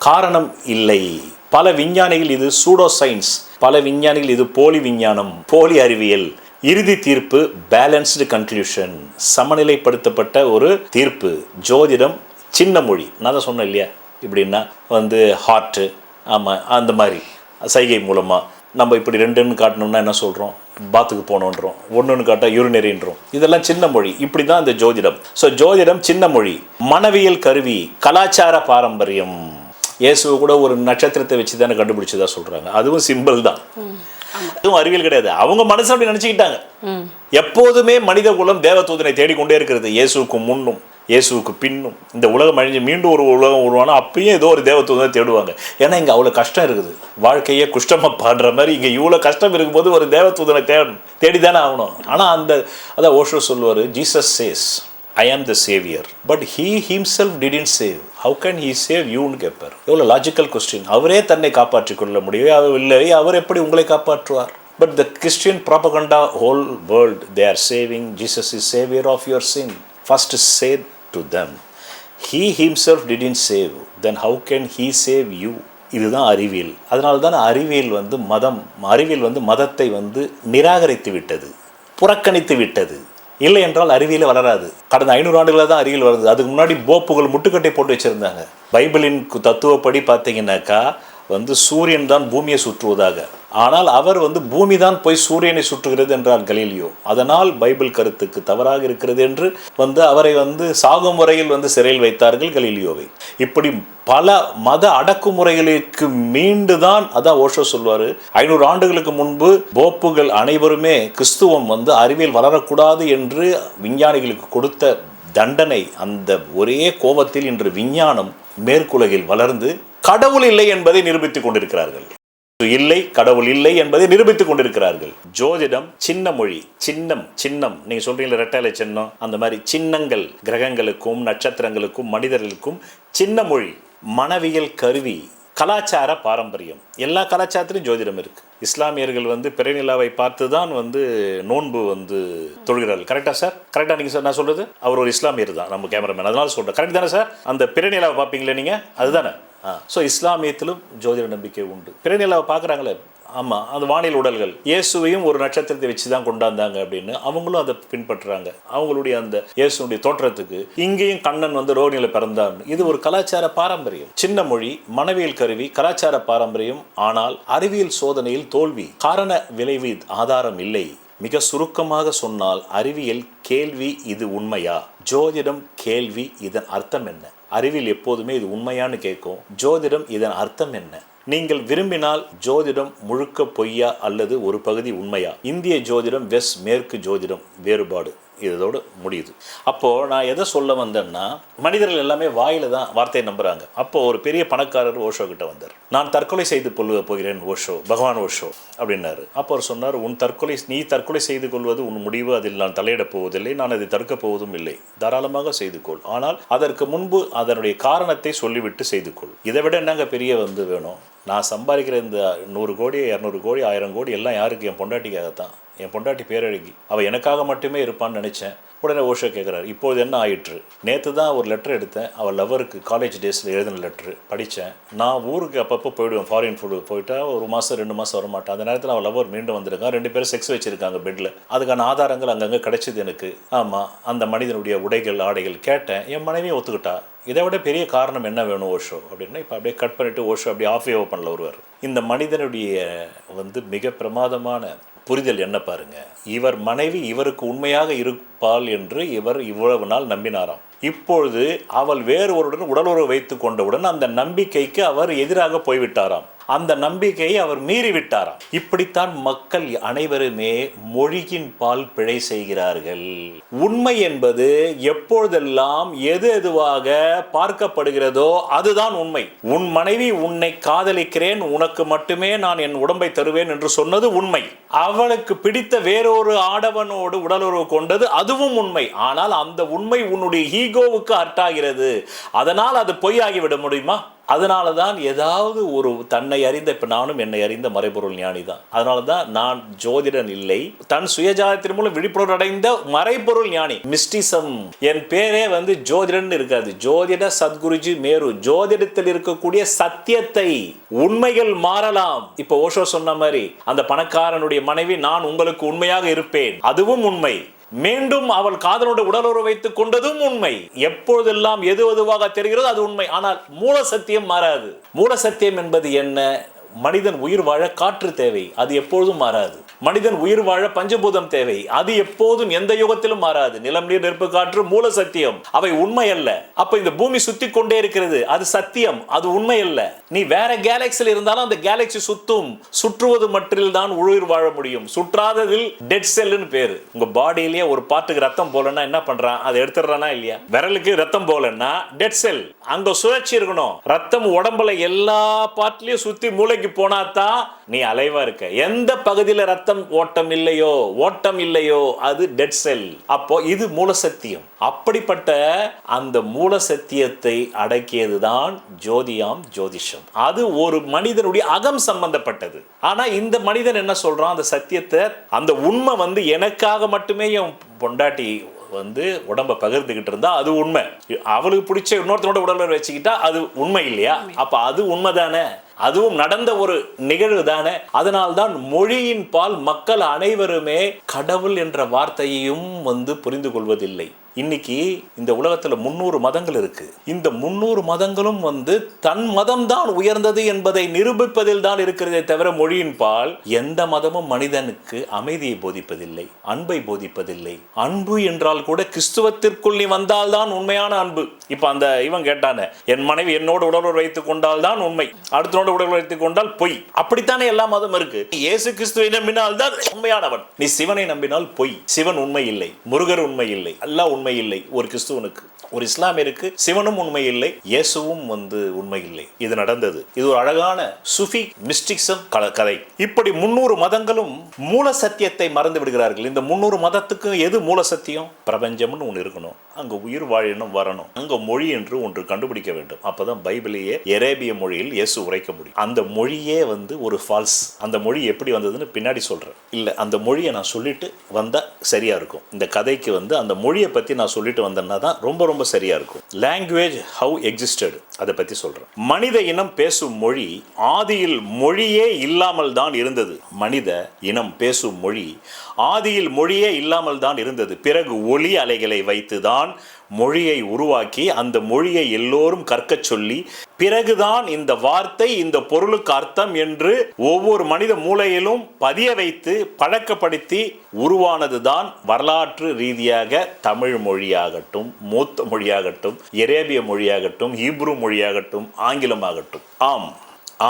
காரணம் இல்லை. பல விஞ்ஞானிகள் இது சூடோ சயின்ஸ், பல விஞ்ஞானிகள் இது போலி விஞ்ஞானம், போலி அறிவியல். இறுதி தீர்ப்பு பேலன்ஸ்டு கன்க்ளூஷன், சமநிலைப்படுத்தப்பட்ட ஒரு தீர்ப்பு. ஜோதிடம் சின்ன மொழி, நான் தான் சொன்னேன் இல்லையா, இப்படின்னா ஹார்ட்டு, ஆமாம் அந்த மாதிரி சைகை மூலமாக நம்ம இப்படி ரெண்டுன்னு காட்டணும்னா என்ன சொல்கிறோம், பாத்துக்கு போனோன்றோம், ஒன்றுன்னு காட்டால் யூரினரின்றோம். இதெல்லாம் சின்ன மொழி. இப்படி தான் இந்த ஜோதிடம். ஸோ ஜோதிடம் சின்ன மொழி, மனவியல் கருவி, கலாச்சார பாரம்பரியம். இயேசு கூட ஒரு நட்சத்திரத்தை வச்சு தானே கண்டுபிடிச்சதா சொல்கிறாங்க, அதுவும் சிம்பிள் தான், அதுவும் அறிவியல் கிடையாது. அவங்க மனசு அப்படி நினச்சிக்கிட்டாங்க. எப்போதுமே மனித குலம் தேவதூதனை தேடிக்கொண்டே இருக்கிறது, இயேசுக்கு முன்னும் இயேசுக்கு பின்னும். இந்த உலகம் அழிஞ்சு மீண்டும் ஒரு உலகம் உருவானா அப்பயும் ஏதோ ஒரு தேவதூதனை தேடுவாங்க. ஏன்னா இங்கே அவ்வளோ கஷ்டம் இருக்குது, வாழ்க்கையே குஷ்டமாக பாடுற மாதிரி இங்கே இவ்வளோ கஷ்டம் இருக்கும்போது ஒரு தேவதூதனை தேடிதானே ஆகணும். ஆனால் அதான் ஓஷோ சொல்லுவார், Jesus says I am the saviour but he himself didn't save, how can he save யூன்னு கேட்பார். எவ்வளோ லாஜிக்கல் கொஸ்டின். அவரே தன்னை காப்பாற்றிக் கொள்ள முடியவில்லை, அவர் எப்படி உங்களை காப்பாற்றுவார்? But the Christian propaganda whole world, they are saying Jesus is savior of your sin. First say to them, he himself didn't save, then how can he save you? இதுதான் அறிவியல். அதனால தான் அறிவியல் மதத்தை நிராகரித்து விட்டது, புறக்கணித்து விட்டது. இல்லை என்றால் அறிவியல் வளராது. கடந்த 500 ஆண்டுகளாக தான் அறிவியல் வளருது. அதுக்கு முன்னாடி போப்புகள் முட்டுக்கட்டை போட்டு வச்சுருந்தாங்க. பைபிளின் தத்துவப்படி பார்த்தீங்கன்னாக்கா சூரியன் தான் பூமியை சுற்றுவதாக, ஆனால் அவர் பூமி தான் போய் சூரியனை சுற்றுகிறது என்றார் கலீலியோ. அதனால் பைபிள் கருத்துக்கு தவறாக இருக்கிறது என்று அவரை சாகும் வரையில் சிறையில் வைத்தார்கள் கலீலியோவை. இப்படி பல மத அடக்குமுறைகளுக்கு மீண்டுதான், அதான் ஓஷோ சொல்வார், 500 ஆண்டுகளுக்கு முன்பு போப்புகள் அனைவருமே கிறிஸ்துவம் அறிவியல் வளரக்கூடாது என்று விஞ்ஞானிகளுக்கு கொடுத்த தண்டனை, அந்த ஒரே கோபத்தில் இன்று விஞ்ஞானம் மேற்குலகில் வளர்ந்து கடவுள் இல்லை என்பதை நிரூபித்துக் கொண்டிருக்கிறார்கள். இல்லை, கடவுள் இல்லை என்பதை நிரூபித்துக் கொண்டிருக்கிறார்கள். ஜோதிடம் சின்ன மொழி, சின்னம் நீங்க சொல்றீங்களா, ரெட்டலை சின்னம், அந்த மாதிரி சின்னங்கள் கிரகங்களுக்கும் நட்சத்திரங்களுக்கும் மனிதர்களுக்கும் சின்ன மொழி, மனவியல் கருவி, கலாச்சார பாரம்பரியம். எல்லா கலாச்சாரத்திலும் ஜோதிடம் இருக்கு. இஸ்லாமியர்கள் பிறைநிலாவை பார்த்து தான் நோன்பு தொழுகிறார்கள். கரெக்டா சார்? கரெக்டா நீங்க சார் நான் சொல்றது? அவர் ஒரு இஸ்லாமியர் தான், நம்ம கேமராமேன், அதனால சொல்றேன். கரெக்ட் தானே சார்? அந்த பிறைநிலாவை பார்ப்பீங்களே நீங்க, அதுதானே? ஸோ இஸ்லாமியத்திலும் ஜோதிட நம்பிக்கை உண்டு. பிறைநிலாவை பார்க்குறாங்களே, ஆமாம், அந்த வானில் உடல்கள் இயேசுவையும் ஒரு நட்சத்திரத்தை வச்சு தான் கொண்டாந்தாங்க அப்படின்னு அவங்களும் அதை பின்பற்றுறாங்க. அவங்களுடைய அந்த இயேசுடைய தோற்றத்துக்கு இங்கேயும் கண்ணன் ரோகிணியில் பிறந்தான். இது ஒரு கலாச்சார பாரம்பரியம். சின்ன மொழி, மனவியல் கருவி, கலாச்சார பாரம்பரியம். ஆனால் அறிவியல் சோதனையில் தோல்வி. காரண விளைவு ஆதாரம் இல்லை. மிக சுருக்கமாக சொன்னால் அறிவியல் கேள்வி, இது உண்மையா? ஜோதிடம் கேள்வி, இதன் அர்த்தம் என்ன? அறிவியல் எப்போதுமே இது உண்மையான்னு கேட்கும். ஜோதிடம் இதன் அர்த்தம் என்ன? நீங்கள் விரும்பினால் ஜோதிடம் முழுக்க பொய்யா அல்லது ஒரு பகுதி உண்மையா? இந்திய ஜோதிடம் மேற்கு ஜோதிடம் வேறுபாடு, இதோடு முடியுது. அப்போது நான் எதை சொல்ல வந்தேன்னா, மனிதர்கள் எல்லாமே வாயில தான் வார்த்தையை நம்புகிறாங்க. அப்போது ஒரு பெரிய பணக்காரர் ஓஷோ கிட்ட வந்தார். நான் தற்கொலை செய்து கொள்ள போகிறேன் ஓஷோ, பகவான் ஓஷோ அப்படின்னாரு. அப்போ அவர் சொன்னார், நீ தற்கொலை செய்து கொள்வது உன் முடிவு, அதில் நான் தலையிடப் போவதில்லை, நான் அதை தடுக்கப் போவதும் இல்லை, தாராளமாக செய்து கொள், ஆனால் அதற்கு முன்பு அதனுடைய காரணத்தை சொல்லிவிட்டு செய்து கொள். இதை விட என்னங்க பெரிய வேணும்? நான் சம்பாதிக்கிற இந்த 100 கோடி 200 கோடி 1000 கோடி எல்லாம் யாருக்கு? என் பொண்டாட்டிக்காகத்தான். என் பொண்டாட்டி பேரழகி, அவள் எனக்காக மட்டுமே இருப்பான்னு நினச்சேன். உடனே ஓஷோ கேட்குறாரு, இப்போது என்ன ஆயிற்று? நேற்று தான் ஒரு லெட்டர் எடுத்தேன், அவள் லவருக்கு காலேஜ் டேஸில் எழுதின லெட்ரு படித்தேன். நான் ஊருக்கு அப்பப்போ போயிடுவேன், ஃபாரின் ஃபுட்டு போயிட்டா 1 மாதம் 2 மாதம் வரமாட்டேன். அந்த நேரத்தில் அவள் லவர் மீண்டும் வந்திருக்கான், 2 பேரும் செக்ஸ் வச்சுருக்காங்க பெட்டில். அதுக்கான ஆதாரங்கள் அங்கங்கே கிடைச்சிது எனக்கு. ஆமாம், அந்த மனிதனுடைய உடைகள் ஆடைகள் கேட்டேன், என் மனைவியும் ஒத்துக்கிட்டா. இதை விட பெரிய காரணம் என்ன வேணும் ஓஷோ அப்படின்னா, இப்போ அப்படியே கட் பண்ணிவிட்டு ஓஷோ அப்படியே ஆஃப் ஓப்பனில் வருவார். இந்த மனிதனுடைய மிக பிரமாதமான புரிதல் என்ன பாருங்க. இவர் மனைவி இவருக்கு உண்மையாக இருப்பாள் என்று இவர் இவ்வளவு நாள் நம்பினாராம். இப்பொழுது அவள் வேறு ஒருடன் உடலுறவு வைத்துக் கொண்டவுடன் அந்த நம்பிக்கைக்கு அவர் எதிராக போய்விட்டாராம். அந்த நம்பிக்கையை அவர் மீறிவிட்டாராம். இப்படித்தான் மக்கள் அனைவருமே மொழியின் பால் பிழை செய்கிறார்கள். உண்மை என்பது எப்பொழுதெல்லாம் எதுவாக பார்க்கப்படுகிறதோ அதுதான் உண்மை. உன் மனைவி உன்னை காதலிக்கிறேன், உனக்கு மட்டுமே நான் என் உடம்பை தருவேன் என்று சொன்னது உண்மை. அவளுக்கு பிடித்த வேறொரு ஆடவனோடு உடலுறவு கொண்டது அதுவும் உண்மை. ஆனால் அந்த உண்மை உன்னுடைய ஈகோவுக்கு அர்த்தாகிறது. அதனால் அது பொய்யாகிவிட முடியுமா? அதனால தான் ஏதாவது ஒரு தன்னை அறிந்த, இப்போ நானும் என்னை அறிந்த மறைபொருள் ஞானி தான். அதனால தான் நான் ஜோதிடன் இல்லை, தன் சுயஜாதத்தின் மூலம் விழிப்புணர்வு அடைந்த மறைபொருள் ஞானி. மிஸ்டிசம் என் பேரே வந்து ஜோதிடன் இருக்காது, ஜோதிட சத்குருஜி மேரு. ஜோதிடத்தில் இருக்கக்கூடிய சத்தியத்தை, உண்மைகள் மாறலாம். இப்போ ஓஷோ சொன்ன மாதிரி அந்த பணக்காரனுடைய மனைவி நான் உங்களுக்கு உண்மையாக இருப்பேன், அதுவும் உண்மை. மீண்டும் அவள் காதலோட உடலுறவு வைத்துக் கொண்டதும் உண்மை. எப்பொழுதெல்லாம் எது எதுவாக தெரிகிறதோ அது உண்மை. ஆனால் மூல சத்தியம் மாறாது. மூல சத்தியம் என்பது என்ன? மனிதன் உயிர் வாழ காற்று தேவை, அது எப்பொழுதும் மாறாது. மனிதன் உயிர் வாழ பஞ்சபூதம் தேவை, அது எப்போதும் எந்த யுகத்திலும் மாறாது. நிலம், நீர், நெருப்பு, காற்று மூல சத்தியம், அவை உண்மை அல்ல. அப்ப இந்த பூமி சுத்தி கொண்டே இருக்கிறது, அது சத்தியம், அது உண்மை அல்ல. நீ வேற கேலக்சியில் இருந்தாலும் அந்த கேலக்சி சுத்தும். சுற்றுவது மட்டில் தான் உயிர் வாழ முடியும். சுற்றாததில் டெட் செல்லுன்னு பேரு. உங்க பாடியிலேயே ஒரு பாட்டுக்கு ரத்தம் போலன்னா என்ன பண்றான்? அதை எடுத்துடுறானா இல்லையா? விரலுக்கு ரத்தம் போலன்னா டெட் செல், அங்க சுழற்சி இருக்கணும். ரத்தம் உடம்புல எல்லா பார்ட்லயும் சுத்தி மூளைக்கு போனாதான் நீ அலைவா இருக்க. எந்த பகுதியில ரத்தம் ஓட்டம் இல்லையோ அது டெட் செல். அப்போ இது மூல சத்தியம். அப்படிப்பட்ட அந்த மூல சத்தியத்தை அடக்கியதுதான் ஜோதியாம் ஜோதிஷம். அது ஒரு மனிதனுடைய அகம் சம்பந்தப்பட்டது. ஆனா இந்த மனிதன் என்ன சொல்றான்? அந்த சத்தியத்தை, அந்த உண்மை வந்து எனக்காக மட்டுமே என் பொண்டாட்டி வந்து உடம்ப பகிர்ந்துகிட்டு இருந்தா அது உண்மை, அவளுக்கு பிடிச்ச இன்னொருத்தனோட உடல்ல வச்சுக்கிட்டா அது உண்மை இல்லையா? அப்ப அது உண்மைதானே, அதுவும் நடந்த ஒரு நிகழ்வு தானே. அதனால்தான் மொழியின் பால் மக்கள் அனைவருமே கடவுள் என்ற வார்த்தையையும் வந்து புரிந்து கொள்வதில்லை. இன்னைக்கு இந்த உலகத்துல 300 மதங்கள் இருக்கு. இந்த 300 மதங்களும் வந்து தன் மதம் தான் உயர்ந்தது என்பதை நிரூபிப்பதில் தான் இருக்கிறதே தவிர மொழியின் பால் எந்த மதமும் மனிதனுக்கு அமைதியை போதிப்பதில்லை, அன்பை போதிப்பதில்லை. அன்பு என்றால் கூட கிறிஸ்துவத்திற்குள் நீ வந்தால் தான் உண்மையான அன்பு. இப்ப அந்த இவன் கேட்டானே, என் மனைவி என்னோட உடலுறவு வைத்துக் கொண்டால் தான் உண்மை, அடுத்தனோட உடலுறவு வைத்துக் கொண்டால் பொய். அப்படித்தானே எல்லா மதமும் இருக்கு. இயேசு கிறிஸ்துவை நம்பினால் தான் உண்மையானவன். நீ சிவனை நம்பினால் பொய். சிவன் உண்மை இல்லை, முருகர் உண்மை இல்லை, அல்லாஹ் உண்மை இல்லை. ஒரு கிறிஸ்துவனுக்கு, ஒரு இஸ்லாமியருக்கு சிவனும் உண்மை இல்லை, இயேசுவும் வந்து உண்மை இல்லை. இது நடந்தது. இது ஒரு அழகான சுஃபி மிஸ்டிக்ஸம் கதை. இப்படி 300 மதங்களும் மூல சத்தியத்தை மறந்து விடுகிறார்கள். இந்த 300 மதத்துக்கு எது மூல சத்தியம்? பிரபஞ்சம்னு ஒன்று இருக்கணும், அங்க உயிர் வாழணும், வரணும், அங்க மொழி என்று ஒன்று கண்டுபிடிக்க வேண்டும். அப்பதான் பைபிளையே எரேபிய மொழியில் இயேசு உரைக்க முடியும். அந்த மொழியே வந்து ஒரு ஃபால்ஸ். அந்த மொழி எப்படி வந்ததுன்னு பின்னாடி சொல்றேன். இல்ல, அந்த மொழியை நான் சொல்லிட்டு வந்தா சரியா இருக்கும். இந்த கதைக்கு வந்து அந்த மொழியை பத்தி நான் சொல்லிட்டு வந்தேன்னா தான் ரொம்ப ரொம்ப சரியா இருக்கும். லாங்குவேஜ் ஹவ் எக்ஸிஸ்டட், அதை பத்தி சொல்றேன். மனித இனம் பேசும் மொழி ஆதியில் மொழியே இல்லாமல் தான் இருந்தது. மனித இனம் பேசும் மொழி ஆதியில் மொழியே இல்லாமல் தான் இருந்தது. பிறகு ஒலி அலைகளை வைத்துதான் மொழியை உருவாக்கி அந்த மொழியை எல்லோரும் கற்கச் சொல்லி பிறகுதான் இந்த வார்த்தை இந்த பொருளுக்கு அர்த்தம் என்று ஒவ்வொரு மனித மூளையிலும் பதிய வைத்து பழக்கப்படுத்தி உருவானதுதான் வரலாற்று ரீதியாக தமிழ் மொழியாகட்டும், மூத்த மொழியாகட்டும், எரேபிய மொழியாகட்டும், ஹீப்ரு மொழியாகட்டும், ஆங்கிலமாகட்டும். ஆம்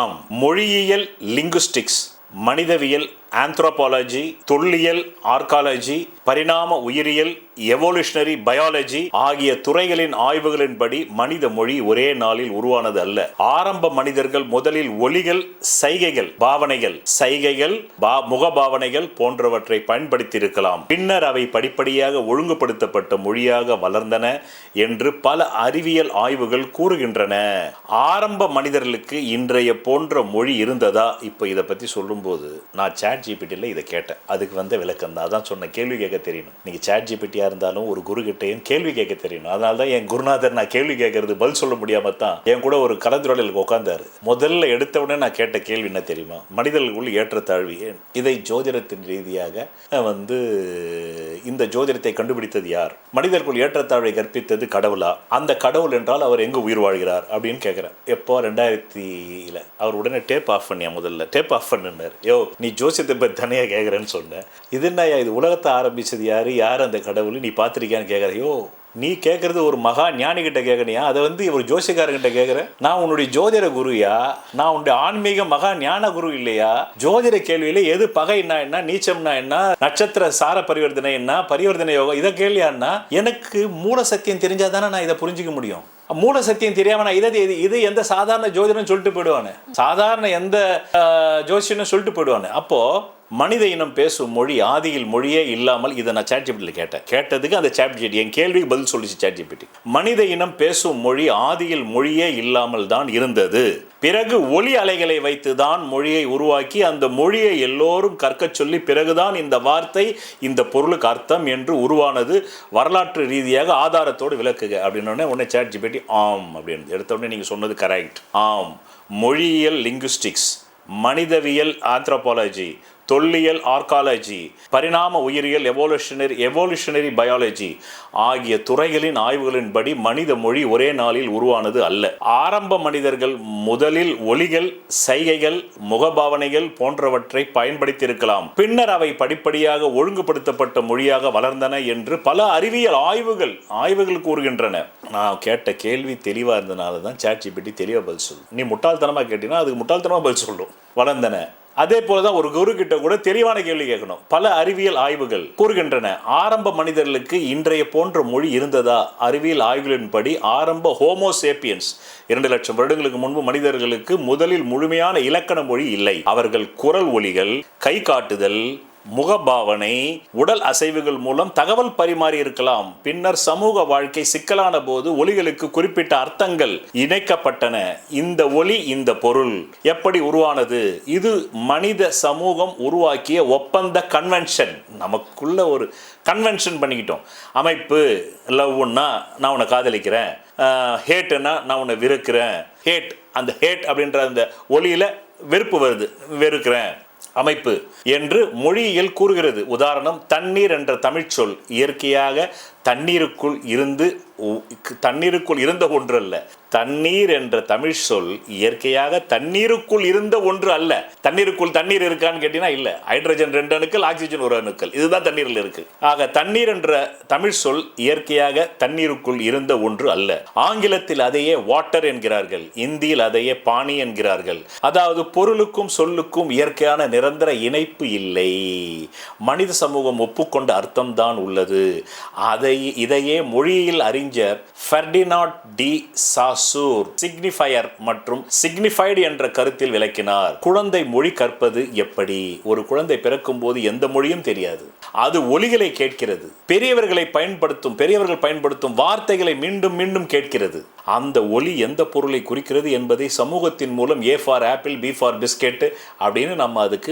ஆம், மொழியியல் லிங்குஸ்டிக்ஸ், மனிதவியல் ஆந்த்ரோபாலஜி, தொல்லியல் ஆர்காலஜி, பரிணாம உயிரியல், எவோல்யூஷனரி பயாலஜி ஆகிய துறைகளின் ஆய்வுகளின்படி மனித மொழி ஒரே நாளில் உருவானது அல்ல. ஆரம்ப மனிதர்கள் முதலில் ஒலிகள், சைகைகள், பாவனைகள், முகபாவனைகள் போன்றவற்றை பயன்படுத்தி இருக்கலாம். பின்னர் அவை படிப்படியாக ஒழுங்குபடுத்தப்பட்ட மொழியாக வளர்ந்தன என்று பல அறிவியல் ஆய்வுகள் கூறுகின்றன. ஆரம்ப மனிதர்களுக்கு இன்றைய போன்ற மொழி இருந்ததா? இப்போ இதை பற்றி சொல்லும்போது நான் ChatGPTல இதை கேட்டேன். அதுக்கு வந்த விளக்கம் தான். அதான் சொன்ன, கேள்வி கேட்க தெரியணும். நீங்கள் ChatGPTயா இருந்தாலும் ஒரு குரு கிட்டையும் கேள்வி கேட்க தெரியணும். அதனால தான் என் குருநாதர் நான் கேள்வி கேட்கறது பதில் சொல்ல முடியாம தான் என் கூட ஒரு கலந்துரையாடலுக்கு உட்கார்ந்தாரு. முதல்ல எடுத்த உடனே நான் கேட்ட கேள்வி என்ன தெரியுமா? மனிதர்களுக்குள் ஏற்றத்தாழ்வு ஏன்? இதை ஜோதிடத்தின் ரீதியாக வந்து இந்த ஜோதிடத்தை கண்டுபிடித்தது யார்? மனிதர்களுக்குள் ஏற்றத்தாழ்வை கற்பித்தது கடவுளா? அந்த கடவுள் என்றால் அவர் எங்கு உயிர் வாழ்கிறார் அப்படின்னு கேட்குறேன். எப்போ 2000 அவர் உடனே டேப் ஆஃப் பண்ணியா? முதல்ல டேப் ஆஃப் பண்ணுனார். யோ, நீ ஜோசியத்தை பற்றி தனியாக கேட்குறேன்னு சொன்னேன். இது என்னையா, இது உலகத்தை ஆரம்பிச்சது யார் அந்த கடவுள்? நீ பார்த்துருக்கியான்னு கேட்குறையோ? நீ கேட்கறது ஒரு மகா ஞானி கிட்ட கேட்கறியா? அதை வந்து ஒரு ஜோசியக்காரங்கிட்ட கேட்குற? நான் உன்னுடைய ஜோதிட குருயா? நான் உன்னுடைய ஆன்மீக மகா ஞான குரு இல்லையா? ஜோதிட கேள்வியில எது பகைன்னா என்ன, நீச்சம்னா என்ன, நட்சத்திர சார பரிவர்த்தனை என்ன, பரிவர்த்தனை யோகம், இதை கேள்வியான்னா எனக்கு மூல சத்தியம் தெரிஞ்சாதானே நான் இதை புரிஞ்சிக்க முடியும். மூல சத்தியம் தெரியாம நான் இது எந்த சாதாரண ஜோதிடம் சொல்லிட்டு போயிடுவானு, சாதாரண எந்த ஜோசியன்னு சொல்லிட்டு போயிடுவானு. அப்போ மனித இனம் பேசும் மொழி ஆதியில் மொழியே இல்லாமல், இதை நான் ChatGPT கேட்டதுக்கு அந்த ChatGPT என் கேள்விக்கு பதில் சொல்லிச்சு. ChatGPT மனித இனம் பேசும் மொழி ஆதியில் மொழியே இல்லாமல் தான் இருந்தது. பிறகு ஒலி அலைகளை வைத்து தான் மொழியை உருவாக்கி அந்த மொழியை எல்லோரும் கற்கச் சொல்லி பிறகுதான் இந்த வார்த்தை இந்த பொருளுக்கு அர்த்தம் என்று உருவானது. வரலாற்று ரீதியாக ஆதாரத்தோடு விளக்குக அப்படின்னு உடனே ChatGPT ஆம் அப்படின்னு எடுத்த உடனே நீங்கள் சொன்னது கரெக்ட். ஆம், மொழியியல் லிங்குஸ்டிக்ஸ், மனிதவியல் ஆந்த்ரோபாலஜி, தொல்லியல் ஆர்காலஜி, பரிணாம உயிரியல் எவோல்யூஷனரி பயாலஜி ஆகிய துறைகளின் ஆய்வுகளின்படி மனித மொழி ஒரே நாளில் உருவானது அல்ல. ஆரம்ப மனிதர்கள் முதலில் ஒலிகள், சைகைகள், முகபாவனைகள் போன்றவற்றை பயன்படுத்தியிருக்கலாம். பின்னர் அவை படிப்படியாக ஒழுங்குபடுத்தப்பட்ட மொழியாக வளர்ந்தன என்று பல அறிவியல் ஆய்வுகள் கூறுகின்றன. நான் கேட்ட கேள்வி தெளிவாக இருந்தனால தான் ChatGPT தெளிவாக பதில் சொல்லும். நீ முட்டாள்தனமாக கேட்டீங்கன்னா அதுக்கு முட்டாள்தனமாக பதில் சொல்லும். வளர்ந்தன. அதே போல தான் ஒரு குரு கிட்ட கூட தெளிவான கேள்வி கேட்கணும். பல அறிவியல் ஆய்வுகள் கூறுகின்றன ஆரம்ப மனிதர்களுக்கு இன்றைய போன்ற மொழி இருந்ததா? அறிவியல் ஆய்வுகளின்படி ஆரம்ப ஹோமோசேப்பியன்ஸ் 2 லட்சம் வருடங்களுக்கு முன்பு மனிதர்களுக்கு முதலில் முழுமையான இலக்கண மொழி இல்லை. அவர்கள் குரல் ஒலிகள், கை காட்டுதல், முகபாவனை, உடல் அசைவுகள் மூலம் தகவல் பரிமாறி இருக்கலாம். பின்னர் சமூக வாழ்க்கை சிக்கலான போது ஒலிகளுக்கு குறிப்பிட்ட அர்த்தங்கள் இணைக்கப்பட்டன. இந்த ஒலி இந்த பொருள் எப்படி உருவானது? இது மனித சமூகம் உருவாக்கிய ஒப்பந்த கன்வென்ஷன். நமக்குள்ள ஒரு கன்வென்ஷன் பண்ணிக்கிட்டோம். அமைப்பு, லவ்னா நான் உன்னை காதலிக்கிறேன், ஹேட்டுன்னா நான் உன்னை வெறுக்கிறேன். ஹேட், அந்த ஹேட் அப்படின்ற அந்த ஒலியில வெறுப்பு வருது, வெறுக்கிறேன் அமைப்பு என்று மொழியியல் கூறுகிறது. உதாரணம், தண்ணீர் என்ற தமிழ் சொல் இயற்கையாக தண்ணீருக்குள் இருந்த ஒன்று அல்ல. தண்ணீர் என்ற தமிழ் சொல் இயற்கையாக தண்ணீருக்குள் இருந்த ஒன்று அல்ல. தண்ணீருக்குள் தண்ணீர் இருக்கான்னு கேட்டீங்கன்னா இல்லை. ஹைட்ரஜன் 2 அணுக்கள், ஆக்சிஜன் 1 அணுக்கள், இதுதான் தண்ணீரில் இருக்கு. ஆக தண்ணீர் என்ற தமிழ் சொல் இயற்கையாக தண்ணீருக்குள் இருந்த ஒன்று அல்ல. ஆங்கிலத்தில் அதையே வாட்டர் என்கிறார்கள், இந்தியில் அதையே பானி என்கிறார்கள். அதாவது பொருளுக்கும் சொல்லுக்கும் இயற்கையான நிரந்தர இணைப்பு இல்லை. மனித சமூகம் ஒப்புக்கொண்ட அர்த்தம்தான் உள்ளது. இதையே மொழியியல் அறிஞர் ஃபெர்டினாண்ட் டி சாசூர் சிக்னிஃபயர் மற்றும் சிக்னிஃபைடு என்ற கருத்தில் விளக்கினார். குழந்தை மொழி கற்பது எப்படி? ஒரு குழந்தை பிறக்கும் போது எந்த மொழியும் தெரியாது. அது ஒலிகளை கேட்கிறது. பெரியவர்கள் பயன்படுத்தும் வார்த்தைகளை மீண்டும் மீண்டும் கேட்கிறது. அந்த ஒலி எந்த பொருளை குறிக்கிறது என்பதை சமூகத்தின் மூலம் A for apple, B for biscuit அப்படின்னு நம்ம அதுக்கு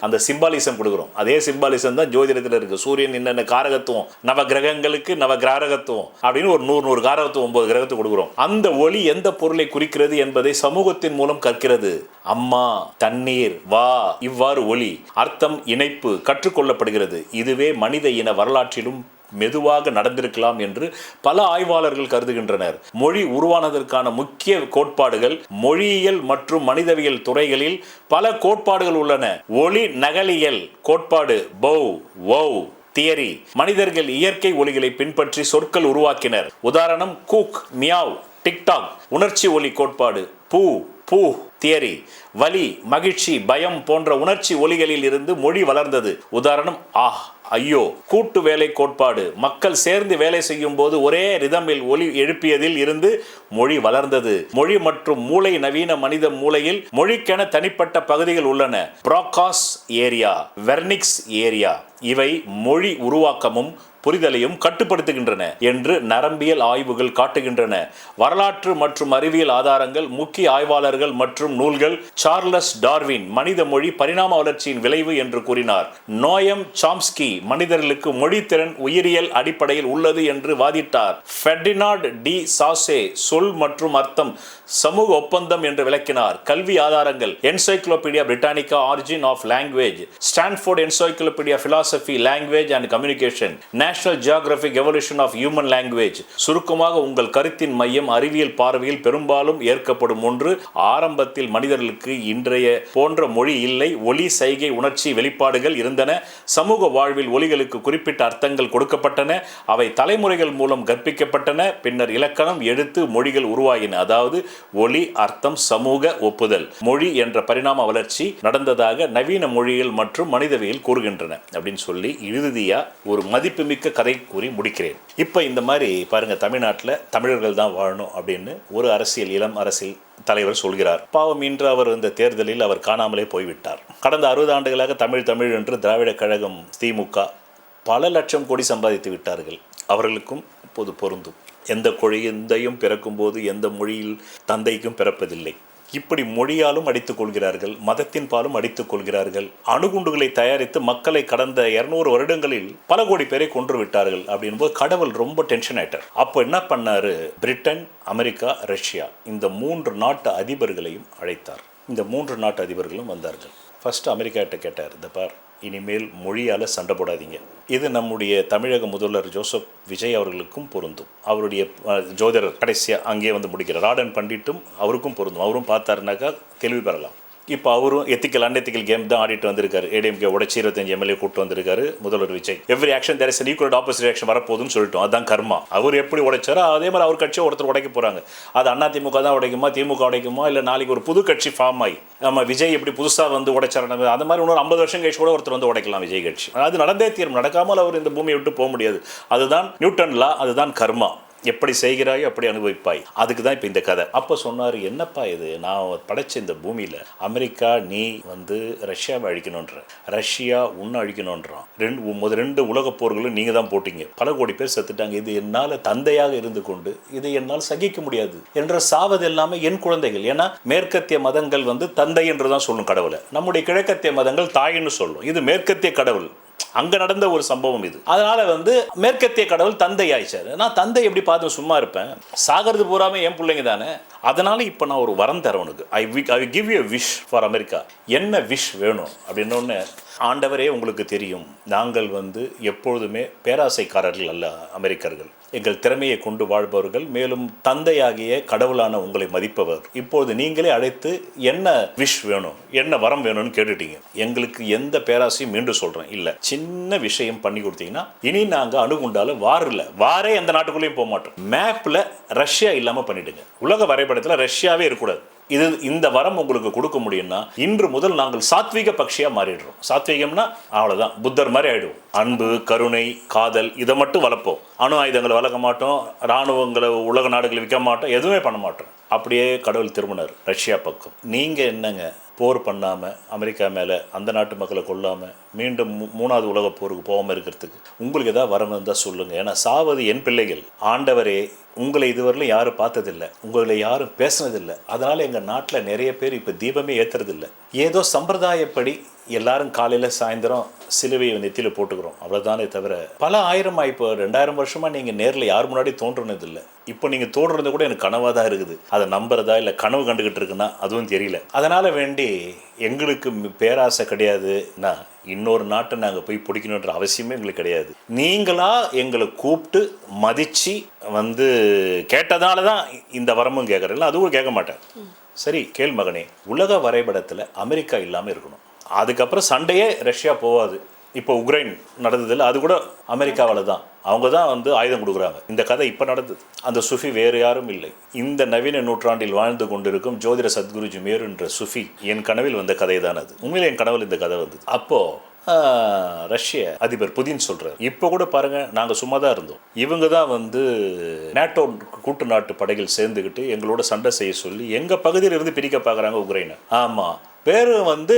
அந்த சிம்பாலிசம் கொடுக்குறோம். அதே சிம்பாலிசம் தான் ஜோதிடத்தில் இருக்கு. சூரியன் என்னென்ன காரகத்துவம், நவ கிரகங்களுக்கு நவ கிரகத்துவம் அப்படின்னு ஒரு 100 காரகத்துவம் 9 கிரகத்துவம் கொடுக்குறோம். அந்த ஒலி எந்த பொருளை குறிக்கிறது என்பதை சமூகத்தின் மூலம் கற்கிறது. அம்மா, தண்ணீர், வா, இவ்வாறு ஒலி, அர்த்தம், இணைப்பு கற்றுக்கொள்ளப்படுகிறது. இதுவே மனித இன வரலாற்றிலும் மெதுவாக நடந்திருக்கலாம் என்று பல ஆய்வாளர்கள் கருதுகின்றனர். மொழி உருவானதற்கான முக்கிய கோட்பாடுகள் மொழியியல் மற்றும் மனிதவியல் துறைகளில் பல கோட்பாடுகள் உள்ளன. ஒலி நகலியல் கோட்பாடு, வவ் தியரி. மனிதர்கள் இயற்கை ஒலிகளை பின்பற்றி சொற்கள் உருவாக்கினர். உதாரணம், குக், மியாவ், டிக்டாக். உணர்ச்சி ஒலி கோட்பாடு, பூ தியரி. வலி, மகிழ்ச்சி, பயம் போன்ற உணர்ச்சி ஒலிகளில் இருந்து மொழி வளர்ந்தது. உதாரணம், ஐயோ. கூட்டு வேலை கோட்பாடு, மக்கள் சேர்ந்து வேலை செய்யும் போது ஒரே ரிதமில் ஒலி எழுப்பியதில் இருந்து மொழி வளர்ந்தது. மொழி மற்றும் மூளை. நவீன மனித மூளையில் மொழிக்கென தனிப்பட்ட பகுதிகள் உள்ளன. ப்ராகாஸ் ஏரியா, வெர்னிக்ஸ் ஏரியா. இவை மொழி உருவாக்கமும் புரிதலையும் கட்டுப்படுத்துகின்றன என்று நரம்பியல் ஆய்வுகள் காட்டுகின்றன. வரலாற்று மற்றும் அறிவியல் ஆதாரங்கள், முக்கிய ஆய்வாளர்கள் மற்றும் நூல்கள். சார்லஸ் டார்வின் மனித மொழி பரிணாம வளர்ச்சியின் விளைவு என்று கூறினார். நோயம் சாம்ஸ்கி மனிதர்களுக்கு மொழித்திறன் உயிரியல் அடிப்படையில் உள்ளது என்று வாதிட்டார். ஃபெர்டினாண்ட் டி சாசே சொல் மற்றும் அர்த்தம் சமூக ஒப்பந்தம் என்று விளக்கினார். கல்வி ஆதாரங்கள், Encyclopedia Britannica origin of language, Stanford Encyclopedia philosophy language and communication, National Geographic evolution of human language. சுருக்கமாக உங்கள் கருத்தின் மையம் அறிவியல் பார்வையில் பெரும்பாலும் ஏற்கப்படும் ஒன்று. ஆரம்பத்தில் மனிதர்களுக்கு இன்றைய போன்ற மொழி இல்லை. ஒலி, சைகை, உணர்ச்சி வெளிப்பாடுகள் இருந்தன. சமூக வாழ்வில் ஒலிகளுக்கு குறிப்பிட்ட அர்த்தங்கள் கொடுக்கப்பட்டன. அவை தலைமுறைகள் மூலம் கற்பிக்கப்பட்டன. பின்னர் இலக்கணம், எழுத்து, மொழிகள் உருவாகின. அதாவது ஒலி, அர்த்தம், சமூக ஒப்புதல், மொழி என்ற பரிணாம வளர்ச்சி நடந்ததாக நவீன மொழியியல் மற்றும் மனிதவியல் கூறுகின்றன அப்படின்னு அப்படின்னு சொல்லி இறுதியாக ஒரு மதிப்புமிக்க கதை கூறி முடிக்கிறேன். இப்போ இந்த மாதிரி பாருங்கள், தமிழ்நாட்டில் தமிழர்கள் தான் வாழணும் அப்படின்னு ஒரு இளம் அரசியல் தலைவர் சொல்கிறார். பாவம், இன்று அவர் இந்த தேர்தலில் அவர் காணாமலே போய்விட்டார். கடந்த 60 ஆண்டுகளாக தமிழ் என்று திராவிட கழகம் திமுக பல லட்சம் கோடி சம்பாதித்து விட்டார்கள். அவர்களுக்கும் இப்போது பொருந்தும். எந்த குழந்தையும் பிறக்கும்போது எந்த மொழியில் தந்தைக்கும் பிறப்பதில்லை. இப்படி மொழியாலும் அடித்துக் கொள்கிறார்கள், மதத்தின் பாலும் அடித்துக் கொள்கிறார்கள். அணுகுண்டுகளை தயாரித்து மக்களை கடந்த 200 வருடங்களில் பல கோடி பேரை கொன்று விட்டார்கள். அப்படின்போது கடவுள் ரொம்ப டென்ஷன் ஆயிட்டார். அப்போ என்ன பண்ணாரு? பிரிட்டன், அமெரிக்கா, ரஷ்யா இந்த 3 நாட்டு அதிபர்களையும் அழைத்தார். இந்த 3 நாட்டு அதிபர்களும் வந்தார்கள். ஃபர்ஸ்ட் அமெரிக்காட்ட கேட்டார், இந்த பார், இனிமேல் மொழியால் சண்டை போடாதீங்க. இது நம்முடைய தமிழக முதல்வர் ஜோசப் விஜய் அவர்களுக்கும் பொருந்தும். அவருடைய ஜோதிடர் கடைசியாக அங்கேயே வந்து முடிக்கிறார். ராடன் பண்டிட்டும் அவருக்கும் பொருந்தும். அவரும் பார்த்தாருனாக்கா கேள்வி பெறலாம். இப்போ அவரும் அன்எத்திக்கல் கேம் தான் ஆடிட்டு வந்திருக்காரு. ஏடிஎம்கே உடைச்சி 25 எம்எல்ஏ கூட்டு வந்திருக்காரு முதல்வர் Vijay. Every action there is an equal opposite action வரப்போகுதுன்னு சொல்லிட்டோம். அதுதான் கர்மா. அவர் எப்படி உடைச்சாரோ அதே மாதிரி அவர் கட்சியை ஒருத்தர் உடைக்க போகிறாங்க. அது அதிமுக தான் உடைக்குமா, திமுக உடைக்குமா, இல்லை நாளைக்கு ஒரு புது கட்சி ஃபார்ம் ஆகி நம்ம விஜய் எப்படி புதுசாக வந்து உடைச்சார அந்த மாதிரி இன்னொரு 50 வருஷம் கழிச்சு கூட ஒருத்தர் வந்து உடைக்கலாம் விஜய் கட்சி. அது நடந்தே தீரும். நடக்காமல் அவர் இந்த பூமியை விட்டு போக முடியாது. அதுதான் நியூட்டன் லா, அதுதான் கர்மா. எப்படி செய்கிறாயோ அப்படி அனுபவிப்பாய். அதுக்கு தான் இப்போ இந்த கதை. அப்போ சொன்னார், என்னப்பா இது, நான் படைச்ச இந்த பூமியில் அமெரிக்கா நீ வந்து ரஷ்யாவை அழிக்கணுன்ற, ரஷ்யா உன்னை அழிக்கணுன்றான். 2 உலகப் போர்களும் நீங்கள் தான் போட்டீங்க, பல கோடி பேர் செத்துட்டாங்க. இது என்னால் தந்தையாக இருந்து கொண்டு இதை என்னால் சகிக்க முடியாது என்ற சாவது எல்லாமே என் குழந்தைகள். ஏன்னா மேற்கத்திய மதங்கள் வந்து தந்தை என்று தான் சொல்லும் கடவுளை, நம்முடைய கிழக்கத்திய மதங்கள் தாயின்னு சொல்லும். இது மேற்கத்திய கடவுள், அங்க நடந்த ஒரு சம்பவம் இது. அதனால வந்து மேற்கத்திய கடவுள் தந்தை ஆயிச்சாரு. நான் தந்தை எப்படி பார்த்து சும்மா இருப்பேன்? சாகிறது பூராமே என் பிள்ளைங்க தானே. அதனால இப்போ நான் ஒரு வரம் தரேன் உனக்கு. I give you wish for America. என்ன விஷ் வேணும் அப்படின்னோடனே, ஆண்டவரே உங்களுக்கு தெரியும், நாங்கள் வந்து எப்பொழுதுமே பேராசைக்காரர்கள் அல்ல அமெரிக்கர்கள். எங்கள் திறமையை கொண்டு வாழ்பவர்கள், மேலும் தந்தையாகிய கடவுளான உங்களை மதிப்பவர். இப்போது நீங்களே அழைத்து என்ன விஷ் வேணும், என்ன வரம் வேணும்னு கேட்டுட்டீங்க. எங்களுக்கு எந்த பேராசையும் மீண்டும் சொல்கிறேன் இல்லை, சின்ன விஷயம் பண்ணி கொடுத்தீங்கன்னா இனி நாங்கள் அணுகுண்டால வாரே எந்த நாட்டுக்குள்ளேயும் போக மாட்டோம். மேப்பில் ரஷ்யா இல்லாமல் பண்ணிடுங்க. உலக வரைபடத்தில் ரஷ்யாவே இருக்கக்கூடாது. இந்த வரம் உங்களுக்கு கொடுக்க முடியும்னா இன்று முதல் நாங்கள் சாத்வீக பக்ஷியாக மாறிடுறோம். சாத்வீகம்னா அவ்வளோதான், புத்தர் மாதிரி ஆகிடுவோம். அன்பு, கருணை, காதல் இதை மட்டும் வளர்ப்போம். அணு ஆயுதங்களை வளர்க்க மாட்டோம், இராணுவங்களை உலக நாடுகளை விற்க மாட்டோம், எதுவுமே பண்ண மாட்டோம். அப்படியே கடவுள் திரும்பினார் ரஷ்யா பக்கம். நீங்கள் என்னங்க போர் பண்ணாமல் அமெரிக்கா மேலே அந்த நாட்டு மக்களை கொல்லாமல் மீண்டும் 3வது உலக போருக்கு போகாமல் இருக்கிறதுக்கு உங்களுக்கு ஏதாவது வரம் இருந்தால் சொல்லுங்கள். ஏன்னா சாவது என் பிள்ளைகள். ஆண்டவரே, உங்களை இதுவரையிலும் யாரும் பார்த்ததில்லை, உங்களை யாரும் பேசுனதில்லை. அதனால் எங்கள் நாட்டில் நிறைய பேர் இப்போ தீபமே ஏற்றுறதில்லை. ஏதோ சம்பிரதாயப்படி எல்லாரும் காலையில் சாயந்தரம் சிலுவையை நெத்தியில் போட்டுக்கிறோம், அவ்வளோதானே தவிர பல ஆயிரம் இப்போ 2000 வருஷமாக நீங்கள் நேரில் யார் முன்னாடி தோன்றுனதில்லை. இப்போ நீங்கள் தோன்றுறது கூட எனக்கு கனவாக தான் இருக்குது. அதை நம்புறதா இல்லை கனவு கண்டுக்கிட்டு இருக்குன்னா அதுவும் தெரியல. அதனால் வேண்டி எங்களுக்கு பேராசை கிடையாதுன்னா இன்னொரு நாட்டை நாங்கள் போய் பிடிக்கணுன்ற அவசியமே எங்களுக்கு கிடையாது. நீங்களா எங்களை கூப்பிட்டு மதித்து வந்து கேட்டதால தான் இந்த வரமும் கேட்குறேன். அதுவும் கேட்க மாட்டேன். சரி கேள் மகனே, உலக வரைபடத்தில் அமெரிக்கா இல்லாமல் இருக்கணும். அதுக்கப்புறம் சண்டையே ரஷ்யா போகாது. இப்போ உக்ரைன் நடந்ததில்லை, அது கூட அமெரிக்காவில் தான். அவங்க தான் வந்து ஆயுதம் கொடுக்குறாங்க. இந்த கதை இப்போ நடந்தது. அந்த சுஃபி வேறு யாரும் இல்லை, இந்த நவீன நூற்றாண்டில் வாழ்ந்து கொண்டிருக்கும் ஜோதிட சத்குருஜி மேரு என்ற சுஃபி என் கனவில் வந்த கதை தான் அது. உண்மையிலே என் கனவில் இந்த கதை வந்தது. அப்போது ரஷ்ய அதிபர் புதின் சொல்கிறார், இப்போ கூட பாருங்கள், நாங்கள் சும்மா தான் இருந்தோம், இவங்க தான் வந்து நேட்டோ கூட்டு நாட்டு படைகள் சேர்ந்துக்கிட்டு எங்களோட சண்டை செய்ய சொல்லி எங்கள் பகுதியில் இருந்து பிரிக்க பார்க்குறாங்க உக்ரைனை. ஆமாம், பேர் வந்து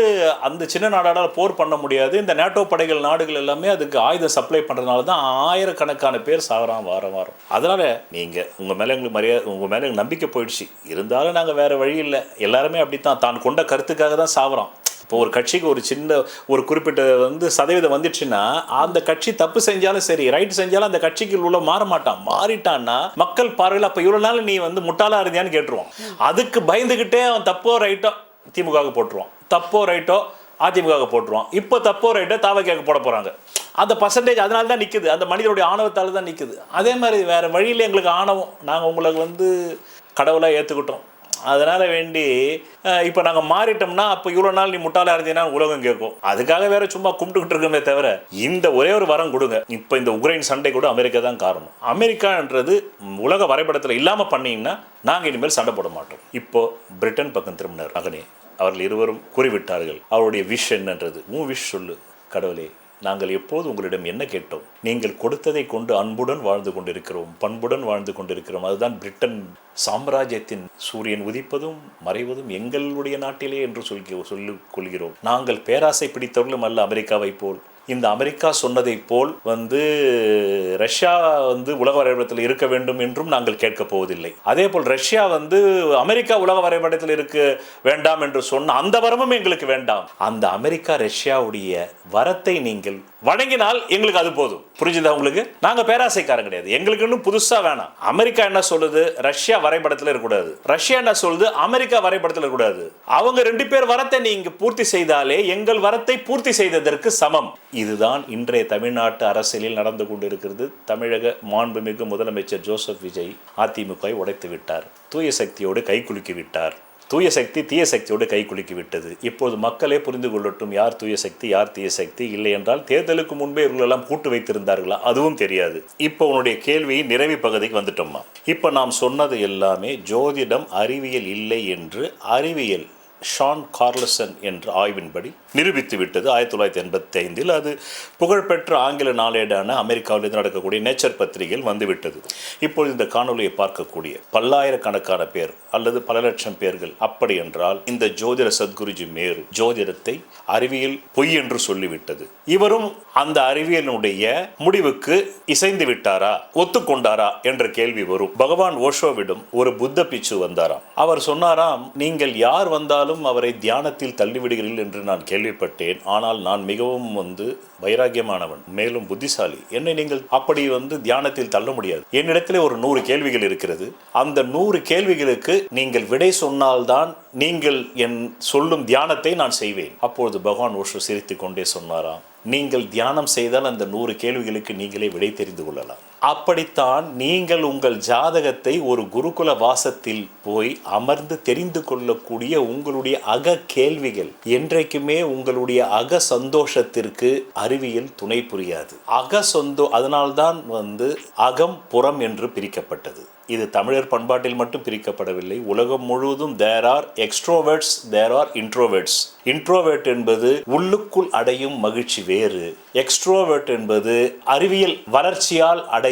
அந்த சின்ன நாடால் போர் பண்ண முடியாது. இந்த நேட்டோ படைகள் நாடுகள் எல்லாமே அதுக்கு ஆயுதம் சப்ளை பண்ணுறதுனால தான் ஆயிரக்கணக்கான பேர் சாகிறான் வாரம். அதனால் நீங்கள் உங்கள் மேலே எங்களுக்கு மரியாதை, உங்கள் மேலே எங்களுக்கு நம்பிக்கை போயிடுச்சு. இருந்தாலும் நாங்கள் வேறு வழி இல்லை. எல்லாருமே அப்படித்தான், தான் கொண்ட கருத்துக்காக தான் சாகுறான். இப்போ ஒரு கட்சிக்கு ஒரு சின்ன ஒரு குறிப்பிட்ட வந்து சதவீதம் வந்துடுச்சுன்னா அந்த கட்சி தப்பு செஞ்சாலும் சரி, ரைட் செஞ்சாலும் அந்த கட்சிக்கு உள்ள மாற மாட்டான். மாறிட்டான்னா மக்கள் பார்வையில் அப்போ இவ்வளோ நாள் நீ வந்து முட்டாளாக இருந்தியான்னு கேட்டுருவான். அதுக்கு பயந்துக்கிட்டே அவன் தப்போ ரைட்டோ திமுக போட்டுருவான், தப்போ ரைட்டோ அதிமுக போட்டுருவான். இப்போ தப்போ ரைட்டோ தாவக போட போகிறாங்க. அந்த பர்சன்டேஜ் அதனால தான் நிற்குது, அந்த மனிதனுடைய ஆணவத்தால் தான் நிற்குது. அதே மாதிரி வேறு வழியில் எங்களுக்கு ஆணவம், நாங்கள் உங்களுக்கு வந்து கடவுளாக ஏற்றுக்கிட்டோம். அதனால் வேண்டி இப்போ நாங்கள் மாறிட்டோம்னா அப்போ இவ்வளோ நாள் நீ முட்டாளாக இருந்தீங்கன்னா உலகம் கேட்கும். அதுக்காக வேற சும்மா கும்பிட்டுக்கிட்டு இருக்கோமே தவிர இந்த ஒரே ஒரு வரம் கொடுங்க. இப்போ இந்த உக்ரைன் சண்டை கூட அமெரிக்கா தான் காரணம். அமெரிக்கான்றது உலக வரைபடத்தில் இல்லாமல் பண்ணிங்கன்னா நாங்கள் இனிமேல் சண்டை போட மாட்டோம். இப்போ பிரிட்டன் பக்கம் திரும்பினார் மகனே. அவர்கள் இருவரும் கூறிவிட்டார்கள் அவருடைய விஷ் என்னன்றது. விஷ் சொல்லு கடவுளே, நாங்கள் எப்போது உங்களிடம் என்ன கேட்டோம்? நீங்கள் கொடுத்ததை கொண்டு அன்புடன் வாழ்ந்து கொண்டிருக்கிறோம், பண்புடன் வாழ்ந்து கொண்டிருக்கிறோம். அதுதான் பிரிட்டன் சாம்ராஜ்யத்தின் சூரியன் உதிப்பதும் மறைவதும் எங்களுடைய நாட்டிலே என்று சொல்லிக் கொள்கிறோம். நாங்கள் பேராசை பிடித்தவர்களும் அல்ல அமெரிக்காவை போல். இந்த அமெரிக்கா சொன்னதை போல் ரஷ்யா உலக வரைபடத்தில் இருக்க வேண்டும் என்றும் நாங்கள் கேட்கப் போவதில்லை. அதே போல் ரஷ்யா அமெரிக்கா உலக வரைபடத்தில் இருக்க வேண்டாம் என்று சொன்ன அந்த வரமும் எங்களுக்கு வேண்டாம். அந்த அமெரிக்கா ரஷ்யாவுடைய வரத்தை நீங்கள் வழங்கினால் எங்களுக்கு அது போதும். புரிஞ்சுதா உங்களுக்கு? நாங்க பேராசைக்காரன் கிடையாது. எங்களுக்கு இன்னும் புதுசா வேணாம். அமெரிக்கா என்ன சொல்லுது? ரஷ்யா வரைபடத்தில் இருக்கக்கூடாது. ரஷ்யா என்ன சொல்லுது? அமெரிக்கா வரைபடத்தில் இருக்கக்கூடாது. அவங்க 2 பேர் வரத்தை நீங்க பூர்த்தி செய்தாலே எங்கள் வரத்தை பூர்த்தி செய்ததற்கு சமம். இதுதான் இன்றைய தமிழ்நாட்டு அரசியலில் நடந்து கொண்டிருக்கிறது. தமிழக மாண்புமிகு முதலமைச்சர் ஜோசப் விஜய் அதிமுகவை உடைத்து விட்டார். தூய சக்தியோடு கைகுலுக்கி விட்டார். தூய சக்தி தீய சக்தியோடு கைகுலுக்கி விட்டது. இப்போது மக்களே புரிந்து கொள்ளட்டும், யார் தூய சக்தி யார் தீய சக்தி. இல்லை என்றால் தேர்தலுக்கு முன்பே இவர்களெல்லாம் கூட்டு வைத்திருந்தார்களா அதுவும் தெரியாது. இப்போ உன்னுடைய கேள்வியின் நிறைவு பகுதிக்கு வந்துட்டோம்மா. இப்போ நாம் சொன்னது எல்லாமே ஜோதிடம் அறிவியல் இல்லை என்று அறிவியல் ஷான் கார்ல்சன் என்ற ஆய்வின்படி நிரூபித்து விட்டது. 1985 அது புகழ்பெற்ற ஆங்கில நாளேடான அமெரிக்காவிலிருந்து நடக்கக்கூடிய நேச்சர் பத்திரிகையில் வந்துவிட்டது. இப்பொழுது இந்த காணொலியை பார்க்கக்கூடிய பல்லாயிரக்கணக்கான பேர் அல்லது பல லட்சம் பேர்கள் அப்படி என்றால் இந்த ஜோதிட சத்குருஜி மேரு ஜோதிடத்தை அறிவியல் பொய் என்று சொல்லிவிட்டது. இவரும் அந்த அறிவியலுடைய முடிவுக்கு இசைந்து விட்டாரா, ஒத்துக்கொண்டாரா என்ற கேள்வி வரும். பகவான் ஓஷோவிடம் ஒரு புத்த பிச்சு வந்தாராம். அவர் சொன்னாராம், நீங்கள் யார் வந்தாலும் அவரை தியானத்தில் தள்ளிவிடுகிறீர்கள் என்று நான் கேள்விப்பட்டேன். ஆனால் நான் மிகவும் வைராகியமானவன், மேலும் புத்திசாலி. என்னை நீங்கள் அப்படி தியானத்தில் தள்ள முடியாது. என்னிடத்திலே ஒரு 100 கேள்விகள் இருக்கிறது. அந்த 100 கேள்விகளுக்கு நீங்கள் விடை சொன்னால்தான் நீங்கள் என் சொல்லும் தியானத்தை நான் செய்வேன். அப்பொழுது பகவான் ஓஷோ சிரித்துக் கொண்டே சொன்னாராம், நீங்கள் தியானம் செய்தால் அந்த 100 கேள்விகளுக்கு நீங்களே விடை தெரிந்து கொள்ளலாம். அப்படித்தான் நீங்கள் உங்கள் ஜாதகத்தை ஒரு குருகுல வாசத்தில் போய் அமர்ந்து தெரிந்து கொள்ளக்கூடிய உங்களுடைய அக கேள்விகள் என்றைக்குமே உங்களுடைய அக சந்தோஷத்திற்கு அறிவியல் துணை புரியாது. அதனால்தான் அகம் புறம் என்று பிரிக்கப்பட்டது. இது தமிழர் பண்பாட்டில் மட்டும் பிரிக்கப்படவில்லை. உலகம் முழுவதும் there are extroverts, there are introverts. Introvert என்பது உள்ளுக்குள் அடையும் மகிழ்ச்சி வேறு. எக்ஸ்ட்ரோவர்ட் என்பது அறிவியல் வளர்ச்சியால் அடையும்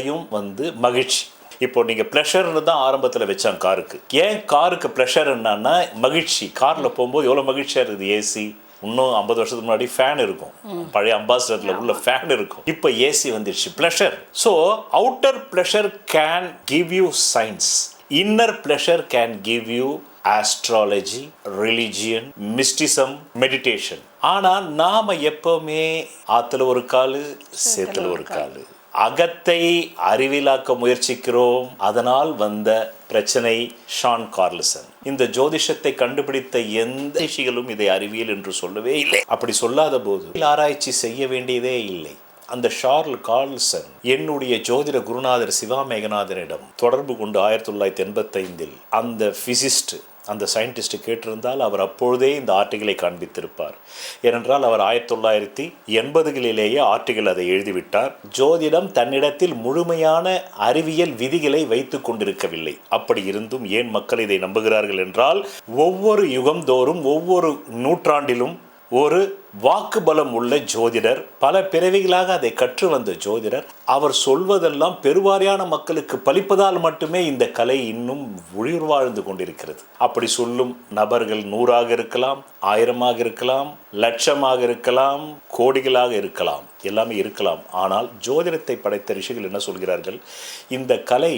மகிழ்ச்சி. இப்போ நீங்க பிளஷர்னு தான் ஆரம்பத்தில் வச்சாங்க காருக்கு. ஏன் காருக்கு பிளஷர் என்னன்னா மகிழ்ச்சி. கார்ல போகும்போது எவ்வளவு மகிழ்ச்சியா இருக்குது. ஏசி, இன்னும் 50 வருஷத்துக்கு முன்னாடி ஃபேன் இருக்கும். பழைய அம்பாசிடர்ல உள்ள ஃபேன் இருக்கும். இப்போ ஏசி வந்துருச்சு. Pleasure. So outer pleasure can give you science, inner pleasure can give you astrology, religion, mysticism, meditation. ஆனா நாம எப்பவுமே ஆத்துல ஒரு காலு சேத்துல ஒரு காலு. அகத்தை அறிவியலாக்க முயற்சிக்கிறோம். அதனால் வந்த பிரச்சனை ஷான் கார்ல்சன். இந்த ஜோதிஷத்தை கண்டுபிடித்த எந்த ரிஷிகளும் இதை அறிவியல் என்று சொல்லவே இல்லை. அப்படி சொல்லாத போது ஆராய்ச்சி செய்ய வேண்டியதே இல்லை. அந்த ஷார்ல் கார்ல்சன் என்னுடைய ஜோதிட குருநாதர் சிவா மேகநாதனிடம் தொடர்பு கொண்டு 1985 அந்த பிசிஸ்ட் அந்த சயின்டிஸ்ட் கேட்டிருந்தால் அவர் அப்பொழுதே இந்த ஆர்டிகளை காண்பித்திருப்பார். ஏனென்றால் அவர் 1980களிலேயே ஆர்டிகள் அதை எழுதிவிட்டார். ஜோதிடம் தன்னிடத்தில் முழுமையான அறிவியல் விதிகளை வைத்து கொண்டிருக்கவில்லை. அப்படி இருந்தும் ஏன் மக்கள் இதை நம்புகிறார்கள் என்றால், ஒவ்வொரு யுகந்தோறும் ஒவ்வொரு நூற்றாண்டிலும் ஒரு வாக்கு பலம் உள்ள ஜோதிடர், பல பிறவிகளாக அதை கற்று வந்த ஜோதிடர், அவர் சொல்வதெல்லாம் பெருவாரியான மக்களுக்கு பலிப்பதால் மட்டுமே இந்த கலை இன்னும் உயிர் வாழ்ந்து கொண்டிருக்கிறது. அப்படி சொல்லும் நபர்கள் 100ஆக இருக்கலாம், 1000ஆக இருக்கலாம், லட்சமாக இருக்கலாம், கோடிகளாக இருக்கலாம், எல்லாமே இருக்கலாம். ஆனால் ஜோதிடத்தை படைத்த ரிஷிகள் என்ன சொல்கிறார்கள்? இந்த கலை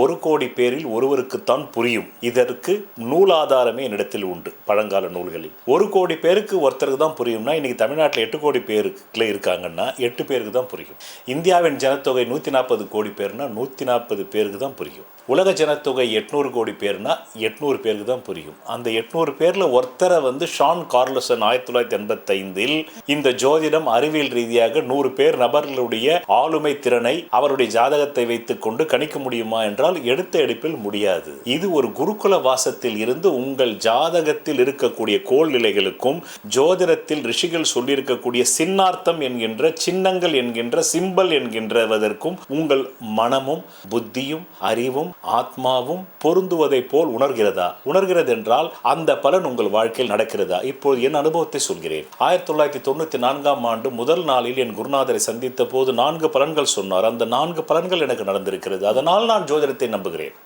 1 கோடி பேரில் ஒருவருக்குத்தான் புரியும். இதற்கு நூலாதாரமே என்னிடத்தில் உண்டு. பழங்கால நூல்களில் 1 கோடி பேருக்கு ஒருத்தருக்கு தான் புரியும்னா, இன்னைக்கு தமிழ்நாட்டில் 8 கோடி பேருக்குள்ள இருக்காங்கன்னா 8 பேருக்கு தான் புரியும். இந்தியாவின் ஜனத்தொகை 140 கோடி பேர்னா 140 பேருக்கு தான் புரியும். உலக ஜனத்தொகை 800 கோடி பேர்னா 800 பேருக்கு தான் புரியும். அந்த 800 பேர்ல ஒருத்தரை ஷான் கார்ல்சன் 1985 இந்த ஜோதிடம் அறிவியல் ரீதியாக 100 பேர் நபர்களுடைய ஆளுமை திறனை அவருடைய ஜாதகத்தை வைத்துக் கொண்டு கணிக்க முடியுமா என்றால் எடுத்த எடுப்பில் முடியாது. இது ஒரு குருகுல வாசத்தில் இருந்து உங்கள் ஜாதகத்தில் இருக்கக்கூடிய கோள் நிலைகளுக்கும் ஜோதிடத்தில் ரிஷிகள் சொல்லியிருக்கக்கூடிய சின்னார்த்தம் என்கின்ற சின்னங்கள் என்கின்ற சிம்பல் என்கின்றதற்கும் உங்கள் மனமும் புத்தியும் அறிவும் ஆத்மாவும் பொருந்துவதை போல் உணர்கிறதா? உணர்கிறது என்றால் அந்த பலன் உங்கள் வாழ்க்கையில் நடக்கிறதா? இப்போது என் அனுபவத்தை சொல்கிறேன். 1994ஆம் ஆண்டு முதல் நாளில் என் குருநாதரை சந்தித்த போது 4 பலன்கள் சொன்னார். அந்த 4 பலன்கள் எனக்கு நடந்திருக்கிறது. அதனால் நான் ஜோதிடத்தை நம்புகிறேன்.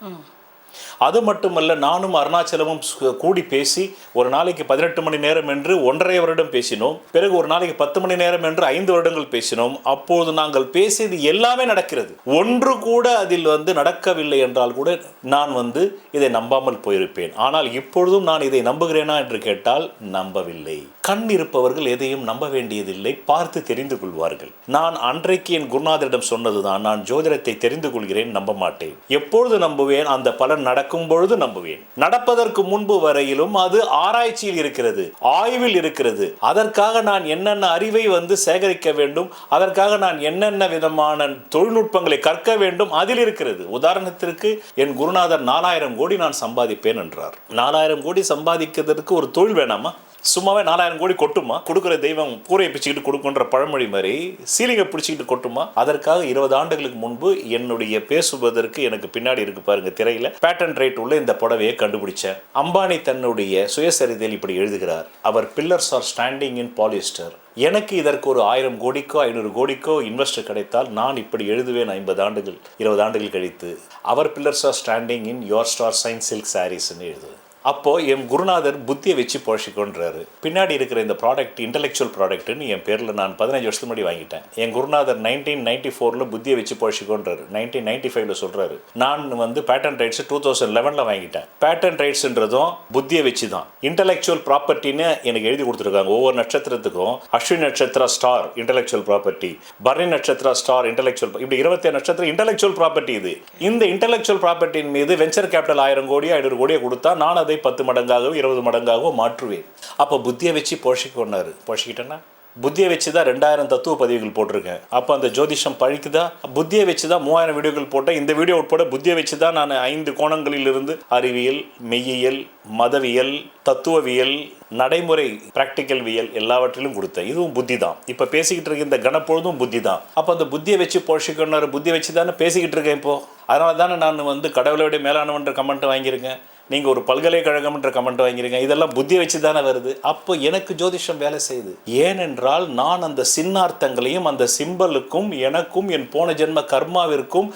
அது மட்டுமல்ல, நானும் அருணாச்சலமும் கூடி பேசி ஒரு நாளைக்கு 18 மணி நேரம் என்று 1.5 வருடம் பேசினோம். பிறகு ஒரு நாளைக்கு 10 மணி நேரம் என்று 5 வருடங்கள் பேசினோம். அப்போது நாங்கள் பேசியது எல்லாமே நடக்கிறது. ஒன்று கூட அதில் நடக்கவில்லை என்றால் கூட நான் இதை நம்பாமல் போயிருப்பேன். ஆனால் இப்பொழுதும் நான் இதை நம்புகிறேனா என்று கேட்டால் நம்பவில்லை. கண் இருப்பவர்கள் எதையும் நம்ப வேண்டியதில்லை, பார்த்து தெரிந்து கொள்வார்கள். நான் அன்றைக்கு என் குருநாதரிடம் சொன்னதுதான், நான் ஜோதிடத்தை தெரிந்து கொள்கிறேன், நம்ப மாட்டேன். எப்பொழுது நம்புவேன்? அந்த பலன் நடக்கும் பொழுது நம்புவேன். நடப்பதற்கு முன்பு வரையிலும் அது ஆராய்ச்சியில் இருக்கிறது, ஆய்வில் இருக்கிறது. அதற்காக நான் என்னென்ன அறிவை சேகரிக்க வேண்டும், அதற்காக நான் என்னென்ன விதமான தொழில்நுட்பங்களை கற்க வேண்டும், அதில் இருக்கிறது. உதாரணத்திற்கு என் குருநாதர் 4000 கோடி நான் சம்பாதிப்பேன் என்றார். 4000 கோடி சம்பாதிக்கிறதுக்கு ஒரு தொழில் வேணாமா? சும்மாவே 4000 கோடி கொட்டுமா? கொடுக்குற தெய்வம் கூரையை பிடிச்சிக்கிட்டு கொடுக்குன்ற பழமொழி மாதிரி சீலிங்கை பிடிச்சிக்கிட்டு கொட்டுமா? அதற்காக 20 ஆண்டுகளுக்கு முன்பு என்னுடைய பேசுவதற்கு எனக்கு பின்னாடி இருக்கு பாருங்க திரையில, பேட்டன் ரைட் உள்ள இந்த புடவையை கண்டுபிடிச்சேன். அம்பானி தன்னுடைய சுயசரிதையில் இப்படி எழுதுகிறார், அவர் pillars are standing in polyester. எனக்கு இதற்கு ஒரு 1000 கோடிக்கோ 500 கோடிக்கோ இன்வெஸ்டர் கிடைத்தால் நான் இப்படி எழுதுவேன் 50 ஆண்டுகள் 20 ஆண்டுகள் கழித்து. அவர் pillars are standing in your star sign silk சாரீஸ்ன்னு எழுது. அப்போது என் குருநாதர் புத்தியை வச்சு போஷிக்கொன்றாரு. பின்னாடி இருக்கிற இந்த ப்ராடக்ட் இன்டெலெக்சுவல் ப்ராடக்ட்னு என் பேரில் நான் 15 வருஷத்துக்கு முன்னாடி வாங்கிட்டேன். என் குருநாதர் 1994 புத்தியை வச்சு போஷிக்கொன்றாரு. 1995 சொல்கிறாரு. நான் பேட்டன் ரைட்ஸ் 2011 வாங்கிட்டேன். பேட்டன் ரைட்ஸ்ன்றதும் புத்தியை வச்சு தான். இன்டெலெக்சுவல் ப்ராப்பர்ட்டின்னு எனக்கு எழுதி கொடுத்துருக்காங்க. ஒவ்வொரு நட்சத்திரத்துக்கும் அஸ்வினி நட்சத்திர ஸ்டார் இன்டெலெக்சுவல் ப்ராப்பர்ட்டி, பரணி நட்சத்திர ஸ்டார் இன்டெலெக்சுவல், இப்படி 27 நட்சத்திரம் இன்டெலெக்சுவல் ப்ராப்பர்ட்டி. இது இந்த இன்டெலெக்சுவல் ப்ராப்பர்ட்டியின் மீது வெஞ்சர் கேபிட்டல் 1000 கோடியோ 500 கோடியோ கொடுத்தா நான் 10 மடங்காகவோ 20 மடங்காகவோ மாற்றுவேன். அப்போ புத்தியை வச்சு போஷிக்கொண்டாரு. போஷிக்கிட்டேன்னா புத்தியை வச்சு தான் 2000 தத்துவ பதிவுகள் போட்டிருக்கேன். அப்போ அந்த ஜோதிஷம் பழிக்குதா? புத்தியை வச்சு தான் 3000 வீடியோக்கள் போட்டேன். இந்த வீடியோ உட்பட புத்தியை வச்சு தான் நான் 5 கோணங்களில் இருந்து அறிவியல், மெய்யியல், மதவியல், தத்துவவியல், நடைமுறை பிராக்டிக்கல் வியல் எல்லாவற்றிலும் கொடுத்தேன். இதுவும் புத்தி தான். இப்போ பேசிக்கிட்டு இருக்க இந்த கணப்பொழுதும் புத்தி தான். அப்போ அந்த புத்தியை வச்சு போஷிக்கொண்டாரு. புத்தியை வச்சு தானே பேசிக்கிட்டு இருக்கேன் இப்போ. அதனால தானே நான் கடவுளோட மேலானவன்ற கமெண்ட் வாங்கியிருக்கேன். நீங்கள் ஒரு பல்கலைக்கழகம்ன்ற கமெண்ட் வாங்கிறீங்க. இதெல்லாம் புத்தியை வச்சு தானே வருது. அப்போ எனக்கு ஜோதிஷம் வேலை செய்யுது. ஏனென்றால் நான் அந்த சின்னார்த்தங்களையும் அந்த சிம்பலுக்கும் எனக்கும் என் போன ஜென்ம கர்மாவிற்கும்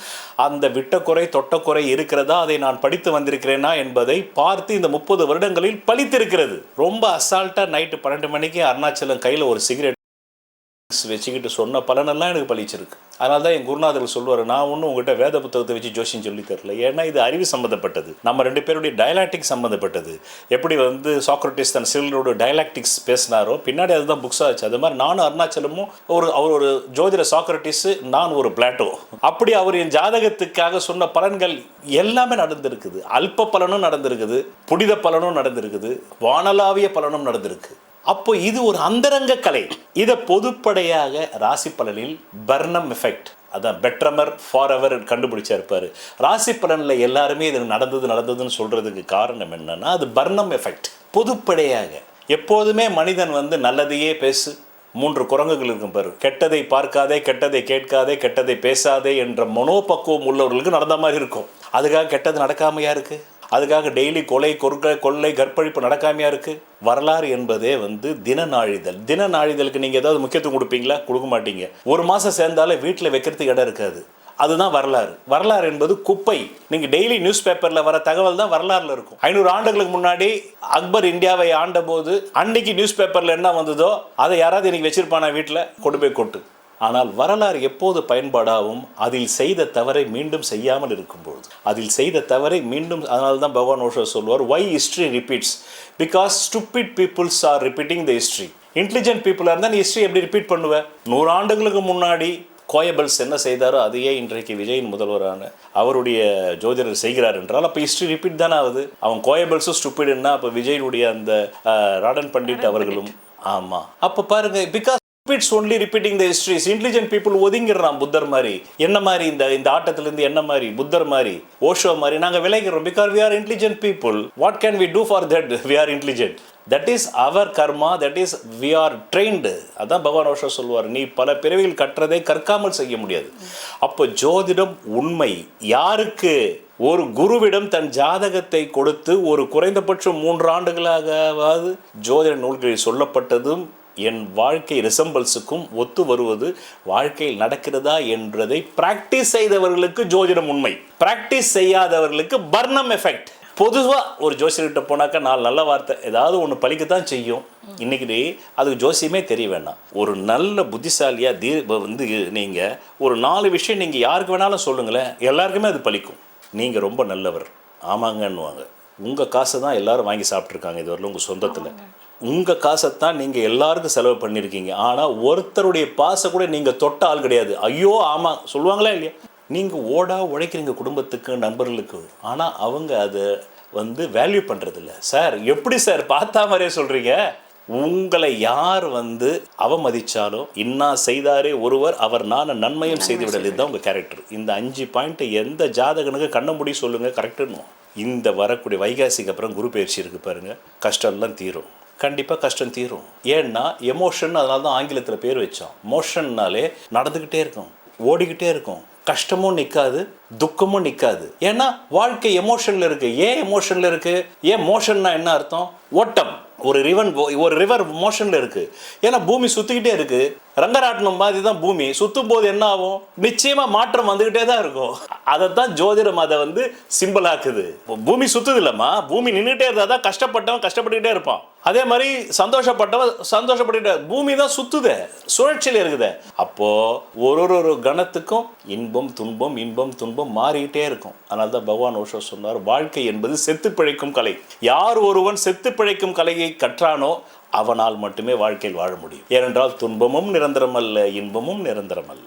அந்த விட்டக்குறை தொட்டக்குறை இருக்கிறதா, அதை நான் படித்து வந்திருக்கிறேனா என்பதை பார்த்து இந்த 30 வருடங்களில் பழித்திருக்கிறது. ரொம்ப அசால்ட்டாக நைட்டு 12 மணிக்கு அருணாச்சலம் கையில் ஒரு சிகரெட் வச்சுக்கிட்டு சொன்ன பலனெல்லாம் எனக்கு பழிச்சிருக்கு. அதனால தான் என் குருநாதர்கள் சொல்லுவார், நான் ஒன்றும் உங்கள்கிட்ட வேத புத்தகத்தை வச்சு ஜோசியம் சொல்லி தரல. ஏன்னா இது அறிவு சம்மந்தப்பட்டது, நம்ம 2 பேருடைய டயலாக்டிக்ஸ் சம்மந்தப்பட்டது. எப்படி சாக்ரட்டிஸ் தன் சிலரோட டயலாக்டிக்ஸ் பேசினாரோ பின்னாடி அதுதான் புக்ஸாக ஆச்சு. அது மாதிரி நானும் அருணாச்சலமும் அவர் ஒரு ஜோதிட சாக்ரட்டிஸ், நான் ஒரு பிளாட்டோ. அப்படி அவர் என் ஜாதகத்துக்காக சொன்ன பலன்கள் எல்லாமே நடந்திருக்குது. அல்ப பலனும் நடந்திருக்குது, புனித பலனும் நடந்திருக்குது, வானலாவிய பலனும் நடந்திருக்கு. அப்போ இது ஒரு அந்தரங்க கலை. இதை பொதுப்படையாக ராசி பலனில் பர்னம் எஃபெக்ட், அதான் பெட்ரமர் ஃபார் எவர் கண்டுபிடிச்சிருப்பாரு. ராசி பலனில் எல்லாருமே இது நடந்ததுன்னு சொல்றதுக்கு காரணம் என்னன்னா, அது பர்னம் எஃபெக்ட். பொதுப்படையாக எப்போதுமே மனிதன் நல்லதையே பேசு. 3 குரங்குகள் இருக்கும் பாரு, கெட்டதை பார்க்காதே, கெட்டதை கேட்காதே, கெட்டதை பேசாதே என்ற மனோபக்குவம் உள்ளவர்களுக்கு நடந்த மாதிரி இருக்கும். அதுக்காக கெட்டது நடக்காமையா இருக்கு? அதுக்காக டெய்லி கொள்ளை கற்பழிப்பு நடக்காமையா இருக்கு? வரலாறு என்பதே தின நாழிதழ். தின நாழிதழுக்கு நீங்கள் ஏதாவது முக்கியத்துவம் கொடுப்பீங்களா? கொடுக்க மாட்டீங்க. 1 மாதம் சேர்ந்தாலே வீட்டில் வைக்கிறதுக்கு இடம் இருக்காது. அதுதான் வரலாறு. வரலாறு என்பது குப்பை. நீங்கள் டெய்லி நியூஸ் பேப்பரில் வர தகவல் தான் வரலாறுல இருக்கும். 500 ஆண்டுகளுக்கு முன்னாடி அக்பர் இந்தியாவை ஆண்ட போது அன்னைக்கு நியூஸ் பேப்பரில் என்ன வந்ததோ அதை யாராவது இன்னைக்கு வச்சிருப்பானா? வீட்டில் கொண்டு போய் கொட்டு. ஆனால் வரலாறு எப்போது பயன்பாடாகும்? அதில் செய்த தவறை மீண்டும் செய்யாமல் இருக்கும்போது. அதில் செய்த தவறை மீண்டும், அதனால தான் பகவான் ஓஷோ சொல்வார், why history repeats? Because stupid peoples are repeating the history. Intelligent people இருந்தால் நீ ஹிஸ்ட்ரி எப்படி ரிப்பீட் பண்ணுவேன்? 100 ஆண்டுகளுக்கு முன்னாடி கோயபல்ஸ் என்ன செய்தாரோ அதையே இன்றைக்கு விஜயின் முதல்வரான அவருடைய ஜோதிடர் செய்கிறார் என்றால் அப்போ ஹிஸ்ட்ரி ரிப்பீட் தானே ஆகுது. அவன் கோயபல்ஸும் ஸ்டூபிடுன்னா அப்போ விஜயினுடைய அந்த ராடன் பண்டிட் அவர்களும். ஆமாம், அப்போ பாருங்க, because it's only repeating the histories. Intelligent people ஒதுங்கிடுறான். புத்தர் மாதிரி, என்ன மாதிரி இந்த ஆட்டத்திலிருந்து என்ன மாதிரி, புத்தர் மாதிரி, ஓஷோ மாதிரி நாங்கள் விளைகிறோம். because we are intelligent people. What can we do for that? We are intelligent. That is our karma. That is we are trained. அதான் பகவான் ஓஷோ சொல்வார், நீ பல பிறவிகள் கற்றதை கற்காமல் செய்ய முடியாது. அப்போ ஜோதிடம் உண்மை யாருக்கு ஒரு குருவிடம் தன் ஜாதகத்தை கொடுத்து ஒரு குறைந்தபட்சம் 3 ஆண்டுகளாகவாவது ஜோதிட நூல்களில் சொல்லப்பட்டதும் என் வாழ்க்கை ரிசம்பிள்ஸுக்கும் ஒத்து வருவது வாழ்க்கையில் நடக்கிறதா என்றதை பிராக்டிஸ் செய்தவர்களுக்கு ஜோதிடம் உண்மை, பிராக்டிஸ் செய்யாதவர்களுக்கு பர்னம் எஃபெக்ட். பொதுவாக ஒரு ஜோசியர்கிட்ட போனாக்கா 4 நல்ல வார்த்தை ஏதாவது ஒன்று பலிக்கத்தான் செய்யும். இன்றைக்கி அதுக்கு ஜோசியமே தெரிய வேண்டாம். ஒரு நல்ல புத்திசாலியாக வந்து நீங்கள் ஒரு 4 விஷயம் நீங்கள் யாருக்கு வேணாலும் சொல்லுங்களேன், எல்லாருக்குமே அது பலிக்கும். நீங்கள் ரொம்ப நல்லவர், ஆமாங்கன்னுவாங்க. உங்கள் காசை தான் எல்லோரும் வாங்கி சாப்பிட்ருக்காங்க இதுவரையிலும் உங்கள் சொந்தத்தில். உங்கள் காசை தான் நீங்கள் எல்லாருக்கும் செலவு பண்ணியிருக்கீங்க. ஆனால் ஒருத்தருடைய பாசை கூட நீங்கள் தொட்ட ஆள் கிடையாது. ஐயோ ஆமாம் சொல்லுவாங்களா இல்லையா? நீங்கள் உழைக்கிறீங்க குடும்பத்துக்கு, நண்பர்களுக்கு. ஆனால் அவங்க அதை வந்து வேல்யூ பண்ணுறதில்ல. சார் எப்படி சார் பார்த்தா மாதிரியே சொல்கிறீங்க? உங்களை யார் வந்து அவமதிச்சாலும் இன்னா செய்தாரே ஒருவர் அவர் நான் நன்மையும் செய்து விடல். இதுதான் உங்கள் கேரக்டர். இந்த 5 பாயிண்ட்டை எந்த ஜாதகனுக்கு கண்ண முடி சொல்லுங்கள், கரெக்டுன்னு. இந்த வரக்கூடிய வைகாசிக்கு அப்புறம் குரு பயிற்சி இருக்குது பாருங்கள், கஷ்டம்லாம் தீரும். கண்டிப்பாக கஷ்டம் தீரும். ஏன்னா எமோஷன், அதனால தான் ஆங்கிலத்தில் பேர் வச்சோம். மோஷன்னாலே நடந்துக்கிட்டே இருக்கும், ஓடிக்கிட்டே இருக்கும். கஷ்டமும் நிற்காது, துக்கமும் நிற்காது. ஏன்னா வாழ்க்கை எமோஷனில் இருக்குது. ஏன் எமோஷனில் இருக்குது? ஏன் மோஷன்னா என்ன அர்த்தம்? ஓட்டம். ஒரு ரிவர் மோஷனில் இருக்குது. ஏன்னா பூமி சுற்றிக்கிட்டே இருக்குது. ரங்கராட்டனம் மாதிரி தான் பூமி சுற்றும் போது என்ன ஆகும்? நிச்சயமாக மாற்றம் வந்துக்கிட்டே தான் இருக்கும். அதை தான் ஜோதிடம் அதை வந்து சிம்பிள் ஆக்குது. பூமி சுற்றுது இல்லைம்மா, பூமி நின்றுட்டே இருந்தால் தான் கஷ்டப்பட்டவன் கஷ்டப்பட்டுக்கிட்டே இருப்பான். அதே மாதிரி சந்தோஷப்பட்டவன் சந்தோஷப்பட்டுக்கிட்டே, பூமி தான் சுற்றுதே, சுழற்சியில் இருக்குதே. அப்போது ஒரு கணத்துக்கும் இன்பம் துன்பம் இன்பம் துன்பம் மாறிக்கிட்டே இருக்கும். அதனால தான் பகவான் ஓஷோ சொன்னார், வாழ்க்கை என்பது செத்து பிழைக்கும் கலை. யார் ஒருவன் செத்து பிழைக்கும் கலையை கற்றானோ அவனால் மட்டுமே வாழ்க்கையில் வாழ முடியும். ஏனென்றால் துன்பமும் நிரந்தரம் அல்ல, இன்பமும் நிரந்தரம் அல்ல.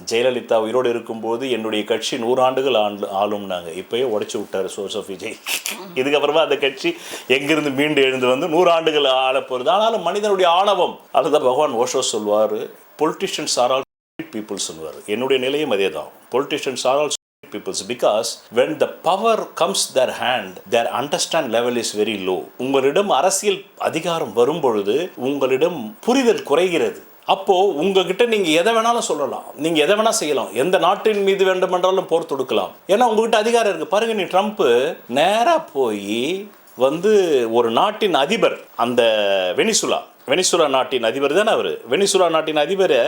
ஜெயலலிதா உயிரோடு இருக்கும்போது என்னுடைய கட்சி 100 ஆண்டுகள் ஆளும்னாங்க. இப்போயே உடைச்சி விட்டார் சோர்ஸ் ஆஃப் விஜய். இதுக்கப்புறமா அந்த கட்சி எங்கிருந்து மீண்டு எழுந்து வந்து 100 ஆண்டுகள் ஆள போகிறது. ஆனாலும் மனிதனுடைய ஆணவம். அதுதான் பகவான் ஓஷோ சொல்வார், பொலிட்டிஷியன்ஸ் ஆர் ஆல் பீப்புள் சொல்வார். என்னுடைய நிலையும் அதே தான். Politicians are all peoples, because when the power comes their hand, their understand level is very low. உங்களிடம் அரசியல் அதிகாரம் வரும் பொழுது உங்களிடம் புரிதல் குறைகிறது. அப்போ உங்ககிட்ட நீங்க எதை வேணாலும் சொல்லலாம், நீங்க எதை வேணா செய்யலாம், எந்த நாட்டின் மீது வேண்டுமென்றாலும் போர் தொடுக்கலாம். ஏன்னா உங்ககிட்ட அதிகாரம் இருக்கு. பாருங்க, நீ ட்ரம்ப் நேரா போய் வந்து ஒரு நாட்டின் அதிபர், அந்த வெனிசுலா நாட்டின் அதிபர் தானே அவர். வெனிசுலா நாட்டின் அதிபரை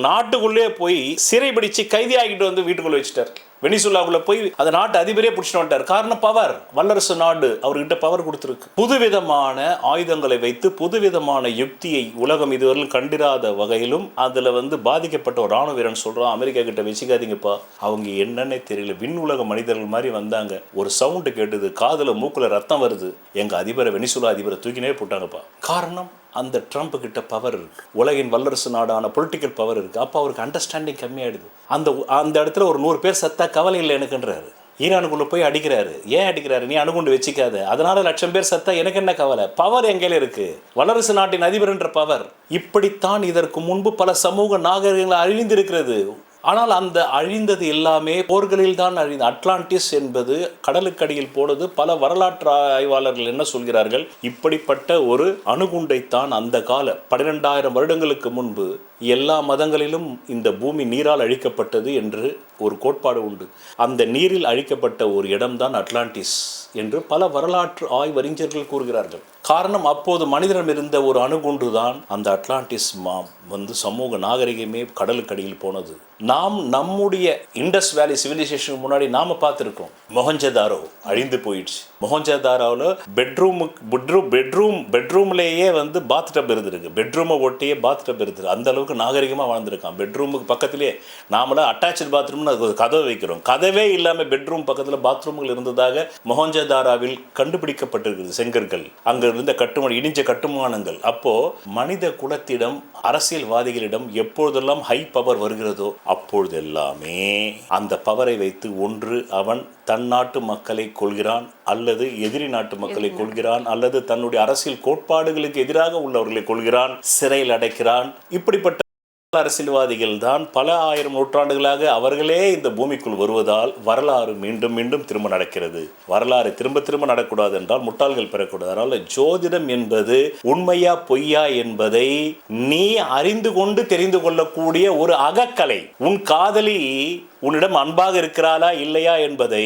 நாட்டுக்குள்ளே போய் சிறைபிடிச்சு கைதி ஆகிட்டு வந்து வீட்டுக்குள்ளே வச்சுட்டார். வெனிசுலாவுக்குள்ள போய் அந்த நாட்டு அதிபரே பிடிச்சிட்டு வந்துட்டார். காரணம் பவர். வல்லரசு நாடு அவர்கிட்ட பவர் கொடுத்துருக்கு. புதுவிதமான ஆயுதங்களை வைத்து புதுவிதமான யுக்தியை உலகம் இதுவரையிலும் கண்டிராத வகையிலும் அதில் வந்து பாதிக்கப்பட்ட ஒரு ராணுவ வீரன் சொல்கிறான், அமெரிக்கா கிட்ட வச்சுக்காதீங்கப்பா, அவங்க என்னன்னே தெரியல, விண் உலக மனிதர்கள் மாதிரி வந்தாங்க, ஒரு சவுண்டு கேட்டுது, காதில் மூக்கில் ரத்தம் வருது, எங்கள் அதிபரை வெனிசுலா அதிபரை தூக்கினே போட்டாங்கப்பா. காரணம், அந்த ட்ரம்ப் கிட்ட பவர் இருக்கு, உலகின் வல்லரசு நாடான பொலிட்டிக்கல் பவர் இருக்கு. அப்போ அவருக்கு அண்டர்ஸ்டாண்டிங் கம்மியாயிடுது. அந்த இடத்துல ஒரு 100 பேர் சத்தா கவலை இல்லை எனக்குன்றாரு. ஈரானுக்குள்ள போய் அடிக்கிறாரு. ஏன் அடிக்கிறாரு? நீ அணுகுண்டு வச்சுக்காத, அதனால 1,00,000 பேர் சத்தா எனக்கு என்ன கவலை? பவர் எங்கேல இருக்கு? வல்லரசு நாட்டின் அதிபர் என்ற பவர். இப்படித்தான் இதற்கு முன்பு பல சமூக நாகரிகங்கள் அழிந்திருக்கிறது. ஆனால் அந்த அழிந்தது எல்லாமே போர்களில் தான் அழிந்தது. அட்லாண்டிஸ் என்பது கடலுக்கடியில் போனது. பல வரலாற்று ஆய்வாளர்கள் என்ன சொல்கிறார்கள், இப்படிப்பட்ட ஒரு அணுகுண்டைத்தான் அந்த கால 12,000 வருடங்களுக்கு முன்பு எல்லா மதங்களிலும் இந்த பூமி நீரால் அழிக்கப்பட்டது என்று ஒரு கோட்பாடு உண்டு. அந்த நீரில் அழிக்கப்பட்ட ஒரு இடம்தான் அட்லாண்டிஸ் என்று பல வரலாற்று ஆய்வறிஞர்கள் கூறுகிறார்கள். காரணம், அப்போது மனிதனிடம் இருந்த ஒரு அணுகுண்டு தான் அந்த அட்லாண்டிஸ் வந்து சமூக நாகரிகமே கடலுக்கடியில் போனது. நாம் நம்முடைய இண்டஸ் வேலி சிவிலைசேஷனுக்கு முன்னாடி நாம பார்த்துருக்கோம். மொஹஞ்சதாரோ அழிந்து போயிடுச்சு. மொஹஞ்சதாரோவில் பெட்ரூம்லேயே வந்து பாத் டப் இருந்திருக்கு. பெட்ரூமை ஒட்டியே பாத் டப் இருந்திருக்கு. அந்த அளவுக்கு நாகரிகமாக வாழ்ந்துருக்கான். பெட்ரூமுக்கு பக்கத்திலே நாமளாம் அட்டாச்சு பாத்ரூம்னு அது கதவை வைக்கிறோம். கதவே இல்லாமல் பெட்ரூம் பக்கத்தில் பாத்ரூம்கள் இருந்ததாக மொஹஞ்சதாரோவில் கண்டுபிடிக்கப்பட்டிருக்கிறது. செங்கற்கள், அங்கே இருந்த இடிஞ்ச கட்டுமானங்கள். அப்போ மனித குலத்திடம், அரசியல்வாதிகளிடம் எப்பொழுதெல்லாம் ஹை பவர் வருகிறதோ அப்பொழுதெல்லாமே அந்த பவரை வைத்து ஒன்று அவன் தன் நாட்டு மக்களை கொள்கிறான், அல்லது எதிரி நாட்டு மக்களை கொள்கிறான், அல்லது தன்னுடைய அரசியல் கோட்பாடுகளுக்கு எதிராக உள்ளவர்களை கொள்கிறான், சிறையில் அடைக்கிறான். இப்படிப்பட்ட அரசியல்வாதிகள் தான் பல ஆயிரம் நூற்றாண்டுகளாக அவர்களே இந்த பூமிக்குள் வருவதால் வரலாறு மீண்டும் மீண்டும் திரும்ப நடக்கிறது. வரலாறு திரும்ப திரும்ப நடக்கூடாது என்றால் முட்டாள்கள் பெறக்கூடாது. அதனால ஜோதிடம் என்பது உண்மையா பொய்யா என்பதை நீ அறிந்து கொண்டு தெரிந்து கொள்ளக்கூடிய ஒரு அகக்கலை. உன் காதலி உன்னிடம் அன்பாக இருக்கிறாளா இல்லையா என்பதை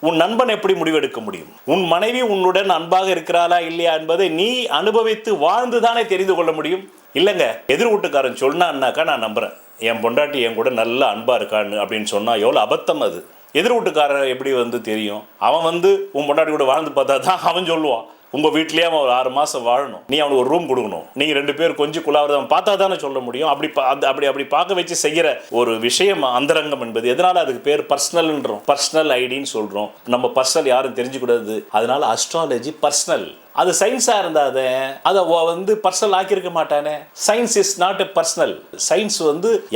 உன் நண்பன் எப்படி முடிவெடுக்க முடியும்? உன் மனைவி உன்னுடன் அன்பாக இருக்கிறாளா இல்லையா என்பதை நீ அனுபவித்து வாழ்ந்துதானே தெரிந்து கொள்ள முடியும். இல்லைங்க, எதிர் வீட்டுக்காரன் சொன்னான்னாக்கா நான் நம்புறேன், என் பொண்டாட்டி என் கூட நல்ல அன்பா இருக்கான்னு அப்படின்னு சொன்னா எவ்வளோ அபத்தம் அது. எதிர் வீட்டுக்காரன் எப்படி தெரியும்? அவன் உன் பொண்டாட்டி கூட வாழ்ந்து பார்த்தா தான் அவன் சொல்லுவான். உங்கள் வீட்லேயே அவன் ஒரு 6 மாதம் வாழணும், நீ அவனுக்கு ஒரு ரூம் கொடுக்கணும், நீங்கள் 2 பேர் கொஞ்சம் குழாவது அவன் பார்த்தா தானே சொல்ல முடியும். அப்படி பார்க்க வச்சு செய்கிற ஒரு விஷயம் அந்தரங்கம் என்பது. எதனால் அதுக்கு பேர் பர்சனல்ன்றோம், பர்சனல் ஐடின்னு சொல்கிறோம். நம்ம பர்சனல் யாரும் தெரிஞ்சுக்கூடாது. அதனால அஸ்ட்ராலஜி பர்சனல். அது சயின்ஸாக இருந்தாத அதை பர்சனல் ஆக்கியிருக்க மாட்டானே. Science is not a personal. Science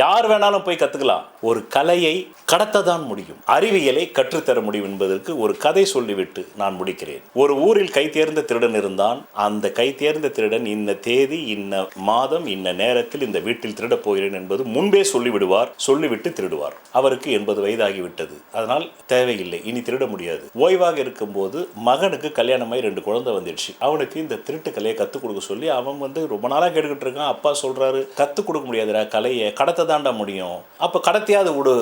யார் வேணாலும் போய் கற்றுக்கலாம். ஒரு கலையை கடத்ததான் முடியும், அறிவியலை கற்றுத்தர முடியும் என்பதற்கு ஒரு கதை சொல்லிவிட்டு நான் முடிக்கிறேன். ஒரு ஊரில் கை தேர்ந்த திருடன் இருந்தான். அந்த கை தேர்ந்த திருடன் இன்ன தேதி, இன்ன மாதம், இன்ன நேரத்தில் இந்த வீட்டில் திருடப் போகிறேன் என்பது முன்பே சொல்லிவிடுவார். சொல்லிவிட்டு திருடுவார். அவருக்கு 80 வயதாகிவிட்டது. அதனால் தேவையில்லை, இனி திருட முடியாது. ஓய்வாக இருக்கும்போது மகனுக்கு கல்யாணமாய் 2 குழந்தை வந்துடுச்சு. அவனுக்கு இந்த திருட்டு கலையை கற்றுக் கொடுக்க சொல்லி அவன் ரொம்ப நாளாக கேட்டுக்கிட்டு இருக்கான். அப்பா சொல்றாரு, கற்றுக் கொடுக்க முடியாதுடா, கலையை கடத்த தாண்டா முடியும், அப்போ கடத்தையாவது விடு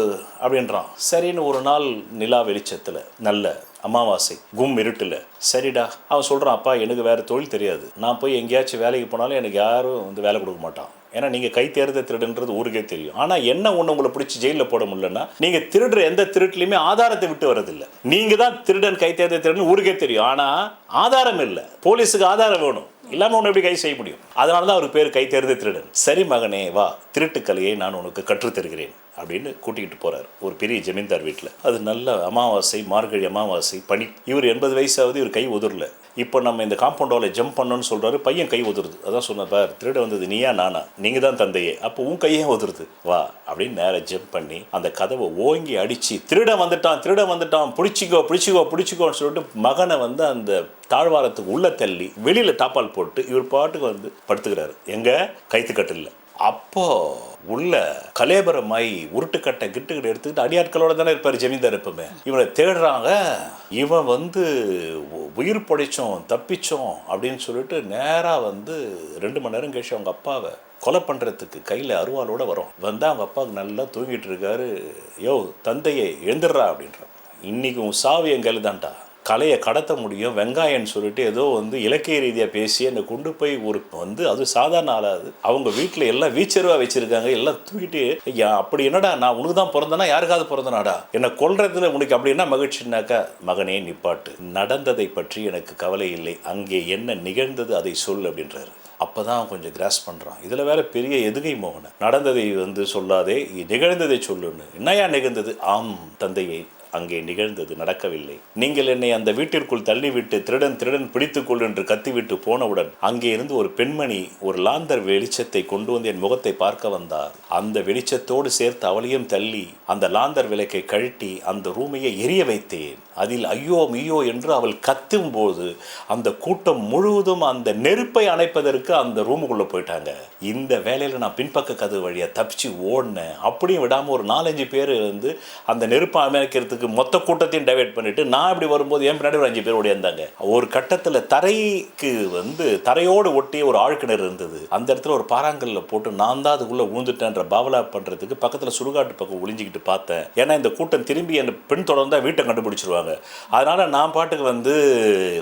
அப்படின்றான். சரின்னு ஒரு நாள் நிலா வெளிச்சத்தில், நல்ல அமாவாசை, கும் இருட்டில், சரிடா அவன் சொல்கிறான், அப்பா எனக்கு வேறு தொழில் தெரியாது, நான் போய் எங்கேயாச்சும் வேலைக்கு போனாலும் எனக்கு யாரும் வேலை கொடுக்க மாட்டான். ஏன்னா நீங்கள் கை தேர்ந்த திருடுன்றது ஊருக்கே தெரியும். ஆனால் என்ன ஒன்று உங்களை பிடிச்சி ஜெயிலில் போட முடியலன்னா, நீங்கள் திருடுற எந்த திருட்டுலையுமே ஆதாரத்தை விட்டு வரதில்லை. நீங்கள் தான் திருடன், கை தேர்ந்த திருடன் ஊருக்கே தெரியும். ஆனால் ஆதாரம் இல்லை. போலீஸுக்கு ஆதாரம் வேணும், இல்லாமல் ஒன்று எப்படி கை செய்ய முடியும்? அதனால தான் அவருக்கு பேர் கை தேர்ந்த திருடன். சரி மகனே வா, திருட்டுக்கலையை நான் உனக்கு கற்றுத்தருகிறேன் அப்படின்னு கூட்டிகிட்டு போகிறார் ஒரு பெரிய ஜமீன்தார் வீட்டில். அது நல்ல அமாவாசை, மார்கழி அமாவாசை, பனி. இவர் 80 வயசாவது, இவர் கை உதிரல. இப்போ நம்ம இந்த காம்பவுண்டாவில் ஜம்ப் பண்ணணும்னு சொல்கிறாரு, பையன் கை உதிருது. அதான் சொன்னார், திருட வந்தது நீயா நானா? நீங்கள் தான் தந்தையே, அப்போ உன் கையே உதிருது, வா அப்படின்னு நேராக ஜம்ப் பண்ணி அந்த கதவை ஓங்கி அடித்து, திருடன் வந்துட்டான், பிடிச்சிக்கோன்னு சொல்லிட்டு மகனை அந்த தாழ்வாரத்துக்கு உள்ளே தள்ளி வெளியில் டாப்பால் போட்டு இவர் பாட்டுக்கு படுத்துக்கிறாரு. எங்கே கைத்துக்கட்டில். அப்போ உள்ள கலேபரமாய் உருட்டுக்கட்டை கிட்டுக்கிட்ட எடுத்துக்கிட்டு அடியாட்களோட தானே இருப்பார் ஜமீன்தார். எப்பவுமே இவனை தேடுறாங்க. இவன் உயிர் பிழைச்சோம், தப்பிச்சோம் அப்படின்னு சொல்லிட்டு நேராக 2 மணி நேரம் கழிச்சு அவங்க அப்பாவை கொலை பண்ணுறதுக்கு கையில் அருவாலோட வரும். அவங்க அப்பாவுக்கு நல்லா தூங்கிட்டு இருக்காரு. யோ தந்தையை எழுந்துடுறா அப்படின்றான். இன்னைக்கு உன் சாவி என் கையில் தான்டா, கலையை கடத்த முடியும், வெங்காயம்னு சொல்லிட்டு ஏதோ இலக்கிய ரீதியாக பேசி என்னை கொண்டு போய் ஒரு அது சாதாரண ஆளாது. அவங்க வீட்டில் எல்லாம் வீச்சருவாக வச்சுருக்காங்க, எல்லாம் தூக்கிட்டு, ஐயா அப்படி என்னடா நான் உனக்கு தான் பிறந்தனா யாருக்காவது பிறந்தனாடா, என்னை கொல்றதுல உனக்கு அப்படி என்ன மகிழ்ச்சினாக்கா, மகனே நிப்பாட்டு, நடந்ததை பற்றி எனக்கு கவலை இல்லை, அங்கே என்ன நிகழ்ந்தது அதை சொல் அப்படின்றாரு. அப்போ தான் கொஞ்சம் கிராஸ் பண்ணுறான். இதில் வேற பெரிய எதுகை மோகனை, நடந்ததை சொல்லாதே, நிகழ்ந்ததை சொல்லுன்னு. என்னையா நிகழ்ந்தது? ஆம் தந்தையை, அங்கே நிகழ்ந்தது நடக்கவில்லை. நீங்கள் என்னை அந்த வீட்டிற்குள் தள்ளிவிட்டு திருடன் பிடித்துக்கொள் என்று கத்திவிட்டு போனவுடன் அங்கே இருந்து ஒரு பெண்மணி ஒரு லாந்தர் வெளிச்சத்தை கொண்டு என் முகத்தை பார்க்க வந்தார். அந்த வெளிச்சத்தோடு சேர்த்து அவளையும் தள்ளி அந்த லாந்தர் விளக்கை கழட்டி அந்த ரூமையை எரிய வைத்தேன். அதில் ஐயோ மீயோ என்று அவள் கத்தும் போது அந்த கூட்டம் முழுவதும் அந்த நெருப்பை அணைப்பதற்கு அந்த ரூமுக்குள்ளே போயிட்டாங்க. இந்த வேலையில் நான் பின்பக்க கதவு வழியாக தப்பிச்சு ஓடினேன். அப்படியும் விடாமல் ஒரு 4-5 பேர் அந்த நெருப்பை அமைக்கிறதுக்கு மொத்த கூட்டத்தையும் டைவர்ட் பண்ணிட்டு நான் இப்படி வரும்போது என் பின்னாடி ஒரு 5 பேர் ஓடியாந்தாங்க. ஒரு கட்டத்தில் தரைக்கு தரையோடு ஒட்டிய ஒரு ஆழ்கிணறு இருந்தது. அந்த இடத்துல ஒரு பாறாங்கல்ல போட்டு நான் தான் அதுக்குள்ளே ஊந்துட்டேன்ற பாவலா பண்ணுறதுக்கு பக்கத்தில் சுடுகாட்டு பக்கம் ஒளிஞ்சிக்கிட்டு பார்த்தேன். ஏன்னா இந்த கூட்டம் திரும்பி என் பெண் தொடர்ந்தா வீட்டை கண்டுபிடிச்சிருவாங்க. அதனால நான் பாட்டுக்கு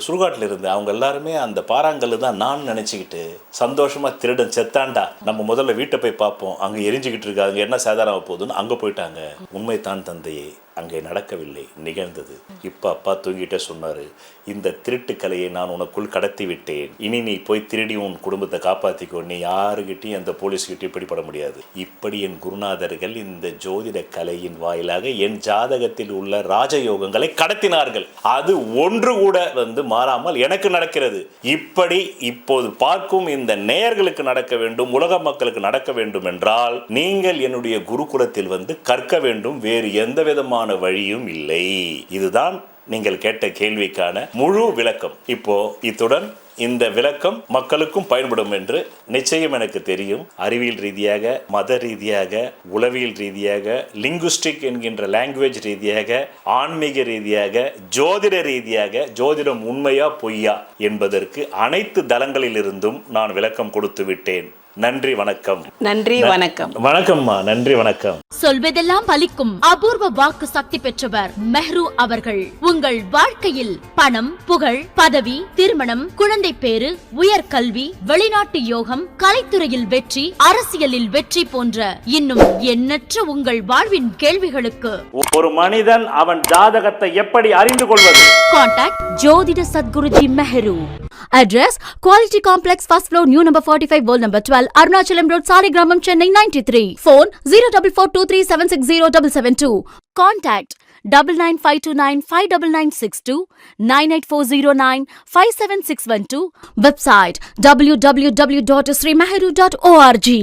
சுடுகாட்டில் இருந்தேன். அவங்க எல்லாருமே அந்த பாறாங்கல் தான் நான் நினச்சிக்கிட்டு சந்தோஷமா திருடன் செத்தாண்டா, நம்ம முதல்ல வீட்டை போய் பார்ப்போம், அங்கே எரிஞ்சுக்கிட்டு இருக்கு, அங்கே என்ன சாதாரண போகுதுன்னு அங்கே போயிட்டாங்க. உண்மைதான் தந்தையே, அங்கே நடக்கவில்லை, நிகழ்ந்தது. இப்போ அப்பா தூங்கிட்டே சொன்னார், இந்த திருட்டு கலையை நான் உனக்குள் கடத்தி விட்டேன், இனி நீ போய் திருடி உன் குடும்பத்தை காப்பாற்றிக்கோ, நீ யாருக்கிட்டையும் அந்த போலீஸ்கிட்டையும் பிடிபட முடியாது. இப்படி என் குருநாதர்கள் இந்த ஜோதிட கலையின் வாயிலாக என் ஜாதகத்தில் உள்ள ராஜயோகங்களை கடத்தினார்கள். அது ஒன்று கூட மாறாமல் எனக்கு நடக்கிறது. இப்படி இப்போது பார்க்கும் இந்த நேயர்களுக்கு நடக்க வேண்டும், உலக மக்களுக்கு நடக்க வேண்டும் என்றால் நீங்கள் என்னுடைய குருகுலத்தில் கற்க வேண்டும். வேறு எந்த விதமான வழியும் இல்லை. இதுதான் நீங்கள் கேட்ட கேள்விக்கான முழு விளக்கம். இப்போ இத்துடன் இந்த விளக்கம் மக்களுக்கும் பயன்படும் என்று நிச்சயம் எனக்கு தெரியும். அறிவியல் ரீதியாக, மத ரீதியாக, உளவியல் ரீதியாக, லிங்குஸ்டிக் என்கின்ற லாங்குவேஜ் ரீதியாக, ஆன்மீக ரீதியாக, ஜோதிட ரீதியாக, ஜோதிடம் உண்மையா பொய்யா என்பதற்கு அனைத்து தளங்களிலிருந்தும் நான் விளக்கம் கொடுத்து விட்டேன். நன்றி, வணக்கம். நன்றி, வணக்கம். வணக்கம்மா, நன்றி, வணக்கம். சொல்வதெல்லாம் பலிக்கும் அபூர்வ வாக்கு சக்தி பெற்றவர் மெஹ்ரு அவர்கள். உங்கள் வாழ்க்கையில் பணம், புகழ், பதவி, திருமணம், குழந்தை பேறு, உயர்கல்வி, வெளிநாட்டு யோகம், கலைத்துறையில் வெற்றி, அரசியலில் வெற்றி போன்ற இன்னும் எண்ணற்ற உங்கள் வாழ்வின் கேள்விகளுக்கு ஒரு மனிதன் அவன் ஜாதகத்தை எப்படி அறிந்து கொள்வது? கான்டாக்ட் ஜோதிட Sadguruji Mehru. Address Quality Complex, first floor, new number 45, wall number 12, Arunachalam Road, Saligramam, Chennai 93. Phone 044237607772. Contact 99529 59962 98409 57612. Website www.srimehru.org.